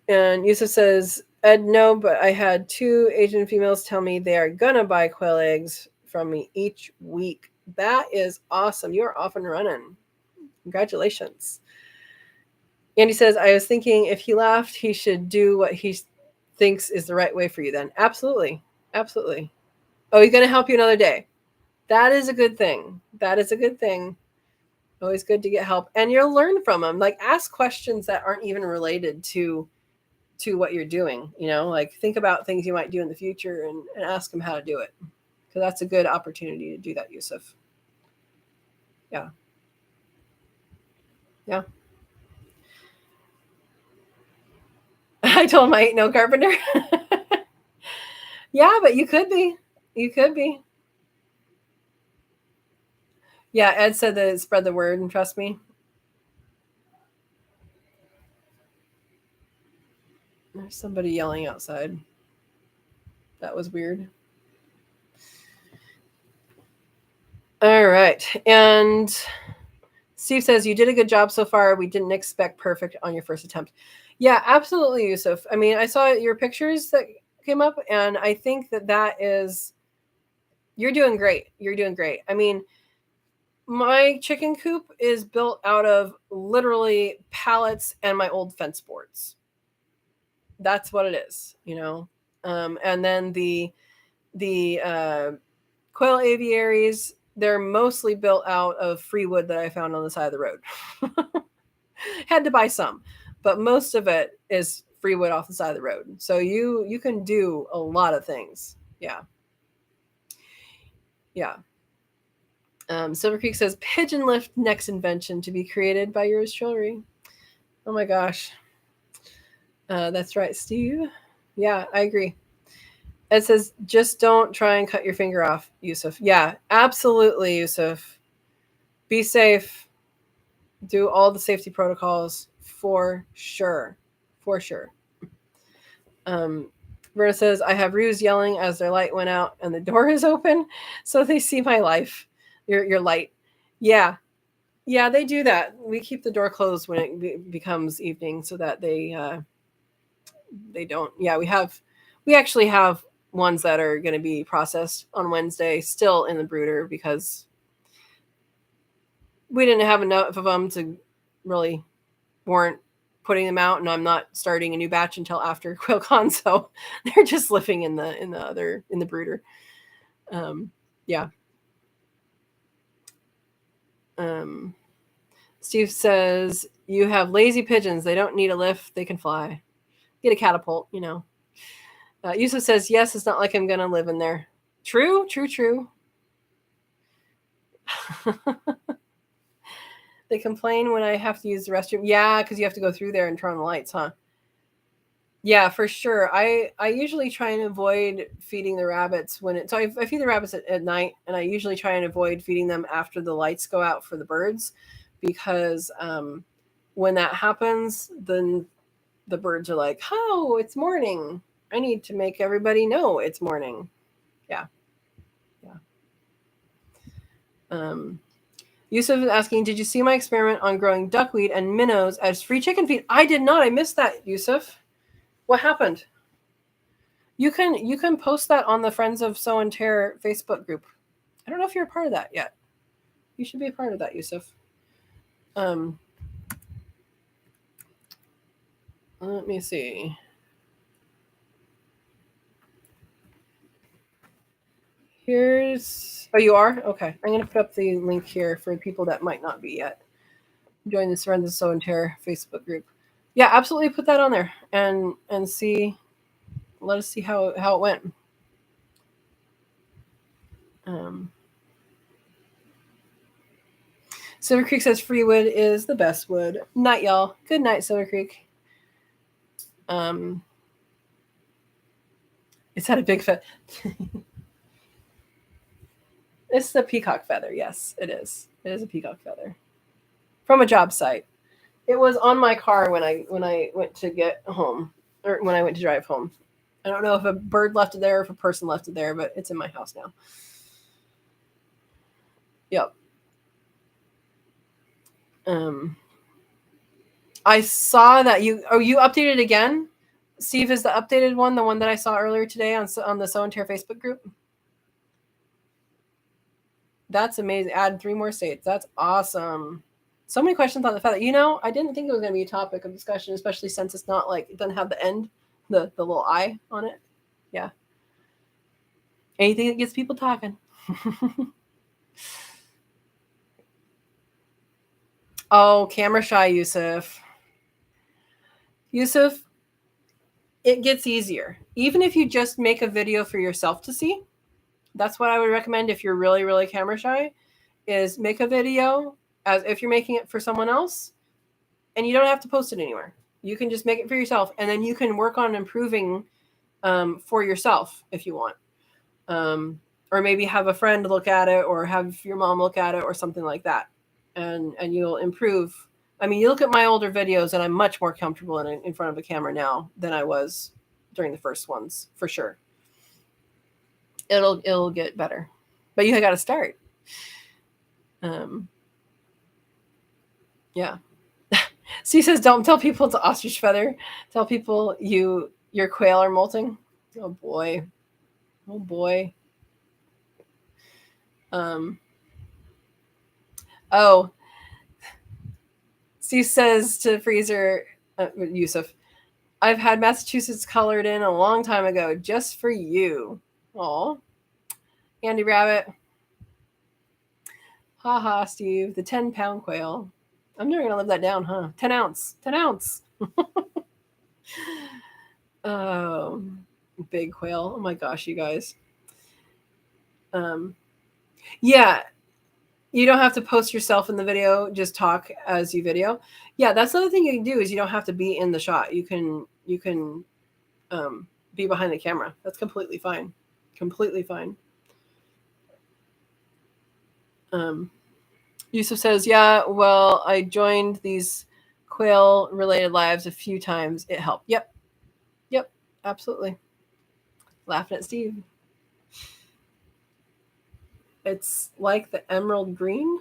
Yusuf says, Ed, no, but I had 2 Asian females tell me they are gonna buy quail eggs from me each week. That is awesome. You're off and running. Congratulations. Andy says, I was thinking if he laughed, he should do what he thinks is the right way for you then. Absolutely. Absolutely. Oh, he's going to help you another day. That is a good thing. That is a good thing. Always good to get help. And you'll learn from him. Like, ask questions that aren't even related to what you're doing. You know, like think about things you might do in the future and ask him how to do it. Because that's a good opportunity to do that, Yusuf. Yeah. Yeah. I told him I ain't no carpenter. Yeah, but you could be. You could be. Yeah, Ed said that spread the word, and trust me. There's somebody yelling outside. That was weird. All right. And Steve says, you did a good job so far. We didn't expect perfect on your first attempt. Yeah, absolutely, Yusuf. I mean, I saw your pictures that came up, and I think that is, you're doing great. You're doing great. I mean, my chicken coop is built out of literally pallets and my old fence boards. That's what it is, you know. And then the quail aviaries, they're mostly built out of free wood that I found on the side of the road. Had to buy some, but most of it is free wood off the side of the road. So you can do a lot of things. Yeah. Yeah. Silver Creek says pigeon lift next invention to be created by yours truly. Oh my gosh. That's right, Steve. Yeah, I agree. It says just don't try and cut your finger off, Yusuf. Yeah, absolutely, Yusuf. Be safe. Do all the safety protocols for sure. For sure. Verna says, I have Ruse yelling as their light went out and the door is open, so they see my life. Your light. Yeah. Yeah, they do that. We keep the door closed when it becomes evening so that they don't. Yeah, we actually have ones that are going to be processed on Wednesday still in the brooder because we didn't have enough of them to really warrant putting them out, and I'm not starting a new batch until after QuailCon, so they're just living in the brooder. Yeah. Steve says you have lazy pigeons. They don't need a lift. They can fly. Get a catapult, you know. Yusuf says yes. It's not like I'm gonna live in there. True. They complain when I have to use the restroom. Yeah, because you have to go through there and turn on the lights, huh? Yeah, for sure. I usually try and avoid feeding the rabbits so I feed the rabbits at night, and I usually try and avoid feeding them after the lights go out for the birds, because when that happens, then the birds are like, "Oh, it's morning. I need to make everybody know it's morning." Yeah. Yusuf is asking, did you see my experiment on growing duckweed and minnows as free chicken feed? I did not. I missed that, Yusuf. What happened? You can post that on the Friends of Sow and Tare Facebook group. I don't know if you're a part of that yet. You should be a part of that, Yusuf. Let me see. Oh, you are? Okay. I'm going to put up the link here for people that might not be yet. Join the Friends of Sow and Tare Facebook group. Yeah, absolutely put that on there and see. Let us see how it went. Silver Creek says free wood is the best wood. Night, y'all. Good night, Silver Creek. Is that a big feather? It's the peacock feather. Yes, it is. It is a peacock feather from a job site. It was on my car when I went to get home, or when I went to drive home. I don't know if a bird left it there or if a person left it there, but it's in my house now. Yep. I saw that you updated again. Steve, is the updated one the one that I saw earlier today on the Sow and Tare Facebook group? That's amazing. Add 3 more states. That's awesome. So many questions on the feather. I didn't think it was going to be a topic of discussion, especially since it's not it doesn't have the end, the little eye on it. Yeah. Anything that gets people talking. Oh, camera shy, Yusuf. Yusuf, it gets easier. Even if you just make a video for yourself to see, that's what I would recommend if you're really, really camera shy, is make a video as if you're making it for someone else, and you don't have to post it anywhere. You can just make it for yourself, and then you can work on improving for yourself if you want. Or maybe have a friend look at it, or have your mom look at it, or something like that. And you'll improve. I mean, you look at my older videos, and I'm much more comfortable in front of a camera now than I was during the first ones, for sure. It'll get better, but you got to start. Yeah. Steve says, don't tell people it's ostrich feather. Tell people your quail are molting. Oh boy. Oh boy. Oh, Steve says to Freezer, Yusuf, I've had Massachusetts colored in a long time ago just for you. Aw. Andy Rabbit. Haha, Steve, the 10-pound quail. I'm never going to live that down, huh? 10 ounce. 10 ounce. Oh, big quail. Oh my gosh, you guys. Yeah. You don't have to post yourself in the video, just talk as you video. Yeah, that's the other thing you can do, is you don't have to be in the shot. You can be behind the camera. That's completely fine. Completely fine. Yusuf says, yeah, well, I joined these quail related lives a few times. It helped. Yep, absolutely. Laughing at Steve. It's like the emerald green.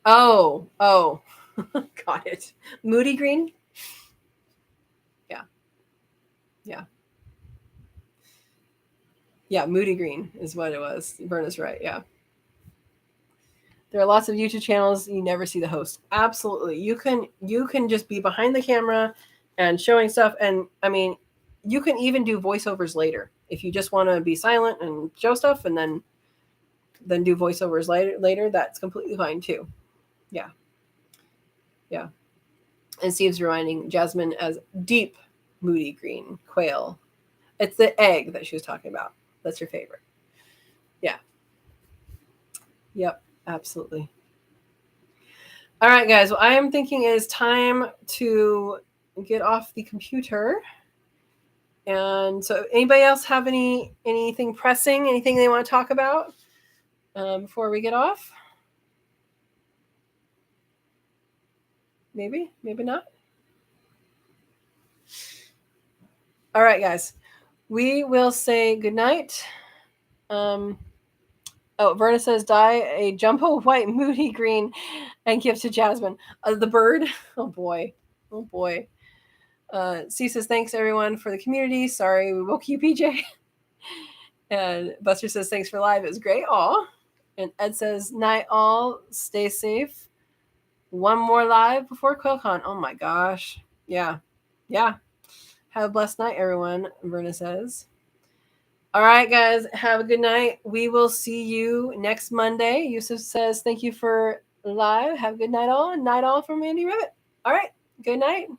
Oh, got it. Moody green. Yeah, moody green is what it was. Verna's right. Yeah. There are lots of YouTube channels you never see the host. Absolutely. You can just be behind the camera and showing stuff, and I mean, you can even do voiceovers later if you just want to be silent and show stuff, and then do voiceovers later. That's completely fine too. Yeah. And Steve's reminding Jasmine as deep moody green quail. It's the egg that she was talking about. That's your favorite. Yeah. Yep. Absolutely. All right, guys. What I am thinking is time to get off the computer. And so, anybody else have anything pressing, anything they want to talk about before we get off? Maybe not. All right, guys. We will say goodnight. Verna says, dye a jumbo white moody green and give to Jasmine. The bird. Oh boy. C says, thanks everyone for the community. Sorry we woke you, PJ. And Buster says, thanks for live. It was great. Aw. And Ed says, night all. Stay safe. One more live before QuailCon. Oh my gosh. Yeah. Have a blessed night, everyone, Verna says. All right, guys. Have a good night. We will see you next Monday. Yusuf says, thank you for live. Have a good night all. Night all from Andy Rabbit. All right. Good night.